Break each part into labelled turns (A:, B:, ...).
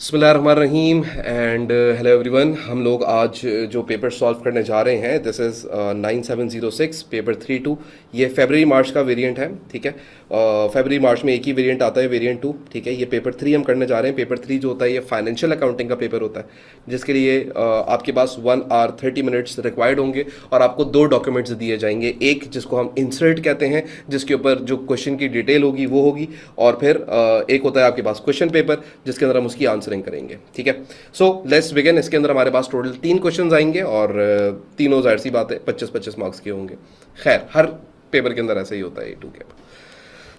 A: बिस्मिल्लाहिर्रहमानिर्रहीम and hello everyone. हम लोग आज जो पेपर सॉल्व करने जा रहे हैं दिस इज़ 9706 पेपर 3-2। ये फरवरी मार्च का वेरिएंट है, ठीक है। फरवरी मार्च में एक ही वेरिएंट आता है, वेरिएंट 2, ठीक है। ये पेपर 3 हम करने जा रहे हैं। पेपर 3 जो होता है ये फाइनेंशियल अकाउंटिंग का पेपर होता है, जिसके लिए आपके पास 1 आवर 30 मिनट्स रिक्वायर्ड होंगे और आपको 2 डॉक्यूमेंट्स दिए जाएंगे। एक जिसको हम इंसर्ट कहते हैं, जिसके ऊपर जो क्वेश्चन की डिटेल होगी वो होगी, और फिर एक होता है आपके पास क्वेश्चन पेपर जिसके अंदर हम उसकी आंसरिंग करेंगे, ठीक है। So let's begin. इसके अंदर हमारे पास टोटल 3 क्वेश्चंस आएंगे और तीनों जाहिर सी बात है 25-25 मार्क्स के होंगे। खैर, हर पेपर के अंदर ऐसा ही होता है A2 के।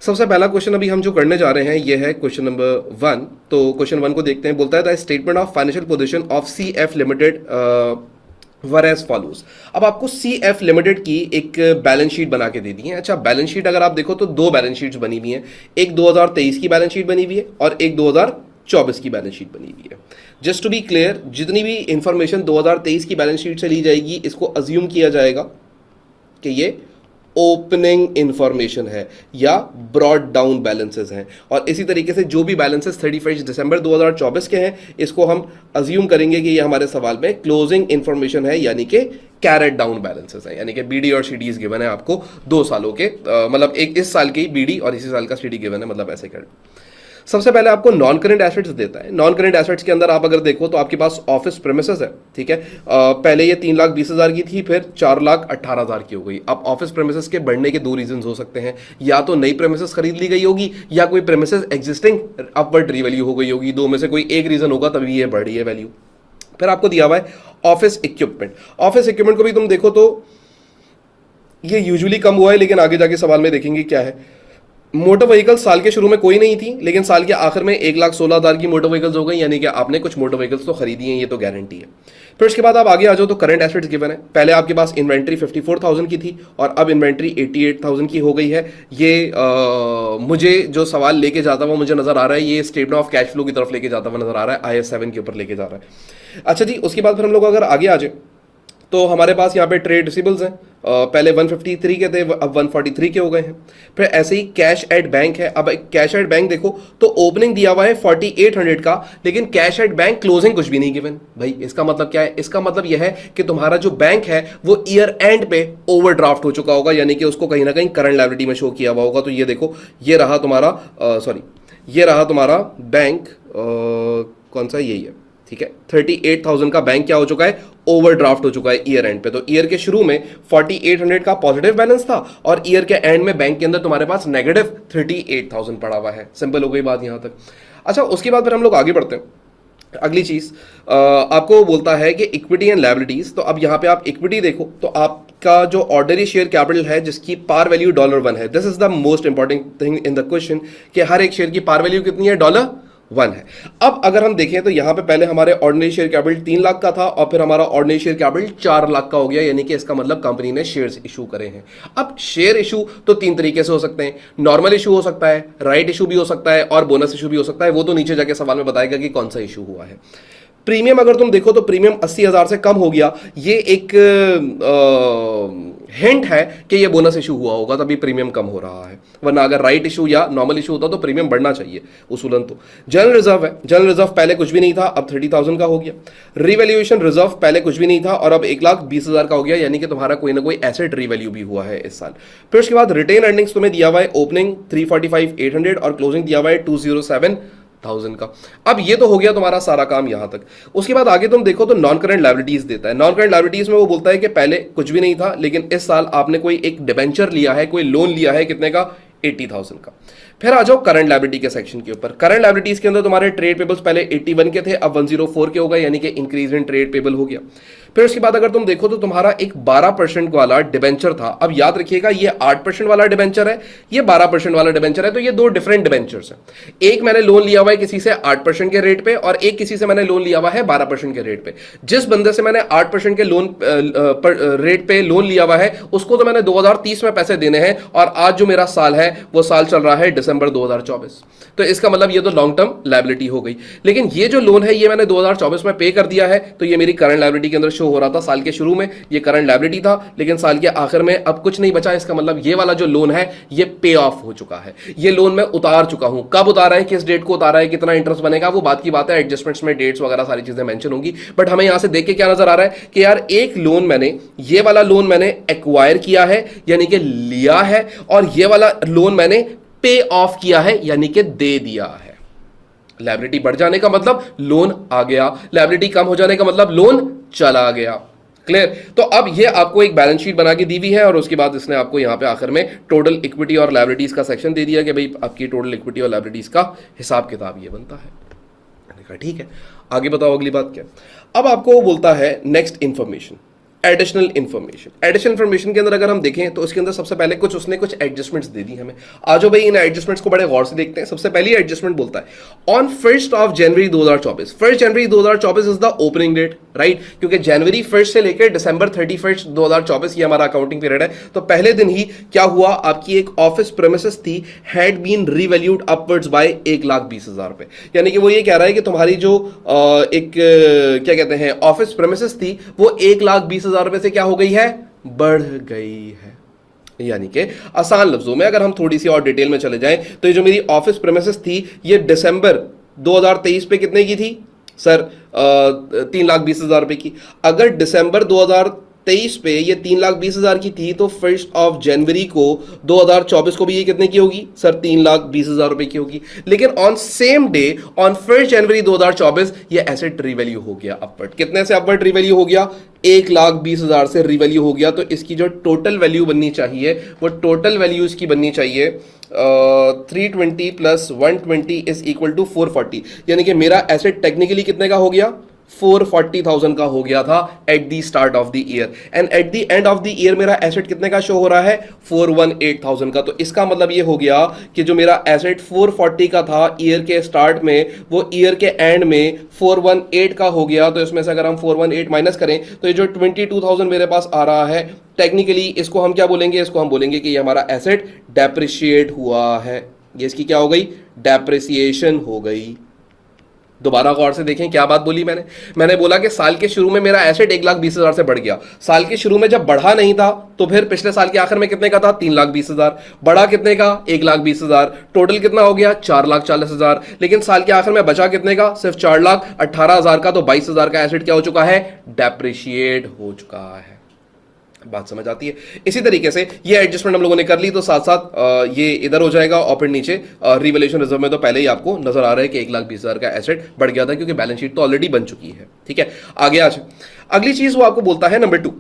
A: सबसे पहला क्वेश्चन अभी हम जो करने जा रहे हैं ये है क्वेश्चन नंबर 1। तो क्वेश्चन 1 को देखते हैं। बोलता है the statement of financial position of CF limited were as follows. अब आपको CF लिमिटेड की एक बैलेंस शीट बना के दे दी है। अच्छा, बैलेंस शीट अगर आप देखो तो 2 बैलेंस शीट्स बनी हुई हैं। एक 2023 की बैलेंस शीट बनी हुई है और एक 2024 की बैलेंस शीट बनी हुई है। जस्ट टू बी क्लियर, जितनी भी इंफॉर्मेशन 2023 की बैलेंस शीट से ली जाएगी इसको अज्यूम किया जाएगा कि ये ओपनिंग इंफॉर्मेशन है या ब्रॉड डाउन बैलेंसेस हैं, और इसी तरीके से जो भी बैलेंसेस 31 दिसंबर 2024 के हैं इसको हम अज्यूम करेंगे कि ये हमारे सवाल में क्लोजिंग इंफॉर्मेशन है, यानी कि कैरेट डाउन बैलेंसेस है, यानी कि BD और CDs गिवन है आपको 2 सालों के, मतलब एक इस साल की BD और इसी साल का CD गिवन है, मतलब ऐसे कर। सबसे पहले आपको नॉन करेंट एसेट्स देता है। नॉन करेंट एसेट्स के अंदर आप अगर देखो तो आपके पास ऑफिस प्रेमिसेस है, ठीक है। पहले ये 3,20,000 की थी, फिर 4,18,000 की हो गई। अब ऑफिस प्रेमिसेस के बढ़ने के 2 रीजन हो सकते हैं, या तो नई प्रेमिसेस खरीद ली गई होगी या कोई प्रेमिसेस एग्जिस्टिंग अपवर्ड रीवैल्यू हो गई होगी। 2 में से कोई एक रीजन होगा तभी ये बढ़ रही है वैल्यू। फिर आपको दिया हुआ है ऑफिस इक्विपमेंट। ऑफिस इक्विपमेंट को भी तुम देखो तो ये यूजुअली कम हुआ है, लेकिन आगे जाके सवाल में देखेंगे क्या है। मोटर व्हीकल साल के शुरू में कोई नहीं थी, लेकिन साल के आखिर में 1,16,000 की मोटर व्हीकल्स हो गई, यानी कि आपने कुछ मोटर व्हीकल्स तो खरीदी हैं, ये तो गारंटी है। फिर उसके बाद आप आगे आ जाओ तो करंट एसेट्स गिवन है। पहले आपके पास इन्वेंट्री 54,000 की थी और अब इन्वेंट्री 88,000 की हो गई है। ये मुझे जो सवाल लेके जाता हुआ मुझे नजर आ रहा है, ये स्टेटमेंट ऑफ कैश फ्लो की तरफ लेके जाता हुआ नजर आ रहा है, IS 7 के ऊपर लेके जा रहा है। अच्छा जी, उसके बाद फिर हम लोग अगर आगे आ जाए तो हमारे पास यहाँ पे ट्रेड रिसीवेबल्स हैं। पहले 153 के थे, अब 143 के हो गए हैं। फिर ऐसे ही कैश एट बैंक है। अब कैश एट बैंक देखो तो ओपनिंग दिया हुआ है 4800 का, लेकिन कैश एट बैंक क्लोजिंग कुछ भी नहीं गिवन। भाई इसका मतलब क्या है? इसका मतलब यह है कि तुम्हारा जो बैंक है वो ईयर एंड पे ओवरड्राफ्ट हो चुका होगा, यानी कि उसको कहीं ना कहीं करंट लायबिलिटी में शो किया हुआ होगा। तो ये देखो, ये रहा तुम्हारा ये रहा तुम्हारा बैंक, कौन सा, यही है, ठीक है। 38,000 का बैंक क्या हो चुका है? ओवरड्राफ्ट हो चुका है ईयर एंड पे। तो ईयर के शुरू में 4800 का पॉजिटिव बैलेंस था और ईयर के एंड में बैंक के अंदर तुम्हारे पास नेगेटिव 38,000 पड़ा हुआ है। सिंपल हो गई बात यहां तक। अच्छा, उसके बाद फिर हम लोग आगे बढ़ते हैं। अगली चीज आपको बोलता है कि इक्विटी एंड लायबिलिटीज। तो अब यहां पे आप इक्विटी देखो तो आपका जो ऑर्डिनरी शेयर कैपिटल है जिसकी पार वैल्यू $1 है। This is the most important thing in the question कि हर एक शेयर की पार वैल्यू कितनी है? $1 है। अब अगर हम देखें तो यहां पे पहले हमारे ऑर्डिनरी शेयर कैपिटल 3 लाख का था और फिर हमारा ऑर्डिनरी शेयर कैपिटल 4 लाख का हो गया, यानी कि इसका मतलब कंपनी ने शेयर्स इशू करे हैं। अब शेयर इशू तो 3 तरीके से हो सकते हैं। नॉर्मल इशू हो सकता है, राइट इशू भी हो सकता है और बोनस इशू भी हो सकता है। वो तो नीचे जाके सवाल में बताएगा कि कौन सा इशू हुआ है। प्रीमियम अगर तुम देखो तो प्रीमियम 80,000 से कम हो गया। ये एक हिंट है कि ये बोनस इशू हुआ होगा तभी प्रीमियम कम हो रहा है, वरना अगर राइट इशू या नॉर्मल इशू होता तो प्रीमियम बढ़ना चाहिए उसूलन। तो जनरल रिजर्व है। जनरल रिजर्व पहले कुछ भी नहीं था, अब 30,000 का हो गया। रिवैल्यूएशन रिजर्व पहले कुछ भी नहीं था और अब 1,20,000 का हो गया, यानी कि तुम्हारा कोई ना कोई एसेट रिवैल्यू भी हुआ है इस साल। फिर उसके बाद रिटेन अर्निंग्स तुम्हें दिया हुआ है ओपनिंग 345,800 और क्लोजिंग दिया हुआ है 207,000 का। अब ये तो हो गया तुम्हारा सारा काम यहां तक। उसके बाद आगे तुम देखो तो नॉन करंट लायबिलिटीज देता है। नॉन करंट लायबिलिटीज में वो बोलता है कि पहले कुछ भी नहीं था, लेकिन इस साल आपने कोई एक डिबेंचर लिया है, कोई लोन लिया है, कितने का? 80,000 का। फिर आ जाओ करंट लायबिलिटी के सेक्शन के ऊपर। करंट लायबिलिटीज के अंदर तुम्हारे ट्रेड पेबल्स पहले 81 के थे, अब 104 के हो गए, यानी कि इंक्रीज इन ट्रेड पेबल हो गया। फिर उसके बाद अगर तुम देखो तो तुम्हारा एक 12% वाला डिबेंचर था। अब याद रखिएगा ये 8% वाला डिबेंचर है, ये 12% वाला डिबेंचर है, तो ये 2 डिफरेंट डिबेंचर्स हैं। एक मैंने लोन लिया हुआ है किसी से 8% के रेट पे और एक किसी से मैंने लोन लिया हुआ है 12% के रेट पे। जिस बंदे से मैंने 8% के लोन रेट पे लोन लिया हुआ है उसको तो मैंने 2030 में पैसे देने हैं और आज जो मेरा साल है है वो साल चल रहा है दिसंबर 2024, तो इसका मतलब ये तो लॉन्ग टर्म लायबिलिटी हो गई। लेकिन ये जो लोन है ये मैंने 2024 में पे कर दिया है, तो ये मेरी करंट लायबिलिटी के अंदर शो हो रहा था। साल के शुरू में ये करंट लायबिलिटी था, लेकिन साल के आखिर में अब कुछ नहीं बचा। इसका मतलब ये वाला जो लोन है ये पे ऑफ हो चुका है, ये लोन मैं उतार चुका हूं। कब उतारा है, किस डेट को उतारा है, कितना इंटरेस्ट बनेगा, वो बात की बात है, एडजस्टमेंट्स में डेट्स वगैरह सारी चीजें मेंशन होंगी। बट हमें यहां से देख के क्या नजर आ रहा है कि यार एक लोन मैंने, ये वाला लोन मैंने एक्वायर किया है यानी कि लिया है, और ये वाला लोन मैंने पे ऑफ किया है यानी कि दे दिया है। लायबिलिटी बढ़ जाने का मतलब लोन आ गया, लायबिलिटी कम हो जाने का मतलब लोन चला गया। क्लियर? तो अब ये आपको एक बैलेंस शीट बना के दी हुई है, और उसके बाद इसने आपको यहां पे आखिर में टोटल इक्विटी और लायबिलिटीज का सेक्शन दे दिया कि भाई आपकी टोटल इक्विटी और लायबिलिटीज का हिसाब किताब ये बनता है। मैंने कहा ठीक है, आगे बताओ अगली बात क्या। अब आपको वो बोलता है next information, additional information. Additional information के अंदर अगर हम देखें तो इसके अंदर सबसे पहले उसने कुछ एडजस्टमेंट्स दे दी हमें। आज भाई इन एडजस्टमेंट्स को बड़े गौर से देखते हैं। सबसे पहली एडजस्टमेंट बोलता है on 1 January 2024। 1 January 2024 is the opening date, right? क्योंकि जनवरी 1 से लेकर दिसंबर 31 2024 ये हमारा अकाउंटिंग पीरियड है। तो पहले दिन ही क्या हुआ, आपकी एक ऑफिस प्रेमिसेस थी, had been revalued upwards by 1,20,000 रुपए। यानी कि वो ये कह रहा है कि तुम्हारी जो एक क्या कहते हैं ऑफिस प्रेमिसेस थी वो 1,20,000 रुपए से क्या हो गई है, बढ़ गई है। यानी कि आसान लफ्जों में अगर हम थोड़ी सी और डिटेल में चले जाएं तो ये जो मेरी ऑफिस प्रेमिसेस थी ये दिसंबर 2023 पे कितने की थी सर, 3,20,000 रुपए की। अगर दिसंबर 2023 पे ये 3,20,000 की थी तो 1 जनवरी को 2024 को भी ये कितने की होगी सर, 3,20,000 रुपए की होगी। लेकिन ऑन सेम डे ऑन 1 जनवरी 2024 ये एसेट रिवैल्यू हो गया अपवर्ड। कितने से अपवर्ड रिवैल्यू हो गया, 1,20,000 से रिवैल्यू हो गया। तो इसकी जो टोटल वैल्यू बननी चाहिए वो टोटल वैल्यू इसकी बननी चाहिए 320 प्लस 120 इज इक्वल टू 440। यानी कि मेरा एसेट टेक्निकली कितने का हो गया, 440,000 का हो गया था at the start of the year, and at the end of the year मेरा एसेट कितने का शो हो रहा है, 418,000 का। तो इसका मतलब ये हो गया कि जो मेरा एसेट 440 का था ईयर के स्टार्ट में, वो ईयर के एंड में 418 का हो गया। तो इसमें से अगर हम 418 माइनस करें तो ये जो 22,000 मेरे पास आ रहा है, टेक्निकली इसको हम क्या बोलेंगे, इसको हम बोलेंगे कि ये हमारा एसेट डेप्रिशिएट हुआ है। ये इसकी क्या हो गई, डेप्रिसिएशन हो गई। दोबारा गौर से देखें क्या बात बोली मैंने बोला कि साल के शुरू में मेरा एसेट 1,20,000 से बढ़ गया। साल के शुरू में जब बढ़ा नहीं था तो फिर पिछले साल के आखिर में कितने का था, 3,20,000। बढ़ा कितने का, 1,20,000। टोटल कितना हो गया, 4,40,000। लेकिन साल के आखिर में बचा कितने का, सिर्फ 4,18,000 का। तो 22,000 का एसेट क्या हो चुका है, डेप्रिशिएट हो चुका है। बात समझ आती है। इसी तरीके से ये एडजस्टमेंट हम लोगों ने कर ली, तो साथ साथ ये इधर हो जाएगा और फिर नीचे रिवैल्यूएशन रिजर्व में तो पहले ही आपको नजर आ रहा है कि 1,20,000 का एसेट बढ़ गया था क्योंकि बैलेंस शीट तो ऑलरेडी बन चुकी है। ठीक है, आगे आज अगली चीज वो आपको बोलता है नंबर 2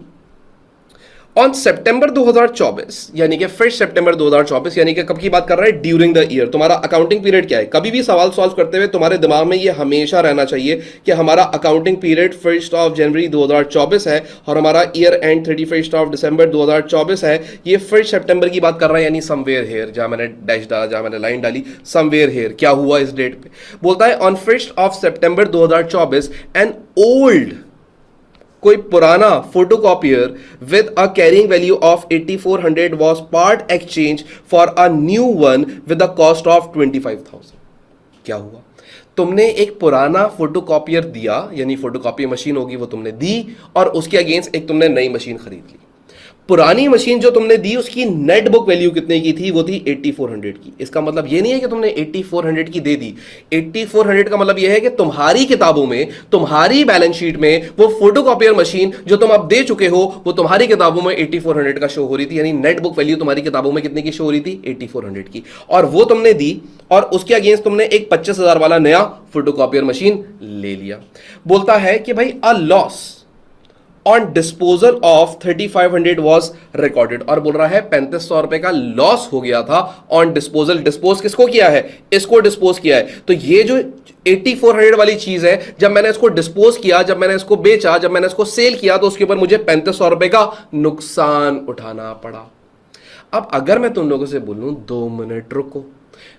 A: ऑन सितंबर 2024, यानी कि 1 सितंबर 2024, यानी कि कब की बात कर रहा है, ड्यूरिंग द ईयर। तुम्हारा अकाउंटिंग पीरियड क्या है, कभी भी सवाल सॉल्व करते हुए तुम्हारे दिमाग में ये हमेशा रहना चाहिए कि हमारा अकाउंटिंग पीरियड 1 जनवरी 2024 है और हमारा ईयर एंड 31 दिसंबर 2024 है। ये 1 सितंबर की बात कर रहा है, यानी समवेयर हेयर, जहां मैंने डैश डाला, जहां मैंने लाइन डाली, समवेयर हेयर क्या हुआ इस डेट पे। बोलता है ऑन 1 सितंबर 2024 एन ओल्ड, कोई पुराना photocopier with a carrying value of 8400 was part exchange for a new one with a cost of 25,000। क्या हुआ, तुमने एक पुराना फोटोकॉपियर दिया, यानी फोटोकॉपी मशीन होगी वो तुमने दी, और उसके अगेंस्ट एक तुमने नई मशीन खरीद ली। पुरानी मशीन जो तुमने दी उसकी नेट बुक वैल्यू कितने की थी, वो थी 8400 की। इसका मतलब ये नहीं है कि तुमने 8400 की दे दी। 8400 का मतलब ये है कि तुम्हारी किताबों में, तुम्हारी बैलेंस शीट में वो फोटोकॉपियर मशीन जो तुम अब दे चुके हो वो तुम्हारी किताबों में 8400 का शो हो रही थी, यानी नेट बुक वैल्यू तुम्हारी किताबों में कितने की शो हो रही थी, 8400 की, और वो तुमने दी और उसके अगेंस्ट तुमने एक 25,000 वाला नया फोटोकॉपियर मशीन ले लिया। बोलता है कि भाई a loss on disposal of 3,500 was recorded, और बोल रहा है 3,500 रुपए का लॉस हो गया था ऑन डिस्पोजल। डिस्पोज किसको किया है, इसको डिस्पोज किया है। तो ये जो 8400 वाली चीज है, जब मैंने इसको डिस्पोज किया, जब मैंने इसको बेचा, जब मैंने इसको सेल किया, तो उसके ऊपर मुझे 3,500 रुपए का नुकसान उठाना पड़ा। अब अगर मैं तुम लोगों से बोलूं 2 मिनट रुको,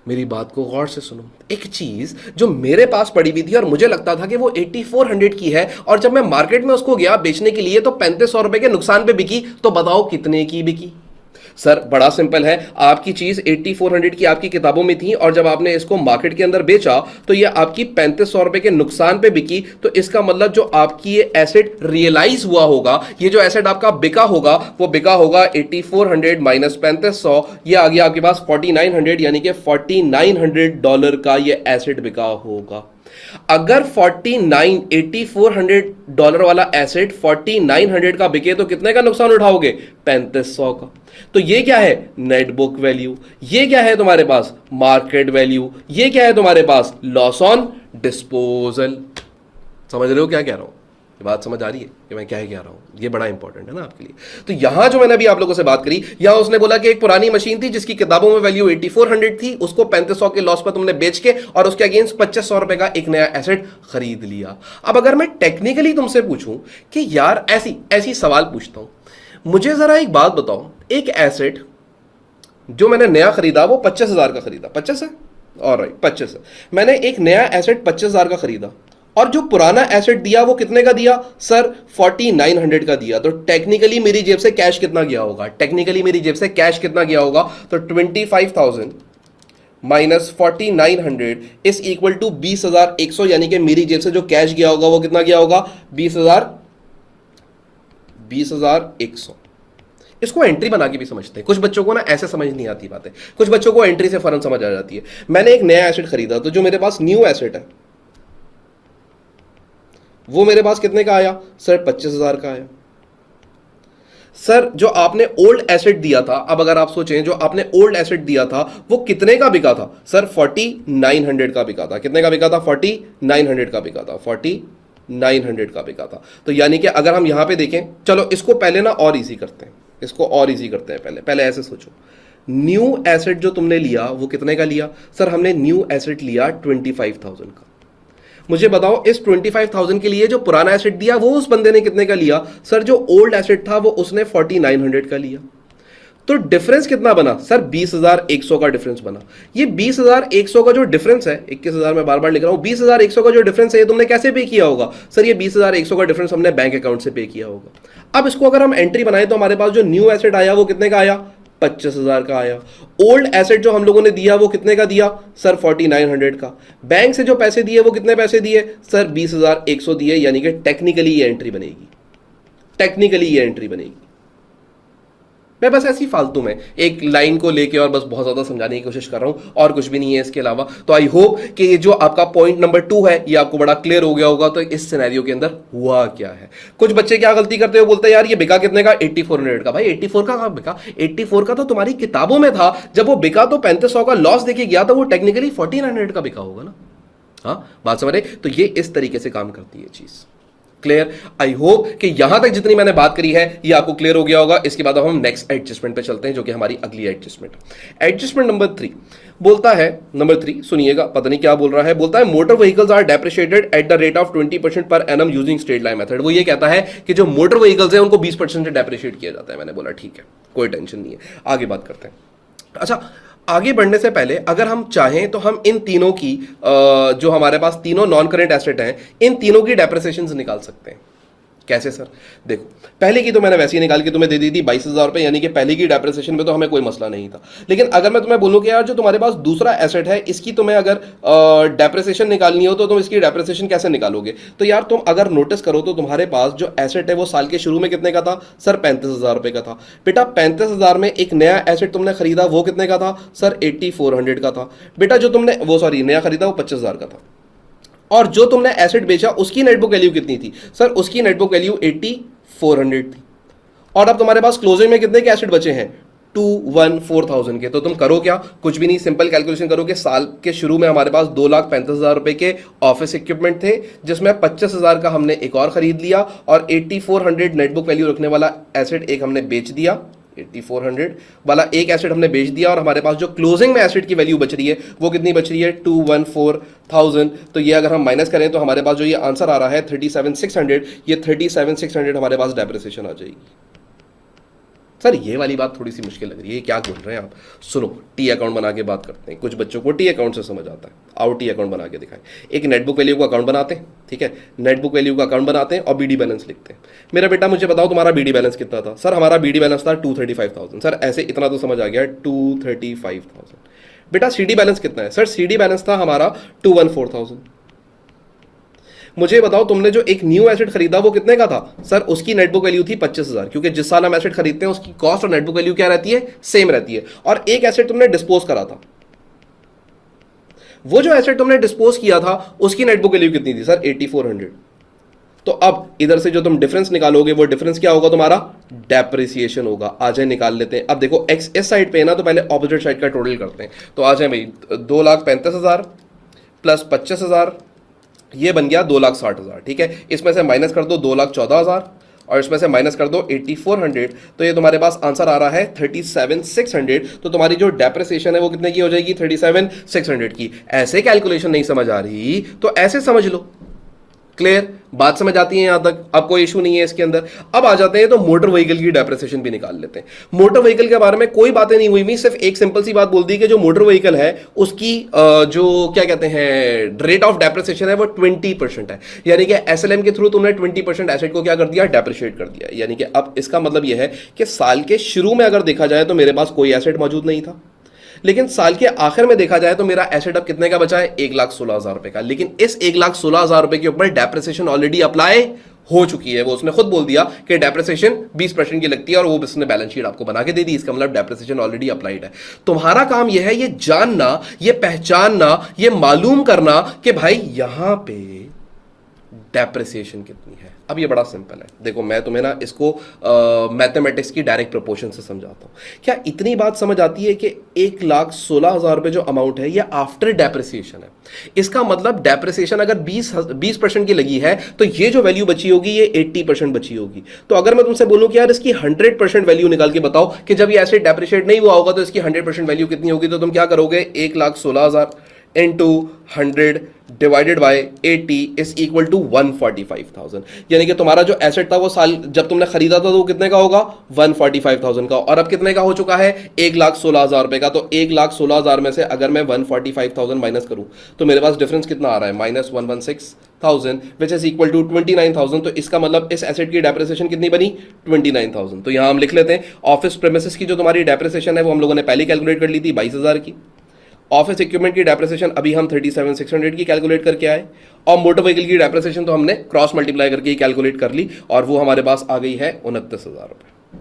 A: मेरी बात को गौर से सुनो। एक चीज जो मेरे पास पड़ी हुई थी और मुझे लगता था कि वो 8400 की है, और जब मैं मार्केट में उसको गया बेचने के लिए तो 3,500 रुपए के नुकसान पे बिकी, तो बताओ कितने की बिकी। सर बड़ा सिंपल है, आपकी चीज 8400 की आपकी किताबों में थी और जब आपने इसको मार्केट के अंदर बेचा तो ये आपकी 3500 रुपए के नुकसान पे बिकी, तो इसका मतलब जो आपकी ये एसेट रियलाइज हुआ होगा, ये जो एसेट आपका बिका होगा वो बिका होगा 8400 माइनस 3500, ये आ गया आपके पास 4900, यानी कि $4900 का ये एसेट बिका होगा। अगर 8400 वाला एसेट 4900 का बिके तो कितने का नुकसान उठाओगे? 3500 का। तो ये क्या है? Net book value. ये क्या है तुम्हारे पास? Market value. ये क्या है तुम्हारे पास? Loss on disposal. समझ रहे हो क्या कह रहा हूं? ये बात समझ आ रही है कि मैं क्या कह रहा हूं? ये बड़ा इंपॉर्टेंट है ना आपके लिए। तो यहां जो मैंने अभी आप लोगों से बात करी, यहां उसने बोला कि एक पुरानी मशीन थी जिसकी किताबों में वैल्यू 8400 थी, उसको 3500 के लॉस पर तुमने बेच के और उसके अगेंस्ट 2500 रुपए का एक नया एसेट खरीद लिया। अब अगर मैं टेक्निकली तुमसे पूछूं कि यार ऐसी ऐसी सवाल पूछता हूं, मुझे जरा एक बात बताओ, एक एसेट जो मैंने नया खरीदा वो 25,000 का खरीदा, 25 है, ऑलराइट 25 है, मैंने एक नया एसेट 25,000 का खरीदा और जो पुराना एसेट दिया वो कितने का दिया? सर 4900 का दिया। तो टेक्निकली मेरी जेब से कैश कितना गया होगा? टेक्निकली मेरी जेब से कैश कितना गया होगा? तो 25,000 माइनस 4900 इज इक्वल टू 20,100, यानी कि मेरी जेब से जो कैश गया होगा वो कितना गया होगा? 20,100। इसको एंट्री बना के भी समझते हैं। कुछ बच्चों को ना ऐसे समझ नहीं आती बातें, कुछ बच्चों को एंट्री से फौरन समझ आ जाती है। मैंने एक नया एसेट खरीदा, तो जो मेरे पास न्यू एसेट है वो मेरे पास कितने का आया? सर 25,000 का आया। सर जो आपने ओल्ड एसेट दिया था, अब अगर आप सोचें जो आपने ओल्ड एसेट दिया था वो कितने का बिका था? सर 4900 का बिका था। कितने का बिका था? 4900 का बिका था। 4900 का बिका था। तो यानी कि अगर हम यहां पे देखें, चलो इसको पहले ना और इजी करते हैं, इसको और इजी करते हैं। पहले पहले ऐसे सोचो, न्यू एसेट जो तुमने लिया वो कितने का लिया? सर हमने न्यू एसेट लिया 25,000 का। मुझे बताओ इस 25,000 के लिए जो पुराना एसेट दिया वो उस बंदे ने कितने का लिया? सर जो ओल्ड एसेट था वो उसने 4900 का लिया। तो डिफरेंस कितना बना? सर 20,100 का डिफरेंस बना। ये 20,100 का जो डिफरेंस है, 21,000 मैं बार बार लिख रहा हूं, 20,100 का जो डिफरेंस है ये तुमने कैसे पे किया होगा? सर ये 20,100 का डिफरेंस हमने बैंक अकाउंट से पे किया होगा। अब इसको अगर हम एंट्री बनाए तो हमारे पास जो न्यू एसेट आया वो कितने का आया? 25,000 का आया। ओल्ड एसेट जो हम लोगों ने दिया वो कितने का दिया? सर 4900 का। बैंक से जो पैसे दिए वो कितने पैसे दिए? सर 20,100 दिए। यानी कि टेक्निकली ये एंट्री बनेगी, टेक्निकली ये एंट्री बनेगी। मैं बस ऐसी फालतू में एक लाइन को लेके और बस बहुत ज्यादा समझाने की कोशिश कर रहा हूं और कुछ भी नहीं है इसके अलावा। तो आई होप कि ये जो आपका पॉइंट नंबर 2 है ये आपको बड़ा क्लियर हो गया होगा। तो इस सिनेरियो के अंदर हुआ क्या है? कुछ बच्चे क्या गलती करते हो, बोलते हैं यार ये बिका कितने का? 8400 का। भाई 84 का कहां बिका? 84 का तो तुम्हारी किताबों में था, जब वो बिका तो 3500 का लॉस देके गया था, वो टेक्निकली 1400 का बिका होगा ना। हाँ बात समझ रहे? तो ये इस तरीके से काम करती है चीज। क्लियर? आई होप कि यहां तक जितनी मैंने बात करी है ये आपको क्लियर हो गया होगा। इसके बाद अब हम नेक्स्ट एडजस्टमेंट पे चलते हैं जो कि हमारी अगली एडजस्टमेंट। एडजस्टमेंट नंबर 3 बोलता है, नंबर 3 सुनिएगा, पता नहीं क्या बोल रहा है। बोलता है motor vehicles are depreciated at the rate of 20% per annum using straight line method. वो ये कहता है कि जो मोटर व्हीकल्स है उनको 20% से डेप्रिशिएट किया जाता है। मैंने बोला ठीक है, कोई टेंशन नहीं है, आगे बात करते हैं। अच्छा, आगे बढ़ने से पहले अगर हम चाहें तो हम इन तीनों की जो हमारे पास तीनों नॉन करेंट एसेट हैं, इन तीनों की डेप्रिसिएशन निकाल सकते हैं। कैसे सर? देखो, पहले की तो मैंने वैसे ही निकाल के तुम्हें दे दी थी 22,000 रुपए, यानी कि पहले की डेप्रिसिएशन में तो हमें कोई मसला नहीं था। लेकिन अगर मैं तुम्हें बोलूं कि यार जो तुम्हारे पास दूसरा एसेट है इसकी तुम्हें अगर डेप्रिसिएशन निकालनी हो तो तुम इसकी डेप्रिसिएशन कैसे निकालोगे? तो यार तुम अगर नोटिस करो तो तुम्हारे पास जो एसेट है वो साल के शुरू में कितने का था? सर 35,000 रुपए का था। बेटा 35,000 में एक नया एसेट तुमने खरीदा वो कितने का था? सर 8400 का था। बेटा जो तुमने वो सॉरी नया खरीदा वो 25,000 का था। और जो तुमने एसेट बेचा उसकी नेटबुक वैल्यू कितनी थी? सर उसकी नेटबुक वैल्यू 8400 थी। और अब तुम्हारे पास क्लोजिंग में कितने के एसेट बचे हैं? 214,000 के। तो तुम करो क्या? कुछ भी नहीं, सिंपल कैलकुलेशन करो कि साल के शुरू में हमारे पास 2,35,000 रुपए के ऑफिस इक्विपमेंट थे, जिसमें 25,000 का हमने एक और खरीद लिया और 8400 नेटबुक वैल्यू रखने वाला एसेट एक हमने बेच दिया। 8400 वाला एक एसेट हमने बेच दिया और हमारे पास जो क्लोजिंग में एसेट की वैल्यू बच रही है वो कितनी बच रही है? 214,000। तो ये अगर हम माइनस करें तो हमारे पास जो ये आंसर आ रहा है 37,600, ये 37,600 हमारे पास डेप्रिसिएशन आ जाएगी। सर ये वाली बात थोड़ी सी मुश्किल लग रही है, क्या बोल रहे हैं आप? सुनो, टी अकाउंट बना के बात करते हैं। कुछ बच्चों को टी अकाउंट से समझ आता है, आओ टी अकाउंट बना के दिखाएं। एक नेटबुक वैल्यू का अकाउंट बनाते हैं, ठीक है, नेट बुक वैल्यू का अकाउंट बनाते हैं और बीडी बैलेंस लिखते हैं। मेरा बेटा मुझे बताओ तुम्हारा बीडी बैलेंस कितना था? सर हमारा बीडी बैलेंस था 235,000। सर ऐसे इतना तो समझ आ गया, 235,000। बेटा सीडी बैलेंस कितना है? सर सीडी बैलेंस था हमारा 214,000। मुझे बताओ तुमने जो एक न्यू एसेट खरीदा वो कितने का था? सर उसकी नेटबुक वैल्यू थी 25,000, क्योंकि जिस साल हम एसेट खरीदते हैं उसकी कॉस्ट और नेटबुक वैल्यू क्या रहती है? सेम रहती है। और एक एसेट तुमने डिस्पोज करा था, वो जो एसेट तुमने डिस्पोज किया था उसकी नेटबुक वैल्यू कितनी थी? सर 8400। तो अब इधर से जो तुम डिफरेंस निकालोगे वो डिफरेंस क्या होगा तुम्हारा? डेप्रिसिएशन होगा। आ जाए निकाल लेते हैं। अब देखो एक्स इस साइड पे है ना, तो पहले ऑपोजिट साइड का टोटल करते हैं। तो आ जाए भाई, 2,35,000 प्लस 25,000, ये बन गया 2,60,000। ठीक है, इसमें से माइनस कर दो 2,14,000 और इसमें से माइनस कर दो 8400, तो ये तुम्हारे पास आंसर आ रहा है 37,600। तो तुम्हारी जो डेप्रिसिएशन है वो कितने की हो जाएगी? 37,600 की। ऐसे कैलकुलेशन नहीं समझ आ रही तो ऐसे समझ लो। क्लियर बात समझ आती है यहां तक? अब कोई इशू नहीं है इसके अंदर। अब आ जाते हैं तो मोटर व्हीकल की डेप्रिसिएशन भी निकाल लेते हैं। मोटर व्हीकल के बारे में कोई बातें नहीं हुई, सिर्फ एक सिंपल सी बात बोल दी कि जो मोटर व्हीकल है उसकी जो क्या कहते हैं रेट ऑफ डेप्रिसिएशन है वो 20% है। यानी कि एसएलएम के थ्रू तुमने 20% एसेट को क्या कर दिया? डेप्रिशिएट कर दिया। यानी कि अब इसका मतलब यह है कि साल के शुरू में अगर देखा जाए तो मेरे पास कोई एसेट मौजूद नहीं था, लेकिन साल के आखिर में देखा जाए तो मेरा एसेट अब कितने का बचा है? 1,16,000 रुपए का। लेकिन इस 1,16,000 रुपए के ऊपर डेप्रिसिएशन ऑलरेडी अप्लाई हो चुकी है। वो उसने खुद बोल दिया कि डेप्रिसिएशन 20% की लगती है और वो उसने बैलेंस शीट आपको बना के दे दी। इसका मतलब डेप्रिसिएशन ऑलरेडी अप्लाइड है। तुम्हारा काम यह है ये जानना, ये पहचानना, ये मालूम करना कि भाई यहां पे डेप्रिसिएशन कितनी है। अब ये बड़ा सिंपल है। देखो मैं तुम्हें ना इसको मैथमेटिक्स की डायरेक्ट प्रोपोर्शन से समझाता हूं। क्या इतनी बात समझ आती है कि 1,16,000 रुपए जो अमाउंट है ये आफ्टर डेप्रिसिएशन है? इसका मतलब डेप्रिसिएशन अगर 20% की लगी है तो ये जो वैल्यू बची होगी ये 80% बची होगी। तो अगर मैं तुमसे बोलूं कि यार इसकी 100% वैल्यू निकाल के बताओ कि जब ये एसेट डेप्रिशिएट नहीं हुआ होगा तो इसकी 100% वैल्यू कितनी होगी, तो तुम क्या करोगे? 1,16,000 into 100 divided by 80 is equal to 145,000। यानी कि तुम्हारा जो एसेट था वो साल जब तुमने खरीदा था तो वो कितने का होगा? 145,000 का। और अब कितने का हो चुका है? 1,16,000 रुपए का। तो 1,16,000 में से अगर मैं 145,000 माइनस करूं तो मेरे पास डिफरेंस कितना आ रहा है? -116,000 विच इज इक्वल टू 29,000। तो इसका मतलब इस एसेट की डेप्रिसिएशन कितनी बनी? 29,000। तो यहां हम लिख लेते हैं ऑफिस प्रेमिसेस की जो तुम्हारी डेप्रिसिएशन है वो हम लोगों ने पहले कैलकुलेट कर ली थी 22,000 की। ऑफिस इक्विपमेंट की डेप्रिसिएशन अभी हम 37,600 की कैलकुलेट करके आए, और मोटर व्हीकल की डेप्रिसिएशन तो हमने क्रॉस मल्टीप्लाई करके ही कैलकुलेट कर ली और वो हमारे पास आ गई है 29,000 रुपए।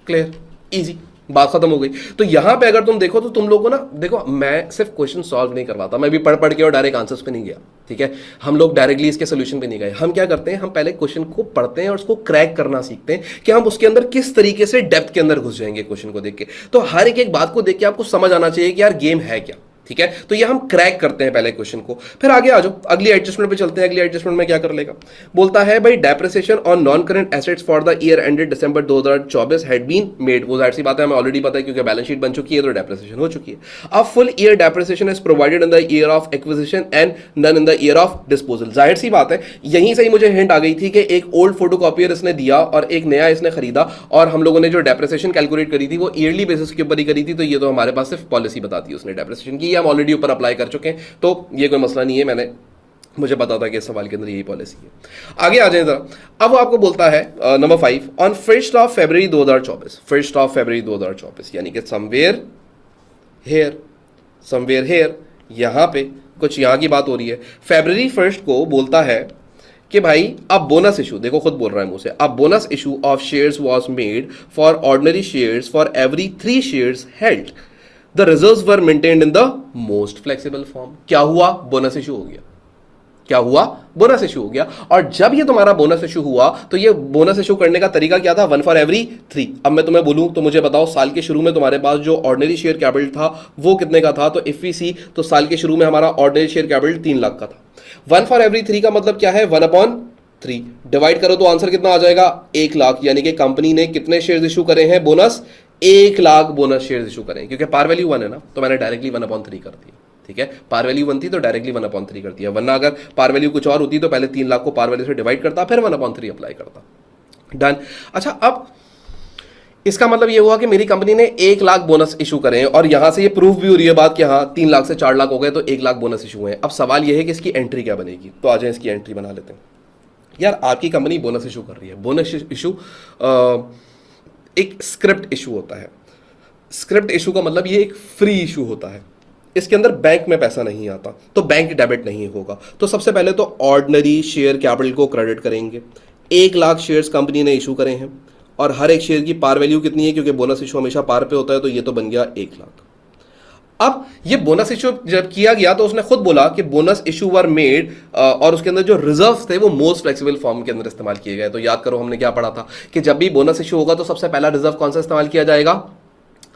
A: क्लियर, इजी, बात खत्म हो गई। तो यहां पे अगर तुम देखो तो तुम लोगों को ना, देखो मैं सिर्फ क्वेश्चन सॉल्व नहीं करवाता, मैं भी पढ़ पढ़ के और डायरेक्ट आंसर्स पे नहीं गया। ठीक है, हम लोग डायरेक्टली इसके सोल्यूशन पे नहीं गए। हम क्या करते हैं, हम पहले क्वेश्चन को पढ़ते हैं और उसको क्रैक करना सीखते हैं कि हम उसके अंदर किस तरीके से डेप्थ के अंदर घुस जाएंगे क्वेश्चन को देख के। तो हर एक बात को देख के आपको समझ आना चाहिए कि यार गेम है क्या। ठीक है, तो ये हम क्रैक करते हैं पहले क्वेश्चन को, फिर आगे आ जाओ अगली एडजस्टमेंट पे चलते हैं। अगली एडजस्टमेंट में क्या कर लेगा, बोलता है भाई depreciation on non current assets for the year ended December 2024 had been made. वो जाहिर सी बात है हमें ऑलरेडी पता है क्योंकि बैलेंस शीट बन चुकी है तो डेप्रिसिएशन हो चुकी है। अब full year depreciation is provided in the year of acquisition and none in the year of disposal. जाहिर सी बात है यहीं से ही मुझे हिंट आ गई थी कि एक ओल्ड फोटोकॉपियर इसने दिया और एक नया इसने खरीदा, और हम लोगों ने जो डेप्रिसिएशन कैलकुलेट करी थी वो ईयरली बेसिस के ऊपर ही करी थी। तो ये तो हमारे पास सिर्फ पॉलिसी बताती है उसने डेप्रिसिएशन की, हम ऑलरेडी ऊपर अप्लाई कर चुके हैं तो ये कोई मसला नहीं है। मुझे पता था कि इस सवाल के अंदर यही पॉलिसी है। आगे आ जाए जरा। अब वो आपको बोलता है number 5 on 1st of February 2024, 1st of February 2024 यानी कि समवेयर हेयर यहां पे कुछ यहां की बात हो रही है। फरवरी 1 को बोलता है कि भाई अब बोनस इशू, देखो खुद बोल रहा है मुंह से, अब bonus issue of shares was made for ordinary shares for every 3 shares held. The reserves were maintained in the most flexible form। क्या हुआ? बोनस इशू हो गया। क्या हुआ? बोनस इशू हो गया। और जब ये तुम्हारा बोनस इशू हुआ तो ये बोनस इशू करने का तरीका क्या था? 1 फॉर एवरी 3। अब मैं तुम्हें बोलूं तो मुझे बताओ साल के शुरू में तुम्हारे पास जो ऑर्डिनरी शेयर कैपिटल था वो कितने का था? तो इफ वी सी तो साल के शुरू में हमारा ऑर्डिनरी शेयर कैपिटल 3 लाख का था। 1 फॉर एवरी 3 का मतलब क्या है? 1/3 डिवाइड करो तो आंसर कितना आ जाएगा? 1 लाख। यानी कि कंपनी ने कितने शेयर इशू करे हैं? Bonus 1 lakh bonus share issue करें। क्योंकि पार वैल्यू 1 है ना तो मैंने डायरेक्टली 1/3 कर दी। ठीक है, पार वैल्यू 1 थी तो डायरेक्टली 1/3 कर दिया, वरना अगर पार वैल्यू कुछ और होती तो पहले 3 लाख को पार वैल्यू से डिवाइड करता फिर 1/3 अप्लाई करता। डन। अच्छा, अब इसका मतलब ये हुआ कि मेरी कंपनी ने 1 लाख बोनस इशू करे हैं और यहां से ये प्रूफ भी हो रही है बात कि हाँ 3 लाख से 4 लाख हो गए तो 1 लाख बोनस इशू हुए हैं। अब सवाल ये है कि इसकी एंट्री क्या बनेगी, तो आ जाए इसकी एंट्री बना लेते हैं। यार आपकी कंपनी बोनस इशू कर रही है, बोनस इशू एक स्क्रिप्ट इशू होता है। स्क्रिप्ट इशू का मतलब ये एक फ्री इशू होता है, इसके अंदर बैंक में पैसा नहीं आता, तो बैंक डेबिट नहीं होगा। तो सबसे पहले तो ऑर्डिनरी शेयर कैपिटल को क्रेडिट करेंगे। 1 लाख शेयर्स कंपनी ने इशू करे हैं और हर एक शेयर की पार वैल्यू कितनी है, क्योंकि बोनस इशू हमेशा पार पे होता है, तो ये तो बन गया 1 लाख। अब ये बोनस इशू जब किया गया तो उसने खुद बोला कि बोनस इशू वर मेड और उसके अंदर जो रिजर्व थे वो मोस्ट फ्लेक्सिबल फॉर्म के अंदर इस्तेमाल किए गए। तो याद करो हमने क्या पढ़ा था कि जब भी बोनस इशू होगा तो सबसे पहला रिजर्व कौन सा इस्तेमाल किया जाएगा,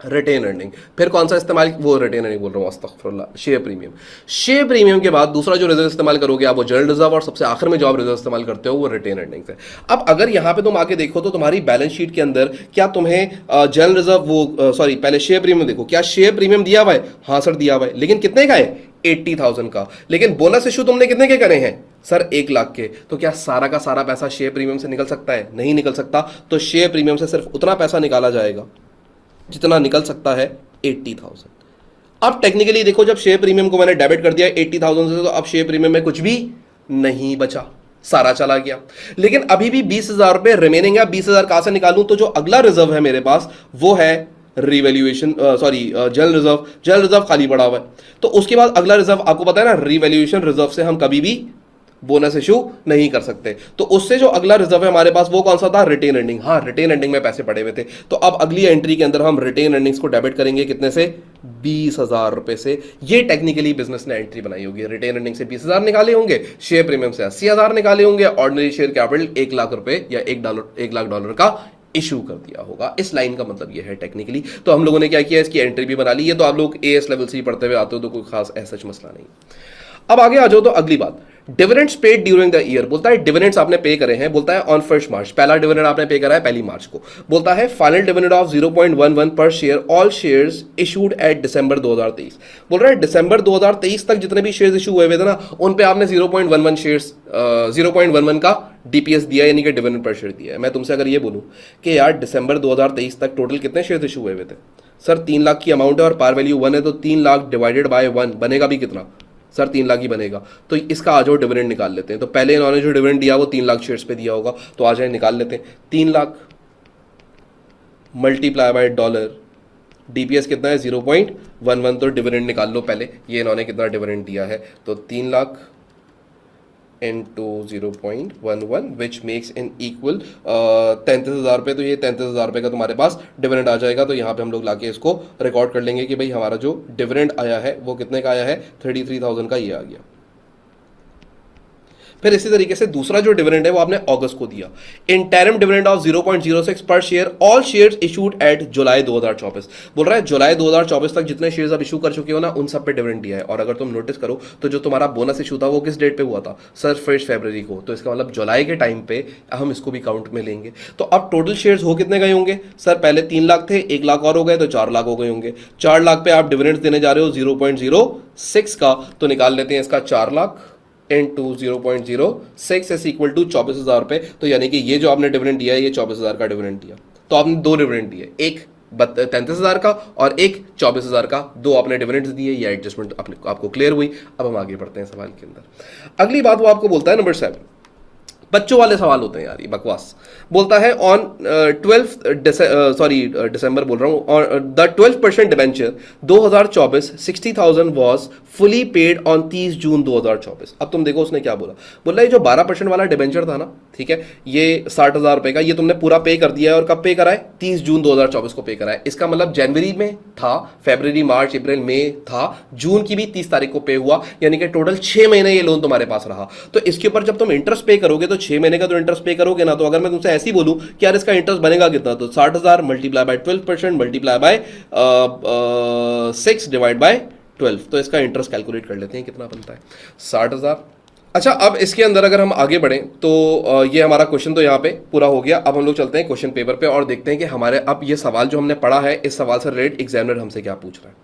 A: रिटेन अर्निंग। फिर कौन सा इस्तेमाल, वो रिटेन अर्निंग बोल रहा हूँ, अस्तगफिरुल्लाह, शेयर प्रीमियम। शेयर प्रीमियम के बाद दूसरा जो रिजर्व इस्तेमाल करोगे आप वो जनरल रिजर्व, और सबसे आखिर में जो आप रिजर्व इस्तेमाल करते हो वो रिटेन अर्निंग है। अब अगर यहां पे तुम आके देखो तो तुम्हारी बैलेंस शीट के अंदर क्या तुम्हें जनरल रिजर्व वो सॉरी पहले शेयर प्रीमियम देखो, क्या शेयर प्रीमियम दिया हुआ है, हाँ सर दिया हुआ है, लेकिन कितने का है, 80,000 का। लेकिन बोनस इशू तुमने कितने के करे हैं सर, 1 लाख के। तो क्या सारा का सारा पैसा शेयर प्रीमियम से निकल सकता है, नहीं निकल सकता। तो शेयर प्रीमियम से सिर्फ उतना पैसा निकाला जाएगा जितना निकल सकता है, 80,000। अब टेक्निकली देखो, जब शेयर प्रीमियम को मैंने डेबिट कर दिया 80,000 से, तो अब शेयर प्रीमियम में कुछ भी नहीं बचा, सारा चला गया। लेकिन अभी भी 20,000 रुपए रिमेनिंग है। 20,000 कहां से निकालूं, तो जो अगला रिजर्व है मेरे पास वो है revaluation general reserve. General reserve खाली पड़ा हुआ है, तो उसके बाद अगला रिजर्व आपको पता है ना, रिवैल्यूएशन रिजर्व से हम कभी भी बोनस इशू नहीं कर सकते। तो उससे जो अगला रिजर्व है हमारे पास वो कौन सा था, रिटेन अर्निंग। हाँ रिटेन अर्निंग में पैसे पड़े हुए थे, तो अब अगली एंट्री के अंदर हम रिटेन अर्निंग्स को डेबिट करेंगे, कितने से, 20,000 रुपए से। ये टेक्निकली बिजनेस ने एंट्री बनाई होगी। रिटेन अर्निंग से 20,000 निकाले होंगे, शेयर प्रीमियम से 80,000 निकाले होंगे, ऑर्डिनरी शेयर कैपिटल 1 लाख रुपए या $1 का इशू कर दिया होगा। इस लाइन का मतलब ये है टेक्निकली। तो हम लोगों ने क्या किया, इसकी एंट्री भी बना ली है। तो आप लोग एएस लेवल से ही पढ़ते हुए आते हो, तो कोई खास ऐसा मसला नहीं। अब आगे आ जाओ तो अगली बात, dividends paid during the year. बोलता है डिविडेंड्स आपने पे करे हैं, बोलता है ऑन 1 मार्च, पहला डिविडेंड आपने पे करा है 1 मार्च को। बोलता है final dividend of 0.11 per share all shares issued at December 2023। बोल रहा है दिसंबर 2023 तक जितने भी शेयर्स इशू हुए थे ना, उन पे आपने 0.11 शेयर्स 0.11 का डीपीएस दिया, यानी कि डिविडेंड पर शेयर दिया है। मैं तुमसे अगर ये बोलूं कि यार दिसंबर 2023 तक टोटल कितने शेयर्स इशू हुए थे सर, 3 लाख की अमाउंट है और पार वैल्यू 1 है, तो 3 लाख डिवाइडेड बाय 1 बनेगा भी कितना सर, 3 लाख ही बनेगा। तो इसका आ जाओ डिविडेंड निकाल लेते हैं। तो पहले इन्होंने जो डिविडेंड दिया वो 3 लाख शेयर्स पे दिया होगा, तो आ जाए निकाल लेते हैं। 3 lakh multiply by dollar, DPS कितना है 0.11, तो डिविडेंड निकाल लो पहले, ये इन्होंने कितना डिविडेंड दिया है, तो 3 lakh into 0.11 which makes in equal 33,000 रुपये। तो ये 33,000 रुपये का तुम्हारे पास डिविडेंड आ जाएगा। तो यहाँ पे हम लोग लाके इसको रिकॉर्ड कर लेंगे कि भाई हमारा जो डिविडेंड आया है वो कितने का आया है, 33,000 का ये आ गया। फिर इसी तरीके से दूसरा जो डिविडेंड है वो आपने अगस्त को दिया, interim dividend of 0.06 per share all shares issued at July 2024। बोल रहा है जुलाई 2024 तक जितने शेयर्स आप इशू कर चुके हो ना, उन सब पे डिविडेंड दिया है। और अगर तुम नोटिस करो तो जो तुम्हारा बोनस इशू था वो किस डेट पे हुआ था सर, 1 फरवरी को। तो इसका मतलब जुलाई के टाइम पे हम इसको भी काउंट में लेंगे। तो अब टोटल शेयर्स हो कितने गए होंगे सर, पहले 3 लाख थे, 1 लाख और हो गए तो 4 लाख हो गए होंगे। 4 लाख पे आप डिविडेंड देने जा रहे हो 0.06 का, तो निकाल लेते हैं इसका 4 lakh into 0.06 is equal to 24,000 रुपए। तो यानी कि ये जो आपने डिविडेंड दिया है ये 24,000 का डिविडेंड दिया। तो आपने 2 डिविडेंड दिए, एक 33,000 का और एक 24,000 का, 2 आपने डिविडेंड्स दिए। ये एडजस्टमेंट आपको क्लियर हुई। अब हम आगे बढ़ते हैं सवाल के अंदर। अगली बात वो आपको बोलता है नंबर 7, बच्चों वाले सवाल होते हैं यार, ये बकवास। बोलता है ऑन 12 दिसंबर बोल रहा हूँ, और the 12% debenture 2024 60,000 was fully paid on 30 जून 2024। अब तुम देखो उसने क्या बोला, बोल रहा है जो 12% वाला डिबेंचर था ना, ठीक है, ये 60,000 रुपए का, ये तुमने पूरा पे कर दिया है। और कब पे करा है, 30 जून 2024 को पे करा है। इसका मतलब जनवरी में था, फरवरी, मार्च, अप्रैल, मई था, जून की भी 30 तारीख को पे हुआ, यानी कि टोटल 6 महीने ये लोन तुम्हारे पास रहा। तो इसके ऊपर जब तुम इंटरेस्ट पे करोगे तो 6 महीने का तो इंटरेस्ट पे करोगे ना। तो अगर मैं तुमसे ऐसे ही बोलूं कि यार इसका इंटरेस्ट बनेगा कितना, तो 60,000 multiply by 12% multiply by 6 divide by 12, तो इसका इंटरेस्ट कैलकुलेट कर लेते हैं कितना बनता है, 60,000। अच्छा, अब इसके अंदर अगर हम आगे बढ़ें तो ये हमारा क्वेश्चन तो यहाँ पे पूरा हो गया। अब हम लोग चलते हैं क्वेश्चन पेपर पे और देखते हैं कि हमारे अब ये सवाल जो हमने पढ़ा है, इस सवाल से रिलेटेड एग्जामिनर हमसे क्या पूछ रहा है।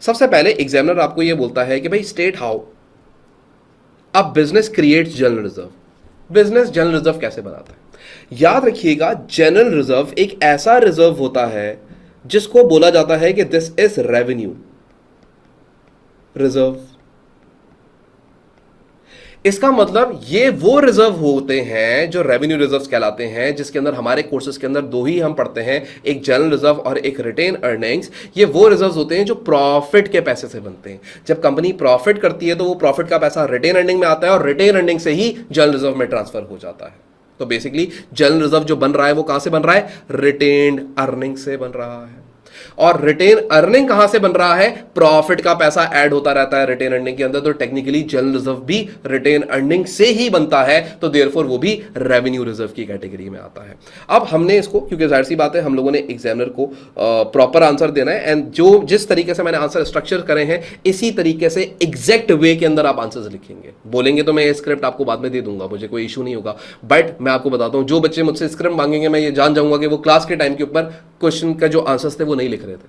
A: सबसे पहले एग्जामिनर आपको ये बोलता है कि भाई state how a business creates general reserve. Business general reserve कैसे बनाता है। याद रखिएगा, जनरल रिजर्व एक ऐसा रिजर्व होता है जिसको बोला जाता है कि दिस इज रेवेन्यू रिजर्व। इसका मतलब ये वो रिजर्व होते हैं जो रेवेन्यू रिजर्व्स कहलाते हैं, जिसके अंदर हमारे कोर्सेज के अंदर दो ही हम पढ़ते हैं, एक जनरल रिजर्व और एक रिटेन अर्निंग्स। ये वो रिजर्व्स होते हैं जो प्रॉफिट के पैसे से बनते हैं। जब कंपनी प्रॉफिट करती है तो वो प्रॉफिट का पैसा रिटेन अर्निंग में आता है और रिटेन अर्निंग से ही जनरल रिजर्व में ट्रांसफर हो जाता है। तो बेसिकली जनरल रिजर्व जो बन रहा है वो कहां से बन रहा है? रिटेन अर्निंग से बन रहा है। और रिटेन अर्निंग कहां से बन रहा है? प्रॉफिट का पैसा ऐड होता रहता है रिटेन अर्निंग के अंदर। तो टेक्निकली जनरल रिजर्व भी रिटेन अर्निंग से ही बनता है, तो देयरफॉर वो भी रेवेन्यू रिजर्व की कैटेगरी में आता है। अब हमने इसको, क्योंकि जाहिर सी बात है हम लोगों ने एग्जामिनर को प्रॉपर आंसर देना है, एंड जो जिस तरीके से मैंने आंसर स्ट्रक्चर करे हैं इसी तरीके से एग्जैक्ट वे के अंदर आप आंसर्स लिखेंगे। बोलेंगे तो मैं ये स्क्रिप्ट आपको बाद में दे दूंगा, मुझे कोई इशू नहीं होगा, बट मैं आपको बताता हूं जो बच्चे मुझसे स्क्रिप्ट मांगेंगे मैं ये जान जाऊंगा कि वो क्लास के टाइम के ऊपर क्वेश्चन का जो आंसर्स थे वो नहीं लिख रहे थे,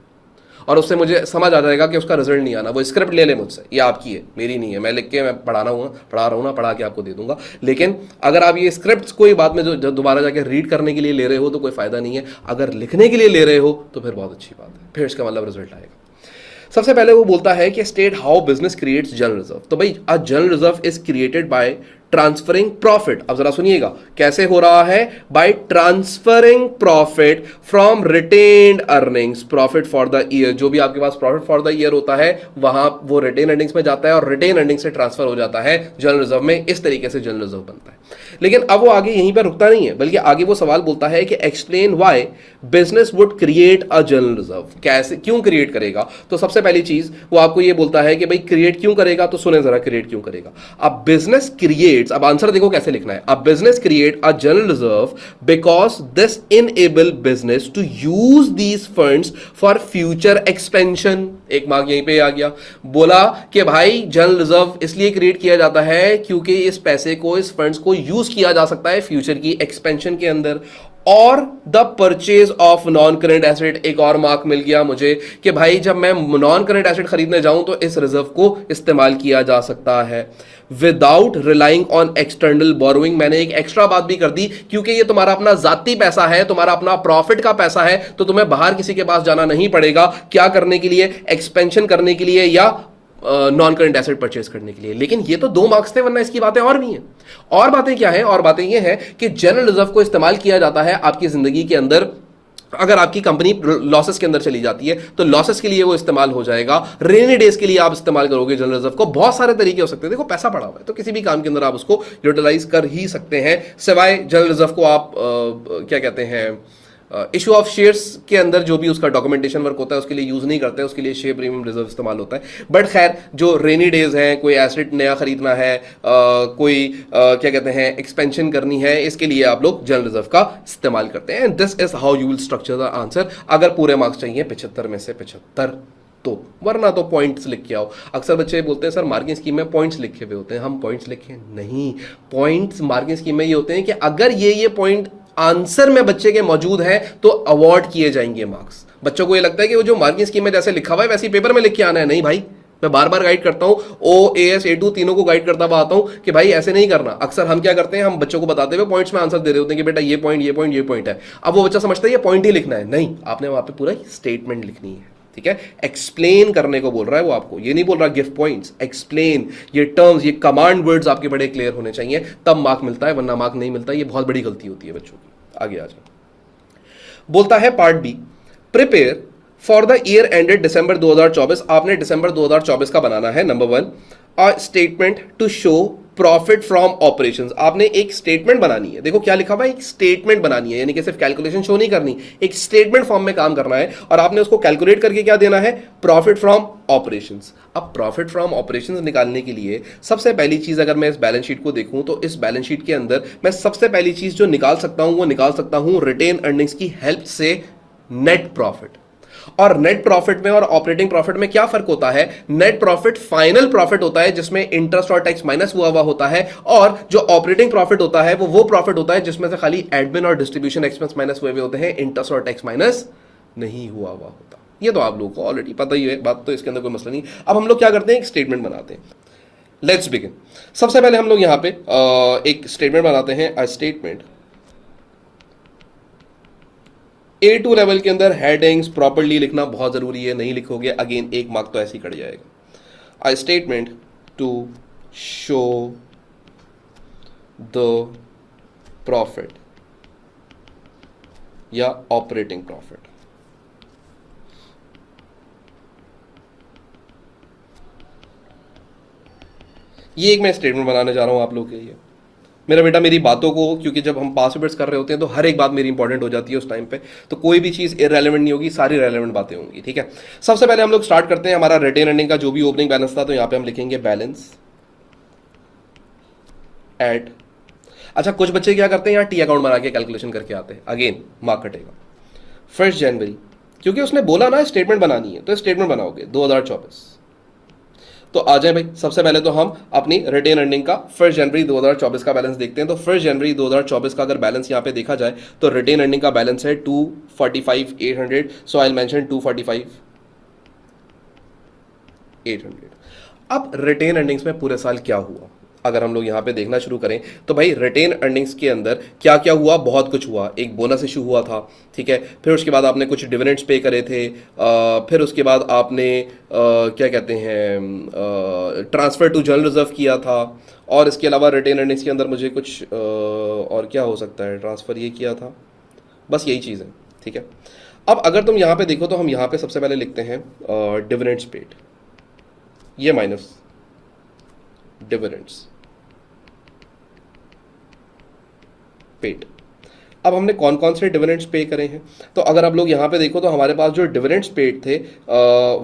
A: और उससे मुझे समझ आ जाएगा कि उसका रिजल्ट नहीं आना। वो स्क्रिप्ट ले ले मुझसे, ये आपकी है मेरी नहीं है, मैं लिख के मैं पढ़ा रहा हूँ ना, पढ़ा के आपको दे दूंगा। लेकिन अगर आप ये स्क्रिप्ट कोई बाद में जो दोबारा जाके रीड करने के लिए ले रहे हो तो कोई फायदा नहीं है। अगर लिखने के लिए ले रहे हो तो फिर बहुत अच्छी बात है, फिर इसका मतलब रिजल्ट आएगा। सबसे पहले वो बोलता है कि state how business creates general reserve. तो भाई a general reserve is created by transferring profit. अब जरा सुनिएगा कैसे हो रहा है? By transferring profit from retained earnings, profit for the year. जो भी आपके पास प्रॉफिट फॉर द ईयर होता है वहां वो रिटेन अर्निंग्स में जाता है और रिटेन अर्निंग्स से ट्रांसफर हो जाता है जनरल रिजर्व में। इस तरीके से जनरल रिजर्व बनता है। लेकिन अब वो आगे यहीं पर रुकता नहीं है, बल्कि आगे वो सवाल बोलता है कि explain why business would create a general reserve. कैसे, क्यों क्रिएट करेगा? तो सबसे पहली चीज वो आपको ये बोलता है कि भाई क्रिएट क्यों करेगा, तो सुने जरा क्रिएट क्यों करेगा। अब बिजनेस क्रिएट्स, अब आंसर देखो कैसे लिखना है। अब business create a general reserve because this enable business to use these funds for future expansion. एक मार्क यहीं पे आ गया, बोला कि भाई जनरल रिजर्व इसलिए क्रिएट किया जाता है क्योंकि इस पैसे को, इस फंड्स को यूज किया जा सकता है फ्यूचर की एक्सपेंशन के अंदर। और the purchase of non current asset, एक और मार्क मिल गया मुझे कि भाई जब मैं नॉन करेंट एसेट खरीदने जाऊं तो इस रिजर्व को इस्तेमाल किया जा सकता है without relying on external borrowing. मैंने एक एक्स्ट्रा बात भी कर दी, क्योंकि ये तुम्हारा अपना जाती पैसा है, तुम्हारा अपना प्रॉफिट का पैसा है, तो तुम्हें बाहर किसी के पास जाना नहीं पड़ेगा। क्या करने के लिए? एक्सपेंशन करने के लिए या नॉन करंट एसेट परचेज करने के लिए। लेकिन ये तो 2 मार्क्स थे, वरना इसकी बातें और भी हैं। और बातें क्या है? और बातें ये हैं कि जनरल रिजर्व को इस्तेमाल किया जाता है आपकी जिंदगी के अंदर। अगर आपकी कंपनी लॉसेस के अंदर चली जाती है तो लॉसेस के लिए वो इस्तेमाल हो जाएगा। रेनी डेज के लिए आप इस्तेमाल करोगे जनरल रिजर्व को। बहुत सारे तरीके हो सकते हैं, देखो पैसा पड़ा हुआ है तो किसी भी काम के अंदर आप उसको यूटिलाइज कर ही सकते हैं, सिवाय जनरल रिजर्व को आप क्या कहते हैं, इशू ऑफ शेयर्स के अंदर जो भी उसका डॉक्यूमेंटेशन वर्क होता है उसके लिए यूज नहीं करते हैं, उसके लिए शेयर प्रीमियम रिजर्व इस्तेमाल होता है। बट खैर जो रेनी डेज हैं, कोई एसेट नया खरीदना है, कोई क्या कहते हैं एक्सपेंशन करनी है, इसके लिए आप लोग जनरल रिजर्व का इस्तेमाल करते हैं। And this is how you will structure the answer. अगर पूरे मार्क्स चाहिए 75 में से 75 तो, वरना तो पॉइंट्स लिख के आओ। अक्सर बच्चे बोलते हैं सर मार्किंग स्कीम में पॉइंट्स लिखे हुए होते हैं। हम पॉइंट्स लिखे नहीं, पॉइंट्स मार्किंग स्कीम में ये होते हैं कि अगर ये पॉइंट आंसर में बच्चे के मौजूद हैं तो अवॉर्ड किए जाएंगे मार्क्स। बच्चों को ये लगता है कि वो जो मार्किंग स्कीम में जैसे लिखा हुआ है वैसे पेपर में लिख के आना है। नहीं भाई, मैं बार बार गाइड करता हूं, OAS A2 तीनों को गाइड करता हुआ आता हूं कि भाई ऐसे नहीं करना। अक्सर हम क्या करते हैं, हम बच्चों को बताते हुए पॉइंट्स में आंसर दे रहे होते हैं कि बेटा ये पॉइंट ये पॉइंट ये पॉइंट है। अब वो बच्चा समझता है ये पॉइंट ही लिखना है। नहीं, आपने वहां पे पूरा स्टेटमेंट लिखनी है, ठीक है। एक्सप्लेन करने को बोल रहा है वो आपको, ये नहीं बोल रहा गिव पॉइंट्स। एक्सप्लेन, ये टर्म्स, ये कमांड वर्ड्स आपके बड़े क्लियर होने चाहिए, तब मार्क मिलता है, वरना मार्क नहीं मिलता। ये बहुत बड़ी गलती होती है बच्चों की। आगे आ जाओ। बोलता है part B, prepare for the year ended December 2024। आपने दिसंबर 2024 का बनाना है। Number 1, a statement to show profit from operations. आपने एक स्टेटमेंट बनानी है। देखो क्या लिखा हुआ है, एक स्टेटमेंट बनानी है, यानी कि सिर्फ कैलकुलेशन शो नहीं करनी, एक स्टेटमेंट फॉर्म में काम करना है और आपने उसको कैलकुलेट करके क्या देना है, प्रॉफिट फ्रॉम ऑपरेशंस। अब प्रॉफिट फ्रॉम ऑपरेशंस निकालने के लिए सबसे पहली चीज, अगर मैं इस बैलेंस शीट को देखूं तो इस बैलेंस शीट के अंदर मैं सबसे पहली चीज जो निकाल सकता हूं वो निकाल सकता हूं रिटेन अर्निंग्स की हेल्प से नेट प्रॉफिट। और नेट प्रॉफिट में और ऑपरेटिंग प्रॉफिट में क्या फर्क होता है? नेट प्रॉफिट फाइनल प्रॉफिट होता है जिसमें इंटरेस्ट और टैक्स माइनस हुआ होता है, और जो ऑपरेटिंग प्रॉफिट होता है वो प्रॉफिट होता है जिसमें से खाली एडमिन और डिस्ट्रीब्यूशन एक्सपेंस माइनस हुए होते हैं, इंटरेस्ट और टैक्स माइनस नहीं हुआ होता। ये तो आप लोगों को ऑलरेडी पता ही है बात, तो इसके अंदर कोई मसला नहीं। अब हम लोग क्या करते हैं, एक स्टेटमेंट बनाते हैं। Let's begin. सबसे पहले हम लोग यहां पे एक स्टेटमेंट बनाते हैं, अ स्टेटमेंट A2 लेवल के अंदर हेडिंग्स प्रॉपर्ली लिखना बहुत जरूरी है, नहीं लिखोगे अगेन 1 मार्क तो ऐसे ही कट जाएगा। I statement to show the profit या ऑपरेटिंग प्रॉफिट। ये एक मैं स्टेटमेंट बनाने जा रहा हूं आप लोग के लिए। मेरा बेटा मेरी बातों को, क्योंकि जब हम पास पेपर्स कर रहे होते हैं तो हर एक बात मेरी इंपॉर्टेंट हो जाती है उस टाइम पे, तो कोई भी चीज इररेलेवेंट नहीं होगी, सारी रेलेवेंट बातें होंगी, ठीक है। सबसे पहले हम लोग स्टार्ट करते हैं हमारा रिटेन अर्निंग का जो भी ओपनिंग बैलेंस था, तो यहां पे हम लिखेंगे बैलेंस एट। अच्छा, कुछ बच्चे क्या करते हैं, यहाँ टी अकाउंट बना के कैलकुलेशन करके आते हैं, अगेन मार्क कटेगा। 1 जनवरी, क्योंकि उसने बोला ना स्टेटमेंट बनानी है, तो स्टेटमेंट बनाओगे 2024। तो आ जाए भाई, सबसे पहले तो हम अपनी रिटेन अर्निंग का 1 जनवरी 2024 का बैलेंस देखते हैं। तो 1 जनवरी 2024 का अगर बैलेंस यहाँ पे देखा जाए तो रिटेन अर्निंग का बैलेंस है 245,800। सो आई विल मेंशन 245,800। अब रिटेन अर्निंग्स में पूरे साल क्या हुआ, अगर हम लोग यहाँ पे देखना शुरू करें तो भाई रिटेन अर्निंग्स के अंदर क्या क्या हुआ, बहुत कुछ हुआ। एक बोनस इशू हुआ था, ठीक है, फिर उसके बाद आपने कुछ डिविडेंड्स पे करे थे, फिर उसके बाद आपने क्या कहते हैं ट्रांसफ़र टू जनरल रिजर्व किया था, और इसके अलावा रिटेन अर्निंग्स के अंदर मुझे कुछ और क्या हो सकता है, ट्रांसफ़र ये किया था, बस यही चीज़ है, ठीक है। अब अगर तुम यहाँ पे देखो तो हम यहाँ पे सबसे पहले लिखते हैं डिविडेंड्स पेड, ये माइनस डिविडेंड्स पेड। अब हमने कौन कौन से डिविडेंड्स पे करे हैं, तो अगर आप लोग यहाँ पे देखो तो हमारे पास जो डिविडेंड्स पेड थे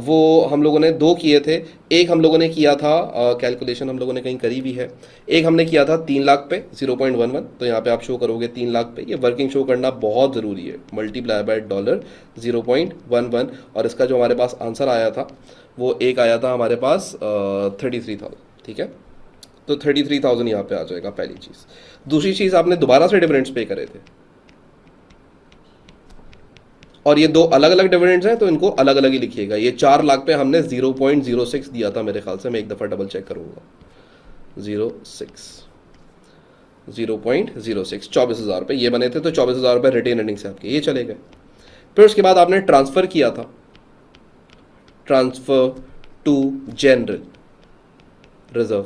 A: वो हम लोगों ने 2 किए थे। एक हम लोगों ने किया था, कैलकुलेशन हम लोगों ने कहीं करी भी है, एक हमने किया था 3 लाख पे 0.11, तो यहाँ पे आप शो करोगे 3 लाख पे, ये वर्किंग शो करना बहुत ज़रूरी है, मल्टीप्लाई बाय $0.11, और इसका जो हमारे पास आंसर आया था वो एक आया था हमारे पास 33,000, ठीक है। तो 33,000 यहाँ पे आ जाएगा पहली चीज़। दूसरी चीज़, आपने दोबारा से डिविडेंड्स पे करे थे, और ये 2 अलग अलग डिविडेंड्स हैं तो इनको अलग अलग ही लिखिएगा। ये 4 लाख पे हमने 0.06 दिया था मेरे ख्याल से, मैं एक दफ़ा डबल चेक करूँगा। 0.06 24,000 रुपये ये बने थे, तो 24,000 रुपये रिटेन अर्निंग से आपके ये चले गए। फिर उसके बाद आपने ट्रांसफ़र किया था, ट्रांसफ़र टू जनरल रिजर्व,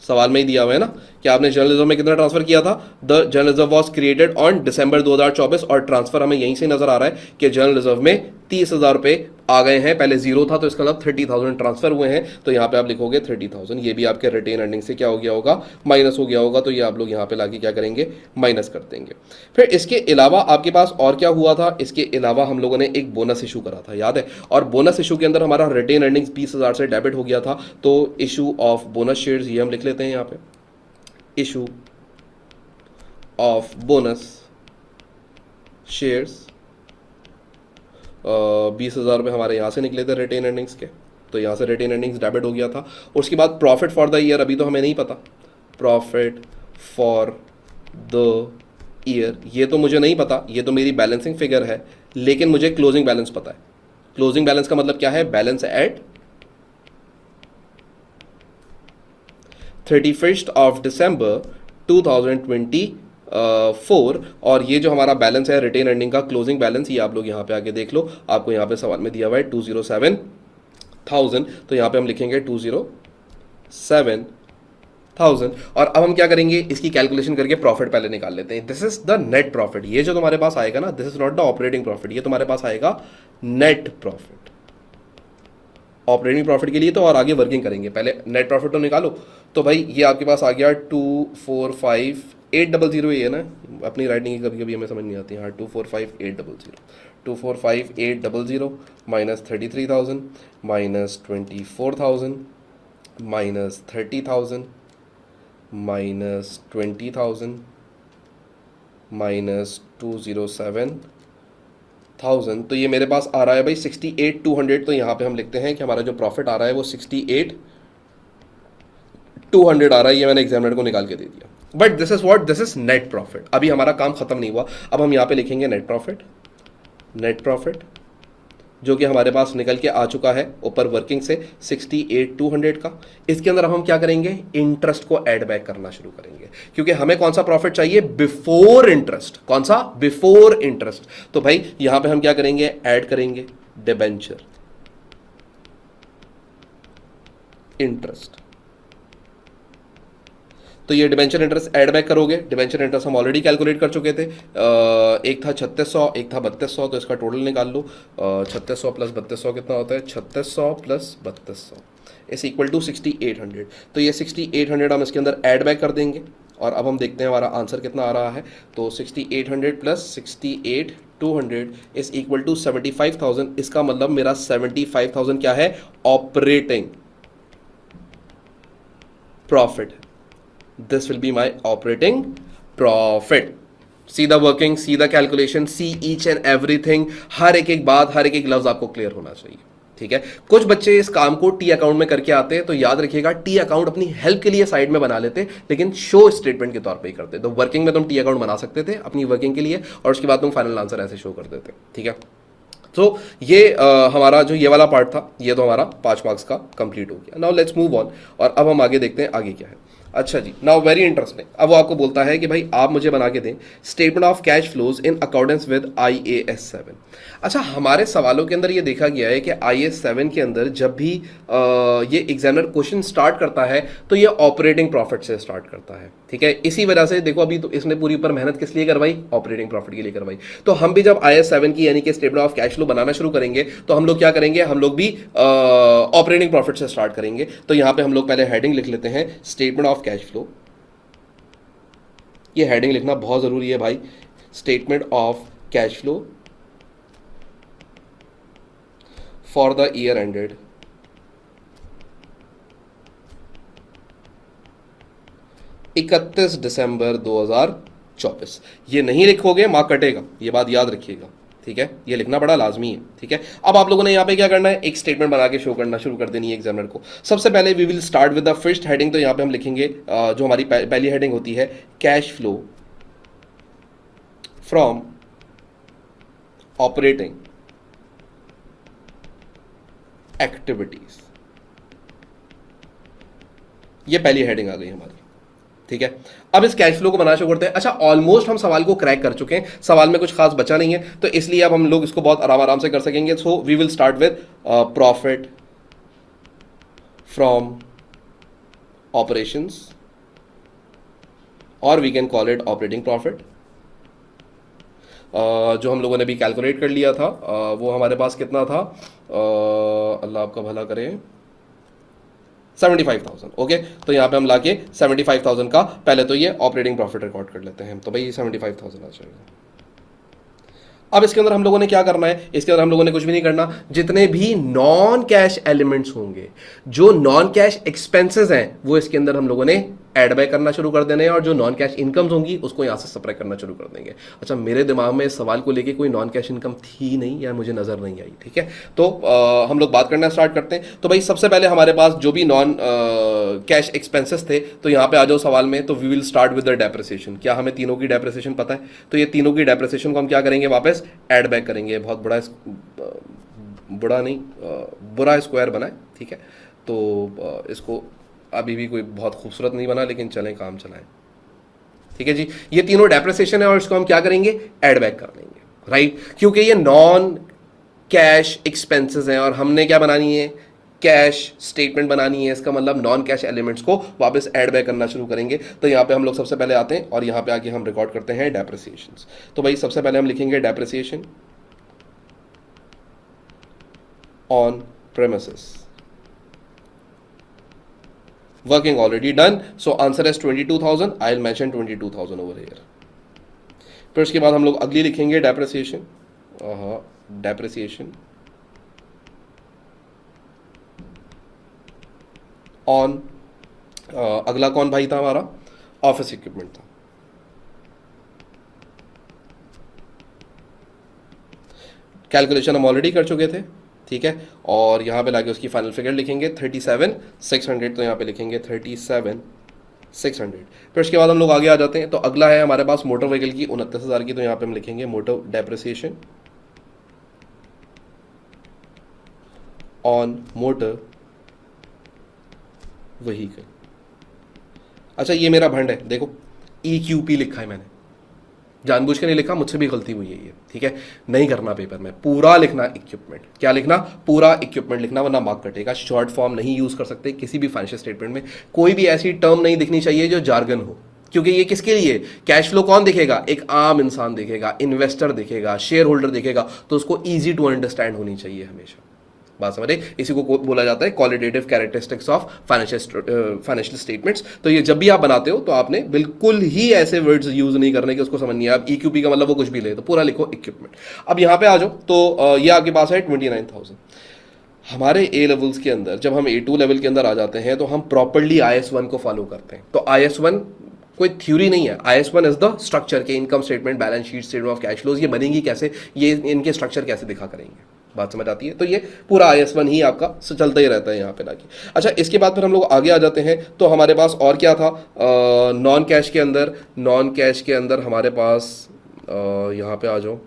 A: सवाल में ही दिया हुआ है ना कि आपने जनरल रिजर्व में कितना ट्रांसफर किया था। The general reserve was created on December 2024, और ट्रांसफर हमें यहीं से नजर आ रहा है कि जनरल रिजर्व में 30,000 रुपये आ गए हैं, पहले 0 था तो इसका मतलब 30,000 ट्रांसफर हुए हैं, तो यहाँ पे आप लिखोगे 30,000। ये भी आपके रिटेन अर्निंग से क्या हो गया होगा, माइनस हो गया होगा, तो ये आप लोग यहाँ पे लाके क्या करेंगे, माइनस कर देंगे। फिर इसके अलावा आपके पास और क्या हुआ था, इसके अलावा हम लोगों ने एक बोनस इशू करा था, याद है, और बोनस इशू के अंदर हमारा रिटेन अर्निंग्स 20,000 से डेबिट हो गया था, तो इशू ऑफ बोनस शेयर्स ये हम लिख लेते हैं यहाँ पे, इशू ऑफ बोनस शेयर्स 20,000 रुपये हमारे यहाँ से निकले थे रिटेन अर्निंग्स के, तो यहाँ से रिटेन अर्निंग्स डेबिट हो गया था। उसके बाद प्रॉफिट फॉर द ईयर, अभी तो हमें नहीं पता, प्रॉफिट फॉर द ईयर ये तो मुझे नहीं पता, ये तो मेरी बैलेंसिंग फिगर है, लेकिन मुझे क्लोजिंग बैलेंस पता है। क्लोजिंग बैलेंस का मतलब क्या है, balance eight 31st of December 2024, और ये जो हमारा बैलेंस है रिटेन अर्निंग का क्लोजिंग बैलेंस, ये आप लोग यहाँ पे आके देख लो, आपको यहाँ पे सवाल में दिया हुआ है 207,000, तो यहाँ पे हम लिखेंगे 207,000। और अब हम क्या करेंगे, इसकी कैलकुलेशन करके प्रॉफिट पहले निकाल लेते हैं। This is the net profit, ये जो तुम्हारे पास आएगा ना, this is not the operating profit, ये तुम्हारे पास आएगा नेट प्रॉफिट। ऑपरेटिंग प्रॉफिट के लिए तो और आगे वर्किंग करेंगे, पहले नेट प्रॉफिट तो निकालो। तो भाई ये आपके पास आ गया 245,800, ये है ना, अपनी राइटिंग कभी कभी हमें समझ नहीं आती। हाँ 245,800 minus 33,000 minus 24,000 minus 30,000 minus 20,000 minus 207,000, तो ये मेरे पास आ रहा है भाई 68,200। तो यहाँ पे हम लिखते हैं कि हमारा जो प्रॉफिट आ रहा है वो 68,200 आ रहा है, ये मैंने एग्जामिनर को निकाल के दे दिया। But this is what, this is net profit. अभी हमारा काम खत्म नहीं हुआ, अब हम यहाँ पे लिखेंगे नेट प्रॉफिट, नेट प्रॉफिट जो कि हमारे पास निकल के आ चुका है ऊपर वर्किंग से 68,200 का। इसके अंदर अब हम क्या करेंगे, इंटरेस्ट को ऐड बैक करना शुरू करेंगे, क्योंकि हमें कौन सा प्रॉफिट चाहिए, बिफोर इंटरेस्ट। कौन सा, बिफोर इंटरेस्ट। तो भाई यहां पे हम क्या करेंगे, ऐड करेंगे डिबेंचर इंटरेस्ट। तो ये डिबेंचर इंटरेस्ट ऐड बैक करोगे। डिबेंचर इंटरेस्ट हम ऑलरेडी कैलकुलेट कर चुके थे, एक था 3600, एक था 3200, तो इसका टोटल निकाल लो। 3600 प्लस 3200 कितना होता है, 3600 प्लस 3200 इस इक्वल टू 6800। तो ये 6800 हम इसके अंदर ऐड बैक कर देंगे, और अब हम देखते हैं हमारा आंसर कितना आ रहा है। तो 6800 प्लस 68,200 इज इक्वल टू 75,000। इसका मतलब मेरा 75,000 क्या है, operating profit. This will be my operating profit. See the working, see the calculation, see each and everything. हर एक बात, हर एक लफ्ज आपको क्लियर होना चाहिए, ठीक है। कुछ बच्चे इस काम को टी अकाउंट में करके आते हैं, तो याद रखिएगा टी अकाउंट अपनी हेल्प के लिए साइड में बना लेते, लेकिन शो स्टेटमेंट के तौर पे ही करते। तो वर्किंग में तुम टी अकाउंट बना सकते थे अपनी वर्किंग के लिए, और उसके बाद तुम फाइनल आंसर ऐसे शो कर देते, ठीक है। तो ये हमारा जो ये वाला पार्ट था, ये तो हमारा 5 मार्क्स का कंप्लीट हो गया। नाउ लेट्स मूव ऑन, और अब हम आगे देखते हैं आगे क्या है। अच्छा जी, नाउ वेरी इंटरेस्टिंग। अब वो आपको बोलता है कि भाई आप मुझे बना के दें statement of cash flows in accordance with IAS 7। अच्छा, हमारे सवालों के अंदर ये देखा गया है कि IAS 7 के अंदर जब भी ये एग्जामिनर क्वेश्चन स्टार्ट करता है तो ये ऑपरेटिंग प्रॉफिट से स्टार्ट करता है, ठीक है। इसी वजह से देखो अभी तो इसने पूरी ऊपर मेहनत किस लिए करवाई, ऑपरेटिंग प्रॉफिट के लिए करवाई। तो हम भी जब IAS 7 की यानी कि स्टेटमेंट ऑफ कैश फ्लो बनाना शुरू करेंगे, तो हम लोग क्या करेंगे, हम लोग भी ऑपरेटिंग प्रॉफिट से स्टार्ट करेंगे। तो यहां पे हम लोग पहले हेडिंग लिख लेते हैं, स्टेटमेंट ऑफ कैश फ्लो। ये हेडिंग लिखना बहुत जरूरी है भाई, statement of cash flow for the year ended 31 दिसंबर 2024। ये नहीं लिखोगे मार्क कटेगा, ये बात याद रखिएगा, ठीक है। ये लिखना बड़ा लाजमी है, ठीक है। अब आप लोगों ने यहां पे क्या करना है, एक स्टेटमेंट बना के शो करना शुरू कर देनी है एग्जामिनर को। सबसे पहले we will start with the first heading. तो यहां पे हम लिखेंगे जो हमारी पहली हेडिंग होती है, cash flow from operating activities. ये पहली हेडिंग आ गई हमारी, ठीक है। अब इस कैश फ्लो को बनाना शुरू करते हैं। अच्छा, ऑलमोस्ट हम सवाल को क्रैक कर चुके हैं, सवाल में कुछ खास बचा नहीं है, तो इसलिए अब हम लोग इसको बहुत आराम आराम से कर सकेंगे। So we will start with profit from operations, और we can call it operating profit. जो हम लोगों ने भी कैलकुलेट कर लिया था, वो हमारे पास कितना था, अल्लाह आपका भला करे, 75,000। ओके, तो यहां पे हम लाके 75,000 का पहले तो ये ऑपरेटिंग प्रॉफिट रिकॉर्ड कर लेते हैं। तो भाई 75,000 आ जाएगा। अब इसके अंदर हम लोगों ने क्या करना है, इसके अंदर हम लोगों ने कुछ भी नहीं करना। जितने भी नॉन कैश एलिमेंट्स होंगे, जो नॉन कैश एक्सपेंसेस हैं, वो इसके अंदर हम लोगों ने ऐड बैक करना शुरू कर देने हैं, और जो नॉन कैश इनकम्स होंगी उसको यहां से सब्ट्रैक्ट करना शुरू कर देंगे। अच्छा, मेरे दिमाग में इस सवाल को लेके कोई नॉन कैश इनकम थी नहीं, या मुझे नजर नहीं आई, ठीक है। तो हम लोग बात करना स्टार्ट करते हैं। तो भाई सबसे पहले हमारे पास जो भी नॉन कैश एक्सपेंसेस थे, तो यहां पे आ जाओ सवाल में। तो we will start with the depreciation. क्या हमें तीनों की डेप्रिसिएशन पता है? तो ये तीनों की डेप्रिसिएशन को हम क्या करेंगे, वापस ऐड बैक करेंगे। बहुत बुरा स्क्वायर बना है, ठीक है। तो इसको अभी भी कोई बहुत खूबसूरत नहीं बना, लेकिन चलें काम चलाएं, ठीक है जी। ये तीनों डेप्रिसिएशन है, और इसको हम क्या करेंगे, ऐड बैक कर देंगे, राइट। क्योंकि ये नॉन कैश एक्सपेंसेस हैं, और हमने क्या बनानी है, कैश स्टेटमेंट बनानी है। इसका मतलब नॉन कैश एलिमेंट्स को वापस ऐड बैक करना शुरू करेंगे। तो यहाँ पे हम लोग सबसे पहले आते हैं, और यहाँ पे आके हम रिकॉर्ड करते हैं डेप्रिसिएशन। तो भाई सबसे पहले हम लिखेंगे depreciation on premises. Working already done, so answer is 22,000. I'll mention 22,000 over here. फिर उसके बाद हम लोग अगली लिखेंगे डेप्रिसिएशन, डेप्रिसिएशन ऑन, अगला कौन भाई था हमारा, ऑफिस इक्विपमेंट था। कैलकुलेशन हम ऑलरेडी कर चुके थे, ठीक है। और यहाँ पे लाके उसकी फाइनल फिगर लिखेंगे 37,600। तो यहाँ पे लिखेंगे 37,600। फिर उसके बाद हम लोग आगे आ जाते हैं। तो अगला है हमारे पास मोटर व्हीकल की 29,000 की। तो यहाँ पे हम लिखेंगे motor depreciation on motor vehicle. अच्छा ये मेरा भंड है, देखो EQP लिखा है मैंने, जानबूझ के नहीं लिखा, मुझसे भी गलती हुई है ये, ठीक है। नहीं करना पेपर में, पूरा लिखना इक्विपमेंट, क्या लिखना, पूरा इक्विपमेंट लिखना, वरना मार्क कटेगा। शॉर्ट फॉर्म नहीं यूज कर सकते किसी भी फाइनेंशियल स्टेटमेंट में। कोई भी ऐसी टर्म नहीं दिखनी चाहिए जो जार्गन हो, क्योंकि ये किसके लिए, कैश फ्लो कौन देखेगा, एक आम इंसान देखेगा, इन्वेस्टर देखेगा, शेयर होल्डर देखेगा, तो उसको ईजी टू अंडरस्टैंड होनी चाहिए हमेशा। बात समझे, इसी को बोला जाता है qualitative characteristics of financial statements. तो ये जब भी आप बनाते हो तो आपने बिल्कुल ही ऐसे वर्ड्स यूज नहीं करने के, उसको समझनी है। आप EQP का मतलब वो कुछ भी ले, तो पूरा लिखो इक्विपमेंट। अब यहां पे आ जाओ, तो ये आपके पास है 29,000। हमारे A लेवल्स के अंदर जब हम A2 लेवल के अंदर आ जाते हैं तो हम प्रॉपरली IS1 को फॉलो करते हैं। तो IS1 कोई थ्योरी नहीं है, IS1 इज द स्ट्रक्चर के income statement, balance sheet, statement of cash flows ये बनेंगी कैसे, ये इनके स्ट्रक्चर कैसे दिखा करेंगे, बात समझ आती है। तो ये पूरा IS1 ही आपका चलता ही रहता है यहाँ पे लाके। अच्छा इसके बाद फिर हम लोग आगे आ जाते हैं, तो हमारे पास और क्या था, नॉन कैश के अंदर, नॉन कैश के अंदर हमारे पास यहाँ पे आ जाओ,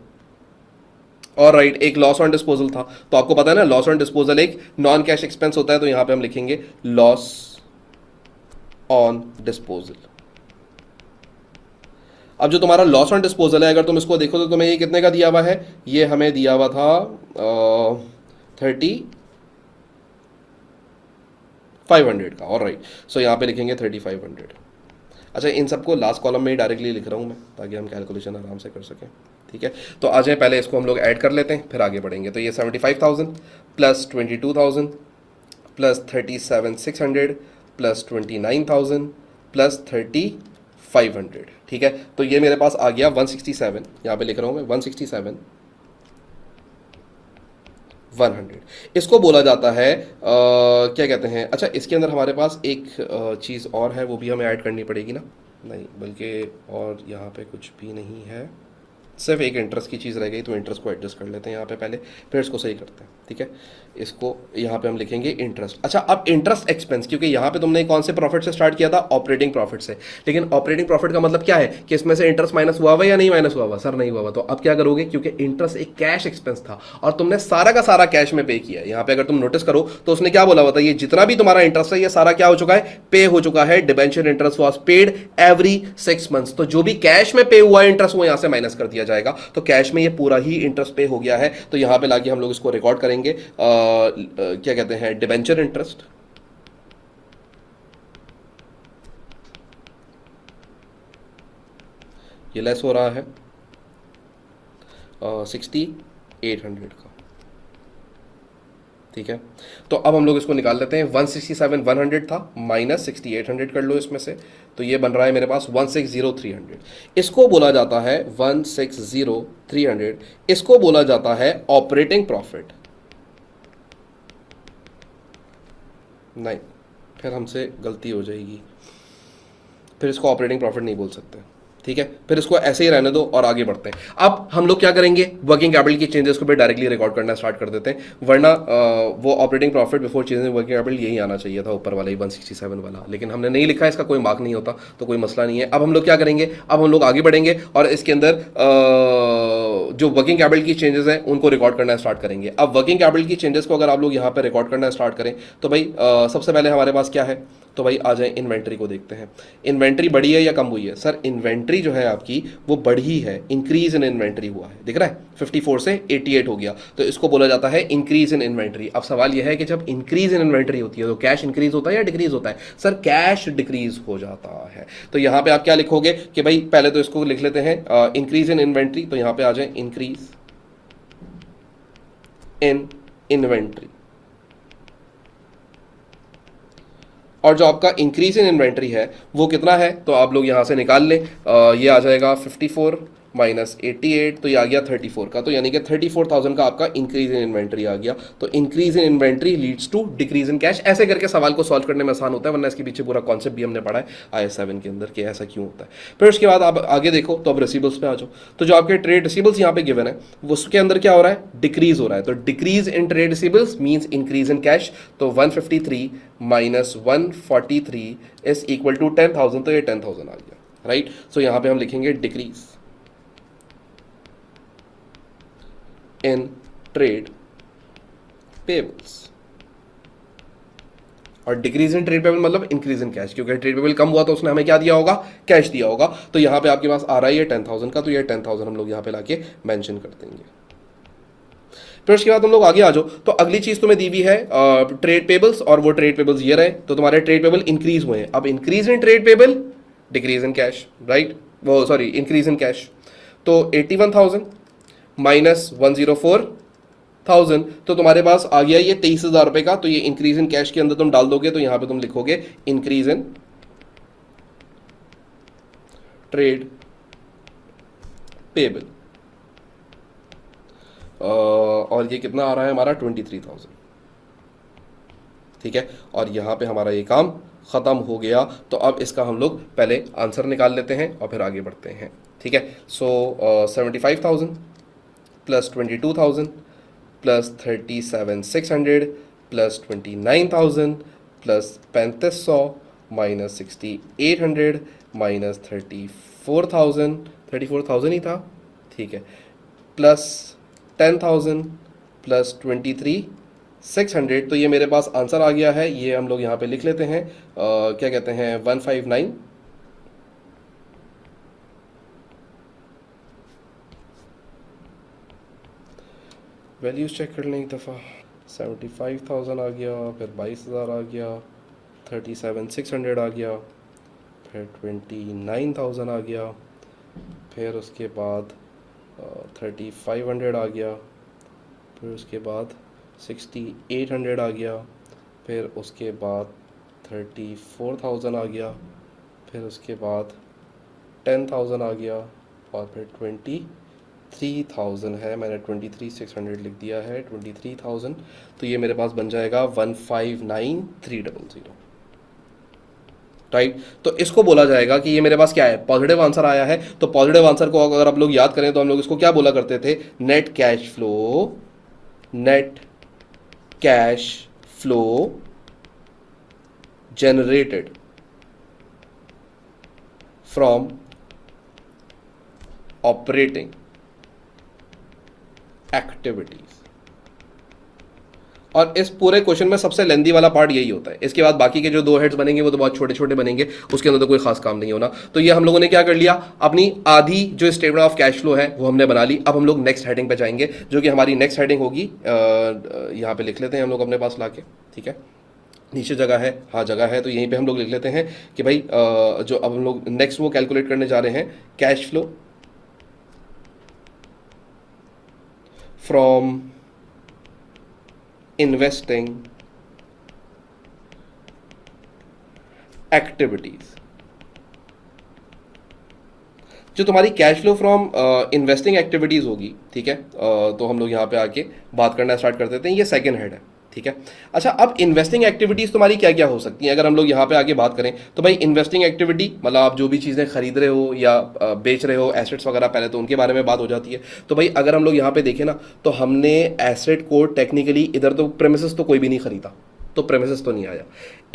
A: और राइट एक लॉस ऑन डिस्पोजल था। तो आपको पता है ना, लॉस ऑन डिस्पोजल एक नॉन कैश एक्सपेंस होता है, तो यहां पे हम लिखेंगे लॉस ऑन डिस्पोजल। अब जो तुम्हारा लॉस ऑन डिस्पोजल है, अगर तुम इसको देखो तो तुम्हें ये कितने का दिया हुआ है, ये हमें दिया हुआ था 3500 का, और राइट सो यहां पे लिखेंगे 3500। अच्छा इन सबको लास्ट कॉलम में ही डायरेक्टली लिख रहा हूं मैं, ताकि हम कैलकुलेशन आराम से कर सकें, ठीक है। तो आ जाए, पहले इसको हम लोग ऐड कर लेते हैं, फिर आगे बढ़ेंगे। तो ये 75,000 प्लस 22,000 प्लस 37,600 प्लस 29,000 प्लस 3,500, ठीक है। तो ये मेरे पास आ गया 167, यहाँ पे लिख रहा हूँ मैं 167,100। इसको बोला जाता है क्या कहते हैं, अच्छा इसके अंदर हमारे पास एक चीज़ और है, वो भी हमें ऐड करनी पड़ेगी ना, नहीं बल्कि और यहाँ पे कुछ भी नहीं है, सिर्फ एक इंटरेस्ट की चीज़ रह गई, तो इंटरेस्ट को एडजस्ट कर लेते हैं यहाँ पे पहले, फिर इसको सही करते हैं, ठीक है। इसको यहाँ पे हम लिखेंगे इंटरेस्ट। अच्छा अब इंटरेस्ट एक्सपेंस, क्योंकि यहाँ पे तुमने कौन से प्रॉफिट से स्टार्ट किया था, ऑपरेटिंग प्रॉफिट से, लेकिन ऑपरेटिंग प्रॉफिट का मतलब क्या है कि इसमें से इंटरेस्ट माइनस हुआ हुआ या नहीं माइनस हुआ हुआ, सर नहीं हुआ हुआ। तो अब क्या करोगे, क्योंकि इंटरेस्ट एक कैश एक्सपेंस था और तुमने सारा का सारा कैश में पे किया है। यहाँ पे अगर तुम नोटिस करो तो उसने क्या बोला हुआ था, ये जितना भी तुम्हारा इंटरेस्ट है ये सारा क्या हो चुका है, पे हो चुका है। Debenture interest was paid every 6 months, तो जो भी कैश में पे हुआ इंटरेस्ट वो यहां से माइनस कर दिया जाएगा। तो कैश में ये पूरा ही इंटरेस्ट पे हो गया है, तो यहां पे लाके हम लोग इसको रिकॉर्ड करेंगे, क्या कहते हैं, डिबेंचर इंटरेस्ट ये लेस हो रहा है 6,800 का, ठीक है। तो अब हम लोग इसको निकाल लेते हैं, 167,100 था माइनस 6,800 कर लो इसमें से, तो ये बन रहा है मेरे पास 160,300। इसको बोला जाता है 160,300, इसको बोला जाता है ऑपरेटिंग प्रॉफिट। नहीं, फिर हमसे गलती हो जाएगी, फिर इसको ऑपरेटिंग प्रॉफिट नहीं बोल सकते, ठीक है। फिर इसको ऐसे ही रहने दो और आगे बढ़ते हैं। अब हम लोग क्या करेंगे, वर्किंग कैपिटल की चेंजेस को भी डायरेक्टली रिकॉर्ड करना स्टार्ट कर देते हैं, वरना वो operating profit before changing working capital यही आना चाहिए था, ऊपर वाला ही 167 वाला, लेकिन हमने नहीं लिखा, इसका कोई मार्क नहीं होता, तो कोई मसला नहीं है। अब हम लोग क्या करेंगे, अब हम लोग आगे बढ़ेंगे और इसके अंदर जो वर्किंग कैपिटल की चेंजेस हैं उनको रिकॉर्ड करना स्टार्ट करेंगे। अब वर्किंग कैपिटल की चेंजेस को अगर आप लोग यहाँ पर रिकॉर्ड करना स्टार्ट करें तो भाई सबसे पहले हमारे पास क्या है, तो भाई आ जाए इन्वेंट्री को देखते हैं। इन्वेंट्री बढ़ी है या कम हुई है, सर इन्वेंट्री जो है आपकी वो बढ़ी है, इंक्रीज इन इन्वेंट्री हुआ है, दिख रहा है 54 से 88 हो गया, तो इसको बोला जाता है इंक्रीज इन इन्वेंट्री। अब सवाल यह है कि जब इंक्रीज इन इन्वेंट्री होती है तो कैश इंक्रीज होता है या डिक्रीज होता है, सर कैश डिक्रीज हो जाता है। तो यहां पे आप क्या लिखोगे कि भाई पहले तो इसको लिख लेते हैं इंक्रीज इन इन्वेंट्री, तो यहां पे आ जाए इंक्रीज इन इन्वेंट्री, और जो आपका इंक्रीज इन इन्वेंट्री है वो कितना है, तो आप लोग यहां से निकाल लें, ये आ जाएगा 54 माइनस 88, तो ये आ गया 34 का, तो यानी कि 34,000 का आपका इंक्रीज इन इन्वेंट्री आ गया। तो increase in inventory leads to decrease in cash. ऐसे करके सवाल को सॉल्व करने में आसान होता है, वरना इसके पीछे पूरा कॉन्सेप्ट भी हमने पढ़ा है IS7 के अंदर कि ऐसा क्यों होता है। फिर उसके बाद आप आगे देखो, तो अब रिसीबल्स पे आ जाओ, तो जो आपके ट्रेड रिसीबल्स यहाँ पे गिवन है उसके अंदर क्या हो रहा है, डिक्रीज हो रहा है। तो decrease in trade receivables means increase in cash, तो 153 माइनस 143 इज इक्वल टू 10,000, तो ये 10,000 आ गया, राइट। सो यहाँ पे हम लिखेंगे डिक्रीज in trade payables, और डिक्रीज इन ट्रेड पेबल मतलब इंक्रीज इन कैश, क्योंकि ट्रेड पेबल कम हुआ तो उसने हमें क्या दिया होगा, कैश दिया होगा। तो यहाँ पे आपके पास आ रहा है ये 10,000 का, तो ये 10,000 हम लोग यहाँ पे लाके मेंशन कर देंगे। फिर उसके बाद हम लोग आगे आ जाओ, तो अगली चीज तुम्हें दी हुई है ट्रेड पेबल्स, और वो ट्रेड पेबल्स ये रहे, तो तुम्हारे ट्रेड पेबल इंक्रीज हुए हैं। अब increase in trade payable, decrease in cash, right, वो सॉरी इंक्रीज इन कैश। तो 81,000 माइनस 104,000, तो तुम्हारे पास आ गया ये 23,000 रुपए का। तो ये इंक्रीज इन कैश के अंदर तुम डाल दोगे, तो यहां पे तुम लिखोगे इंक्रीज इन ट्रेड पेबल, और ये कितना आ रहा है हमारा 23,000, ठीक है। और यहां पे हमारा ये काम खत्म हो गया। तो अब इसका हम लोग पहले आंसर निकाल लेते हैं और फिर आगे बढ़ते हैं, ठीक है। सो 75,000 plus 22,000 plus 37,600 plus 29,000 plus 3,500 minus 6,800 minus 34,000 ही था, ठीक है, प्लस 10,000 प्लस 23,600। तो ये मेरे पास आंसर आ गया है। ये हम लोग यहाँ पे लिख लेते हैं, क्या कहते हैं, 159। वैल्यूज चेक कर लें एक दफ़ा। 75,000 आ गया, फिर 22,000 आ गया, 37,600 आ गया, फिर 29,000 आ गया, फिर उसके बाद 3,500 आ गया, फिर उसके बाद 6,800 आ गया, फिर उसके बाद 34,000 आ गया, फिर उसके बाद 10,000 आ गया, और फिर 23,000 है, मैंने 23,600 लिख दिया है, 23,000। तो ये मेरे पास बन जाएगा 159,300, राइट। तो इसको बोला जाएगा कि ये मेरे पास क्या है, पॉजिटिव आंसर आया है। तो पॉजिटिव आंसर को अगर आप लोग याद करें तो हम लोग इसको क्या बोला करते थे, net cash flow, net cash flow generated from operating activities. और इस पूरे क्वेश्चन में सबसे लेंदी वाला पार्ट यही होता है। इसके बाद बाकी के जो दो हेड्स बनेंगे वो तो बहुत छोटे छोटे बनेंगे, उसके अंदर तो कोई खास काम नहीं होना। तो ये हम लोगों ने क्या कर लिया, अपनी आधी जो स्टेटमेंट ऑफ कैश फ्लो है वो हमने बना ली। अब हम लोग नेक्स्ट हेडिंग पे जाएंगे, जो कि हमारी नेक्स्ट हेडिंग होगी, यहाँ पे लिख लेते हैं हम लोग अपने पास लाके, ठीक है। नीचे जगह है, हाँ जगह है, तो यहीं पे हम लोग लिख लेते हैं कि भाई जो अब हम लोग नेक्स्ट वो कैलकुलेट करने जा रहे हैं, cash flow from investing activities. जो तुम्हारी cash flow from investing activities होगी, ठीक है, तो हम लोग यहाँ पे आके बात करना स्टार्ट कर देते हैं। ये सेकंड हेड है, ठीक है। अच्छा, अब इन्वेस्टिंग एक्टिविटीज तुम्हारी क्या क्या हो सकती हैं, अगर हम लोग यहाँ पे आगे बात करें तो भाई इन्वेस्टिंग एक्टिविटी मतलब आप जो भी चीज़ें खरीद रहे हो या बेच रहे हो, एसेट्स वगैरह, पहले तो उनके बारे में बात हो जाती है। तो भाई अगर हम लोग यहाँ पे देखें ना, तो हमने एसेट को टेक्निकली इधर तो प्रेमिसेस तो कोई भी नहीं खरीदा, तो प्रेमिसेस तो नहीं आया।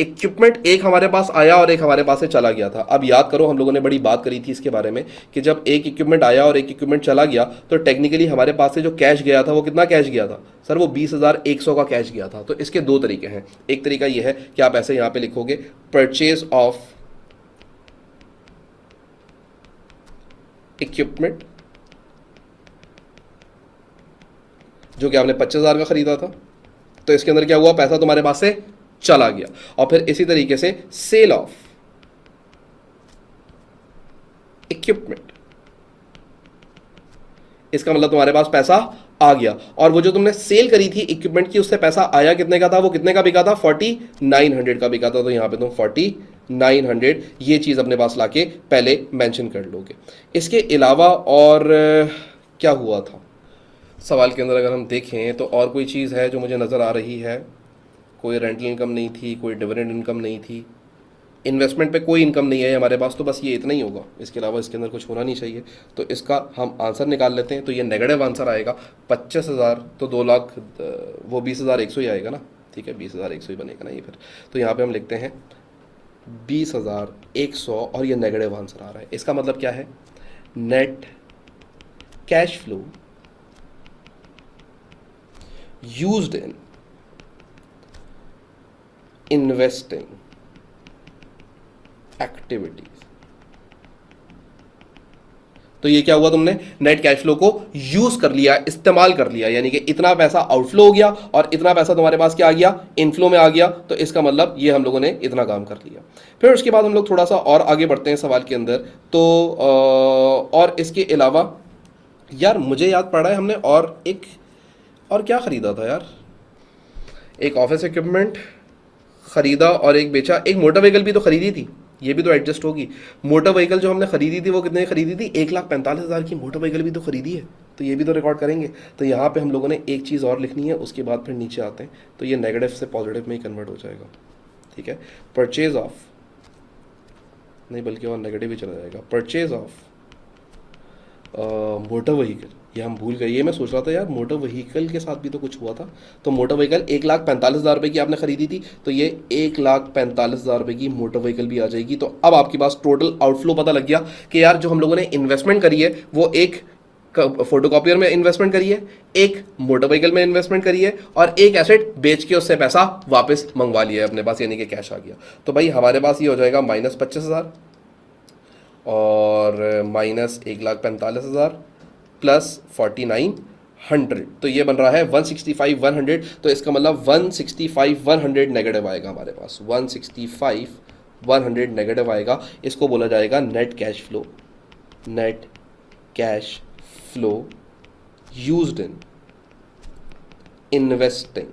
A: इक्विपमेंट एक हमारे पास आया और एक हमारे पास से चला गया था। अब याद करो, हम लोगों ने बड़ी बात करी थी इसके बारे में कि जब एक इक्विपमेंट आया और एक इक्विपमेंट चला गया तो टेक्निकली हमारे पास से जो कैश गया था वो कितना कैश गया था सर, वो 20,100 का कैश गया था। तो इसके दो तरीके हैं। एक तरीका ये है कि आप ऐसे यहां पे लिखोगे परचेज ऑफ इक्विपमेंट, जो कि आपने 25,000 का खरीदा था, तो इसके अंदर क्या हुआ, पैसा तुम्हारे पास से चला गया। और फिर इसी तरीके से सेल ऑफ इक्विपमेंट, इसका मतलब तुम्हारे पास पैसा आ गया। और वो जो तुमने सेल करी थी इक्विपमेंट की, उससे पैसा आया कितने का था, वो कितने का बिका था, 4,900 का बिका था। तो यहां पे तुम 4,900 ये चीज अपने पास लाके पहले मेंशन कर लोगे। इसके अलावा और क्या हुआ था सवाल के अंदर, अगर हम देखें तो और कोई चीज़ है जो मुझे नज़र आ रही है, कोई रेंटल इनकम नहीं थी, कोई डिविडेंड इनकम नहीं थी, इन्वेस्टमेंट पे कोई इनकम नहीं है हमारे पास, तो बस ये इतना ही होगा, इसके अलावा इसके अंदर कुछ होना नहीं चाहिए। तो इसका हम आंसर निकाल लेते हैं। तो ये नेगेटिव आंसर आएगा 25,000, तो 2 लाख वो 20,100 ही आएगा ना, ठीक है, 20,100 ही बनेगा ना ये फिर। तो यहाँ पे हम लिखते हैं 20,100 और ये नेगेटिव आंसर आ रहा है। इसका मतलब क्या है, net cash flow used in investing activities. तो ये क्या हुआ, तुमने नेट कैश फ्लो को यूज कर लिया, इस्तेमाल कर लिया, यानी कि इतना पैसा आउटफ्लो हो गया और इतना पैसा तुम्हारे पास क्या आ गया, इनफ्लो में आ गया। तो इसका मतलब ये हम लोगों ने इतना काम कर लिया। फिर उसके बाद हम लोग थोड़ा सा और आगे बढ़ते हैं सवाल के अंदर। तो और इसके अलावा यार मुझे याद पड़ रहा है हमने और क्या खरीदा था यार, एक ऑफिस इक्विपमेंट खरीदा और एक बेचा, एक मोटर व्हीकल भी तो खरीदी थी, ये भी तो एडजस्ट होगी। मोटर व्हीकल जो हमने खरीदी थी वो कितने की खरीदी थी, 1,45,000 की मोटर व्हीकल भी तो खरीदी है, तो ये भी तो रिकॉर्ड करेंगे। तो यहाँ पे हम लोगों ने एक चीज़ और लिखनी है, उसके बाद फिर नीचे आते हैं। तो ये नेगेटिव से पॉजिटिव में ही कन्वर्ट हो जाएगा, ठीक है। परचेज ऑफ नहीं बल्कि और नेगेटिव ही चला जाएगा, परचेज ऑफ मोटर व्हीकल, ये हम भूल गए। ये मैं सोच रहा था यार मोटर व्हीकल के साथ भी तो कुछ हुआ था। तो मोटर व्हीकल 1,45,000 रुपये की आपने खरीदी थी, तो ये 1,45,000 रुपये की मोटर व्हीकल भी आ जाएगी। तो अब आपके पास टोटल आउटफ्लो पता लग गया कि यार जो हम लोगों ने इन्वेस्टमेंट करी है वो एक फोटोकॉपियर में इन्वेस्टमेंट करी है, एक मोटर व्हीकल में इन्वेस्टमेंट करी है, और एक एसेट बेच के उससे पैसा वापस मंगवा लिया है अपने पास, यानी कि कैश आ गया। तो भाई हमारे पास ये हो जाएगा -25,000 और -1,45,000 प्लस 4,900। तो ये बन रहा है 165,100। तो इसका मतलब 165,100 नेगेटिव आएगा हमारे पास, 165,100 नेगेटिव आएगा। इसको बोला जाएगा net cash flow. Net cash flow used in investing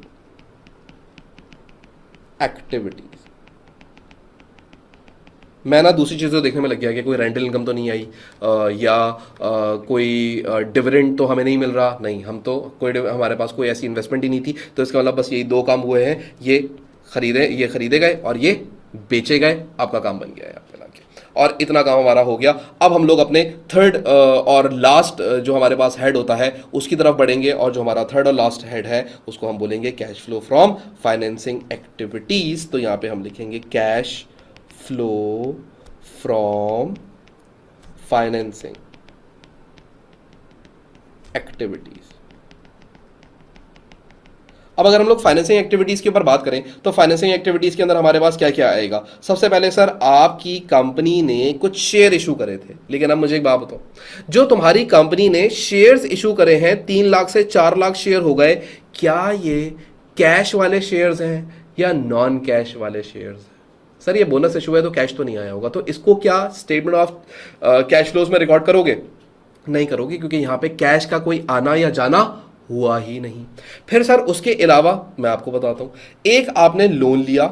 A: activities. मैं ना दूसरी चीज़ों देखने में लग गया कि कोई रेंटल इनकम तो नहीं आई, कोई डिविडेंड तो हमें नहीं मिल रहा, नहीं हम तो हमारे पास कोई ऐसी इन्वेस्टमेंट ही नहीं थी। तो इसका मतलब बस यही दो काम हुए हैं, ये खरीदे गए और ये बेचे गए, आपका काम बन गया है आपके लाके, और इतना काम हमारा हो गया। अब हम लोग अपने थर्ड और लास्ट जो हमारे पास हेड होता है उसकी तरफ बढ़ेंगे, और जो हमारा थर्ड और लास्ट हेड है उसको हम बोलेंगे cash flow from financing activities. तो यहाँ पे हम लिखेंगे cash flow from financing activities. अब अगर हम लोग फाइनेंसिंग एक्टिविटीज के ऊपर बात करें तो फाइनेंसिंग एक्टिविटीज के अंदर हमारे पास क्या क्या आएगा। सबसे पहले सर आपकी कंपनी ने कुछ शेयर इशू करे थे, लेकिन अब मुझे एक बात बताओ, जो तुम्हारी कंपनी ने शेयर्स इशू करे हैं 3 लाख से 4 लाख शेयर हो गए, क्या ये कैश वाले शेयर्स हैं या नॉन कैश वाले शेयर्स हैं। सर ये बोनस इशू है तो कैश तो नहीं आया होगा, तो इसको क्या स्टेटमेंट ऑफ कैश फ्लोज में रिकॉर्ड करोगे, नहीं करोगे, क्योंकि यहां पे कैश का कोई आना या जाना हुआ ही नहीं। फिर सर उसके अलावा मैं आपको बताता हूं, एक आपने लोन लिया,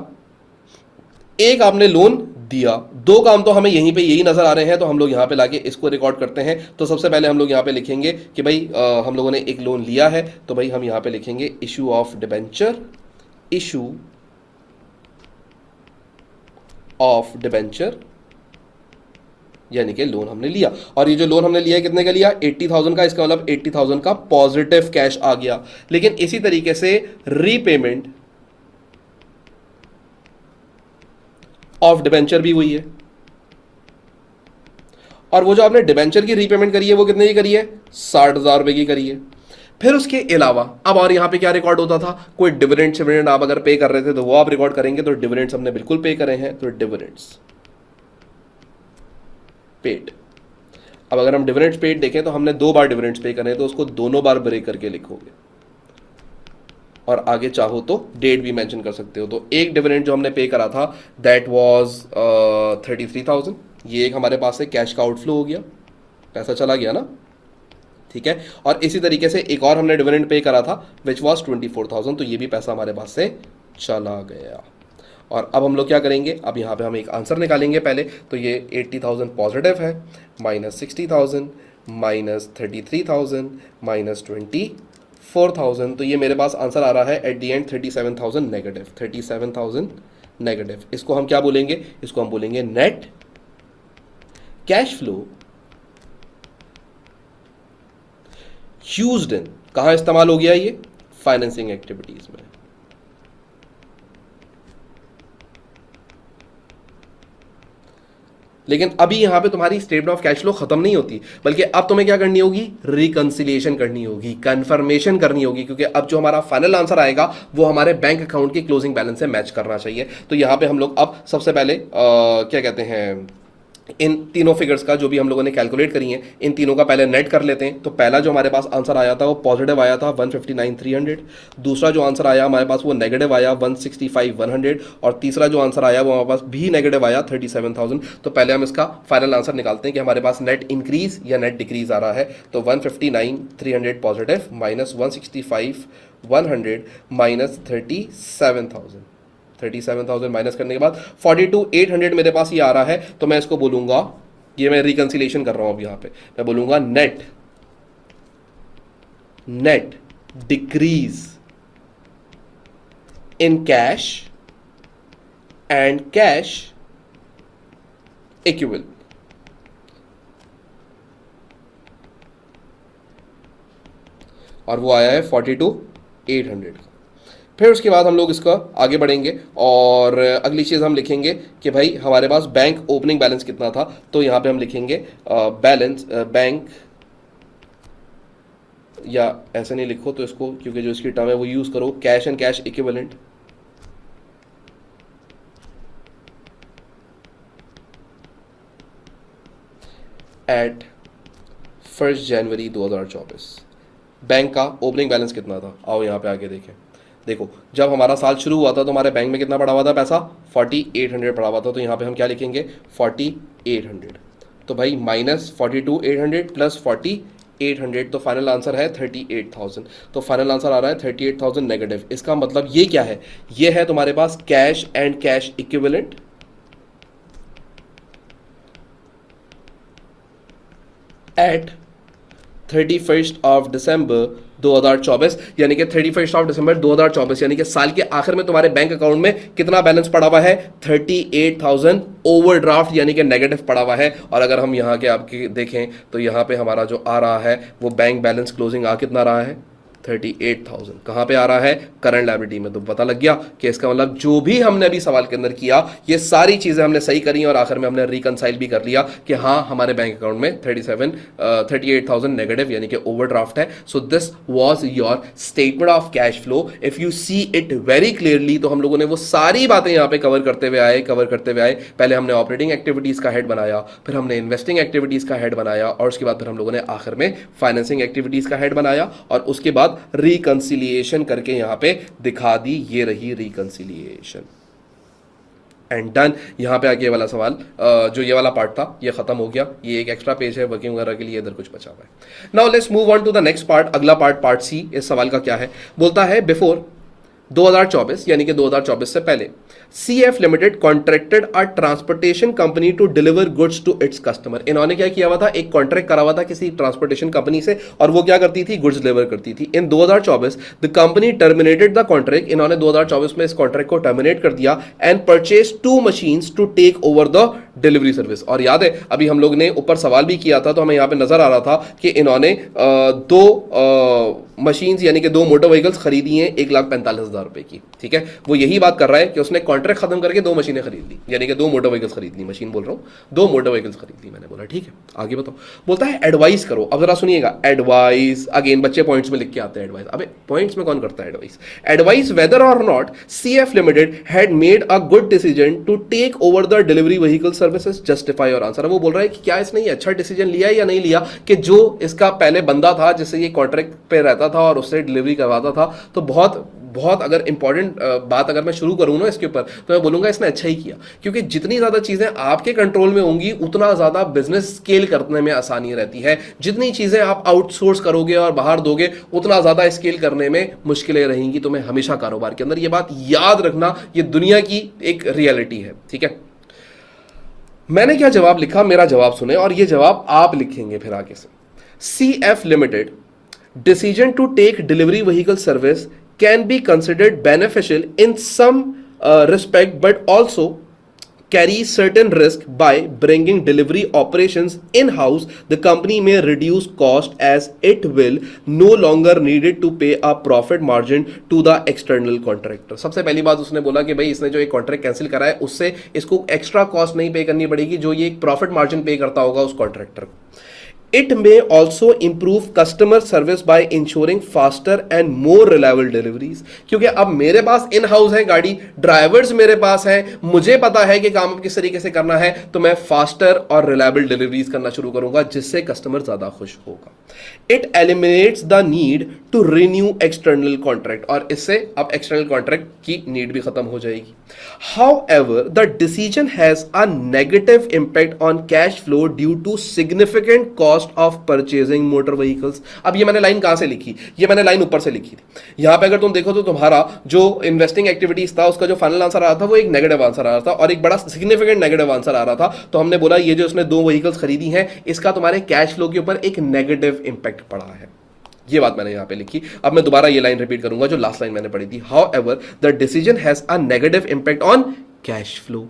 A: एक आपने लोन दिया, दो काम तो हमें यहीं पे यही नजर आ रहे हैं, तो हम लोग यहां पे लाके इसको रिकॉर्ड करते हैं। तो सबसे पहले हम लोग यहां पे लिखेंगे कि भाई हम लोगों ने एक लोन लिया है, तो भाई हम यहां पे लिखेंगे issue of debenture, issue of debenture, यानी कि लोन हमने लिया। और ये जो लोन हमने लिया है कितने का लिया, 80,000 का, इसका मतलब 80,000 का पॉजिटिव कैश आ गया। लेकिन इसी तरीके से रीपेमेंट ऑफ डिबेंचर भी हुई है, और वो जो आपने डिबेंचर की रीपेमेंट करी है वो कितने की करी है, 60,000 रुपए की करी है। फिर उसके अलावा अब और यहां पे क्या रिकॉर्ड होता था, कोई डिविडेंड आप अगर पे कर रहे थे तो वो आप रिकॉर्ड करेंगे। तो डिविडेंड्स हमने बिल्कुल पे करे हैं, तो डिविडेंड्स पेड। अब अगर हम डिविडेंड्स पेड देखें तो हमने 2 बार डिविडेंड्स पे करे, तो उसको दोनों बार ब्रेक करके लिखोगे, और आगे चाहो तो डेट भी मेंशन कर सकते हो। तो एक डिविडेंड जो हमने पे करा था दैट वाज 33,000, ये एक हमारे पास से कैश का आउटफ्लो हो गया, पैसा चला गया ना, ठीक है। और इसी तरीके से एक और हमने डिविडेंड पे करा था विच वाज 24,000, तो ये भी पैसा हमारे पास से चला गया। और अब हम लोग क्या करेंगे, अब यहाँ पे हम एक आंसर निकालेंगे पहले। तो ये 80,000 पॉजिटिव है, -60,000 -33,000 -24,000, तो ये मेरे पास आंसर आ रहा है at the and 37,000 negative, 37,000 negative. इसको हम क्या बोलेंगे, इसको हम बोलेंगे net cash flow used in, कहां इस्तेमाल हो गया ये, फाइनेंसिंग एक्टिविटीज में। लेकिन अभी यहां पे तुम्हारी स्टेटमेंट ऑफ कैश फ्लो खत्म नहीं होती, बल्कि अब तुम्हें क्या करनी होगी, रिकंसिलिएशन करनी होगी, कंफर्मेशन करनी होगी, क्योंकि अब जो हमारा फाइनल आंसर आएगा वो हमारे बैंक अकाउंट के क्लोजिंग बैलेंस से मैच करना चाहिए। तो यहां पे हम लोग अब सबसे पहले क्या कहते हैं, इन तीनों फिगर्स का जो भी हम लोगों ने कैलकुलेट करी हैं, इन तीनों का पहले नेट कर लेते हैं। तो पहला जो हमारे पास आंसर आया था वो पॉजिटिव आया था 159,300। दूसरा जो आंसर आया हमारे पास वो नेगेटिव आया 165,100। और तीसरा जो आंसर आया वो हमारे पास भी नेगेटिव आया 37,000। तो पहले हम इसका फाइनल आंसर निकालते हैं कि हमारे पास नेट इंक्रीज या नेट डिक्रीज आ रहा है। तो 159,300 पॉजिटिव माइनस 165,100 माइनस 37,000 माइनस करने के बाद 42,800 मेरे पास ये आ रहा है। तो मैं इसको बोलूंगा, ये मैं रिकंसिलिएशन कर रहा हूं अब यहां पे, मैं बोलूंगा net decrease in cash and cash equivalent. और वो आया है 42,800। फिर उसके बाद हम लोग इसका आगे बढ़ेंगे और अगली चीज़ हम लिखेंगे कि भाई हमारे पास बैंक ओपनिंग बैलेंस कितना था। तो यहाँ पे हम लिखेंगे बैलेंस बैंक, या ऐसे नहीं लिखो तो इसको, क्योंकि जो इसकी टर्म है वो यूज़ करो, cash and cash equivalent at 1 January 2024। Bank का ओपनिंग बैलेंस कितना था, आओ यहाँ पे आगे देखें। देखो, जब हमारा साल शुरू हुआ था तो हमारे बैंक में कितना पड़ा हुआ था पैसा, 4800 पड़ा हुआ था। तो यहाँ पे हम क्या लिखेंगे, 4800। तो भाई माइनस 42,800 प्लस 4800, तो फाइनल आंसर है 38,000। तो फाइनल आंसर आ रहा है 38,000 नेगेटिव। इसका मतलब ये क्या है, ये है तुम्हारे पास cash and cash equivalent at 31 of December 2024, यानी कि 31 ऑफ दिसंबर 2024, यानी कि साल के आखिर में तुम्हारे बैंक अकाउंट में कितना बैलेंस पड़ा हुआ है, 38,000 ओवरड्राफ्ट यानी कि नेगेटिव पड़ा हुआ है। और अगर हम यहाँ के आपके देखें तो यहाँ पे हमारा जो आ रहा है वो बैंक बैलेंस क्लोजिंग आ कितना रहा है, 38,000। कहाँ पे आ रहा है, करंट लायबिलिटी में। तो पता लग गया कि इसका मतलब जो भी हमने अभी सवाल के अंदर किया ये सारी चीजें हमने सही करी और आखिर में हमने रिकंसाइल भी कर लिया कि हाँ हमारे बैंक अकाउंट में 38,000 नेगेटिव यानी कि ओवरड्राफ्ट है। So this was your statement of cash flow. If you see it very clearly, तो हम लोगों ने वो सारी बातें यहाँ पे कवर करते हुए आए। पहले हमने ऑपरेटिंग एक्टिविटीज का हेड बनाया, फिर हमने इन्वेस्टिंग एक्टिविटीज का हेड बनाया, और उसके बाद फिर हम लोगों ने आखिर में फाइनेंसिंग एक्टिविटीज का हेड बनाया, और उसके बाद रिकंसिलिएशन करके यहां पे दिखा दी, ये रही रिकंसिलिएशन एंड डन। यहां पे आगे वाला सवाल, जो ये वाला पार्ट था ये खत्म हो गया। ये एक एक्स्ट्रा पेज है वर्किंग वगैरह के लिए, इधर कुछ बचा हुआ है। Now let's move on to the next part. अगला पार्ट सी। इस सवाल का क्या है, बोलता है बिफोर 2024 यानी कि 2024 से पहले CF limited contracted a transportation company to deliver goods to its customer. इन्होंने क्या किया हुआ था, एक कॉन्ट्रैक्ट करा हुआ था किसी ट्रांसपोर्टेशन कंपनी से, और वो क्या करती थी, गुड्स डिलीवर करती थी। In 2024 the company terminated the contract. इन्होंने 2024 में इस कॉन्ट्रैक्ट को टर्मिनेट कर दिया and purchase 2 machines to take over the delivery service. और याद है अभी हम लोग ने ऊपर सवाल भी किया था तो हमें यहाँ पे नजर आ रहा था कि इन्होंने 2 मशीन्स यानी कि 2 मोटर व्हीकल्स खरीदी हैं 1,45,000 रुपए की। ठीक है, वो यही बात कर रहा है कि उसने कॉन्ट्रैक्ट खत्म करके 2 मशीनें खरीद ली, यानी कि 2 मोटर व्हीकल्स खरीद ली। मशीन बोल रहा हूँ, 2 मोटर व्हीकल्स खरीद ली। मैंने बोला ठीक है, आगे बताओ। बोलता है एडवाइस करो। अब जरा सुनिएगा, एडवाइस अगेन बच्चे पॉइंट्स में लिख के आते हैं एडवाइस। अबे पॉइंट्स में कौन करता है advice? Advice whether or not CF limited had made a good decision to take over the delivery vehicle services, justify your answer. वो बोल रहा है कि क्या इसने ये अच्छा डिसीजन लिया या नहीं लिया, कि जो इसका पहले बंदा था जिससे ये कॉन्ट्रैक्ट पे रहता था और उससे डिलीवरी करवाता था। तो बहुत अगर इंपॉर्टेंट बात अगर मैं शुरू करूं ना इसके ऊपर, तो मैं बोलूंगा इसने अच्छा ही किया, क्योंकि जितनी ज्यादा चीजें आपके कंट्रोल में होंगी उतना ज्यादा बिजनेस स्केल करने में आसानी रहती है। जितनी चीजें आप आउटसोर्स करोगे और बाहर दोगे उतना ज्यादा स्केल करने में मुश्किलें रहेंगी तुम्हें हमेशा कारोबार के अंदर। ये बात याद रखना, ये दुनिया की एक रियलिटी है। ठीक है, मैंने क्या जवाब लिखा, मेरा जवाब सुने और ये जवाब आप लिखेंगे फिर आगे से। CF limited decision to take delivery vehicle service can be considered beneficial in some respect but also carry certain risk by bringing delivery operations in-house, the company may reduce cost as it will no longer needed to pay a profit margin to the external contractor. सबसे पहली बात उसने बोला कि भाई इसने जो एक कॉन्ट्रैक्ट कैंसिल करा है उससे इसको एक्स्ट्रा कॉस्ट नहीं पे करनी पड़ेगी जो ये एक प्रॉफिट मार्जिन पे करता होगा उस कॉन्ट्रैक्टर को. It may also improve customer service by ensuring faster and more reliable deliveries. क्योंकि अब मेरे पास इन हाउस है गाड़ी, ड्राइवर्स मेरे पास हैं, मुझे पता है कि काम किस तरीके से करना है, तो मैं फास्टर और रिलायबल डिलीवरीज करना शुरू करूंगा जिससे कस्टमर ज्यादा खुश होगा. It eliminates the need to renew external contract, और इससे अब एक्सटर्नल कॉन्ट्रैक्ट की नीड भी खत्म हो जाएगी. However, the decision has a negative impact on cash flow due to significant cost of purchasing motor vehicles. अब ये मैंने लाइन कहां से लिखी? ये मैंने लाइन ऊपर से लिखी थी. यहां पे अगर तुम देखो तो तुम्हारा जो इन्वेस्टिंग एक्टिविटीज था उसका जो फाइनल आंसर आ रहा था वो एक नेगेटिव आंसर आ रहा था और एक बड़ा सिग्निफिकेंट नेगेटिव आंसर आ रहा था. तो हमने बोला ये जो उसने 2 व्हीकल्स खरीदी हैं इसका तुम्हारे कैश फ्लो के ऊपर एक नेगेटिव इंपैक्ट पड़ा है. ये बात मैंने यहां पे लिखी. अब मैं दोबारा ये लाइन रिपीट करूंगा जो लास्ट लाइन मैंने पढ़ी थी. However, the decision has a negative impact on cash flow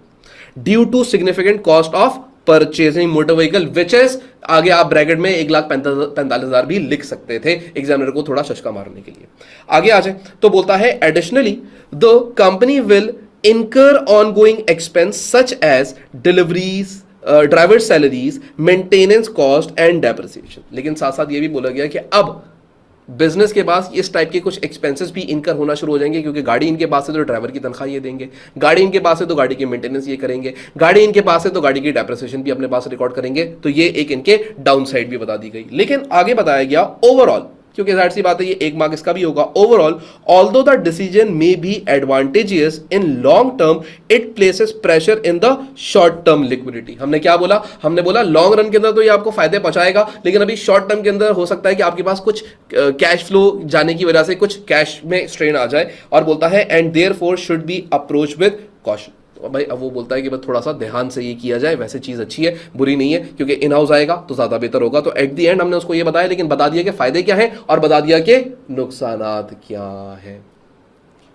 A: due to significant cost of purchasing motor vehicle, which is आगे आप ब्रैकेट में 1,45,000 भी लिख सकते थे एग्जामिनर को थोड़ा शशका मारने के लिए. आगे आ जाए तो बोलता है additionally the company will incur ongoing expense such as deliveries, driver salaries, maintenance cost and depreciation. लेकिन साथ साथ ये भी बोला गया कि अब बिजनेस के पास इस टाइप के कुछ एक्सपेंसेस भी इनकर होना शुरू हो जाएंगे क्योंकि गाड़ी इनके पास है तो ड्राइवर की तनख्वाह ये देंगे, गाड़ी इनके पास है तो गाड़ी की मेंटेनेंस ये करेंगे, गाड़ी इनके पास है तो गाड़ी की डेप्रिसिएशन भी अपने पास रिकॉर्ड करेंगे. तो ये एक इनके डाउन साइड भी बता दी गई. लेकिन आगे बताया गया ओवरऑल, क्योंकि जाहिर सी बात है ये 1 मार्क इसका भी होगा. Overall although the decision may be advantageous in long term it places pressure in the short term liquidity. हमने क्या बोला? हमने बोला लॉन्ग रन के अंदर तो ये आपको फायदे पहुंचाएगा लेकिन अभी शॉर्ट टर्म के अंदर हो सकता है कि आपके पास कुछ कैश फ्लो जाने की वजह से कुछ कैश में स्ट्रेन आ जाए. और बोलता है and therefore should be approach with caution. भाई अब वो बोलता है कि बस थोड़ा सा ध्यान से ये किया जाए. वैसे चीज अच्छी है, बुरी नहीं है, क्योंकि इन हाउस आएगा तो ज्यादा बेहतर होगा. तो एट द एंड हमने उसको ये बताया, लेकिन बता दिया कि फायदे क्या है और बता दिया कि नुकसानात क्या है.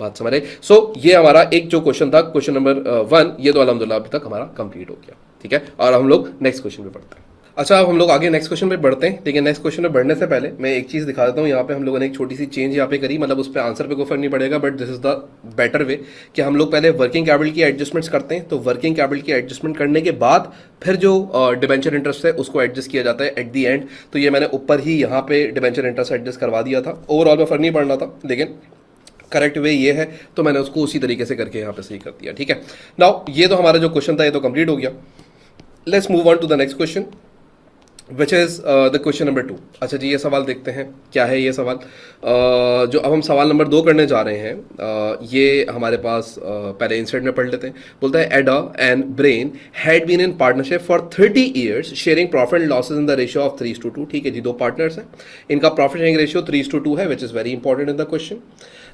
A: बात समझ रहे? सो ये हमारा एक जो क्वेश्चन था, क्वेश्चन नंबर 1, ये तो अल्हम्दुलिल्लाह अभी तक हमारा कंप्लीट हो गया. ठीक है, और हम लोग नेक्स्ट क्वेश्चन पे पढ़ते हैं. अच्छा, अब हम लोग आगे नेक्स्ट क्वेश्चन पे बढ़ते हैं. लेकिन नेक्स्ट क्वेश्चन पे बढ़ने से पहले मैं एक चीज़ दिखा देता हूँ. यहाँ पे हम लोगों ने एक छोटी सी चेंज यहाँ पे करी, मतलब उस पर आंसर पे कोई फर्क नहीं पड़ेगा, but this is the better way कि हम लोग पहले वर्किंग कैपिटल की एडजस्टमेंट्स करते हैं. तो वर्किंग कैपिटल की एडजस्टमेंट करने के बाद फिर जो डिबेंचर इंटरेस्ट है उसको एडजस्ट किया जाता है एट दी एंड. तो ये मैंने ऊपर ही यहाँ पे डिबेंचर इंटरेस्ट एडजस्ट करवा दिया था. ओवरऑल में फर्क नहीं पड़ना था, लेकिन करेक्ट वे ये है तो मैंने उसको उसी तरीके से करके यहाँ पे सही कर दिया. ठीक है, नाउ ये तो हमारा जो क्वेश्चन था ये तो कंप्लीट हो गया. Let's move on to the next question which is the question number 2. अच्छा जी, ये सवाल देखते हैं क्या है ये सवाल. जो अब हम सवाल नंबर 2 करने जा रहे हैं, ये हमारे पास पहले इंसर्ट में पढ़ लेते हैं. बोलता है Ada and Bren had been in partnership for 30 years sharing profit and losses in the ratio of 3:2. ठीक है जी, 2 पार्टनर्स हैं, इनका प्रॉफिट शेयरिंग रेशियो 3:2 है, which is very important in the question.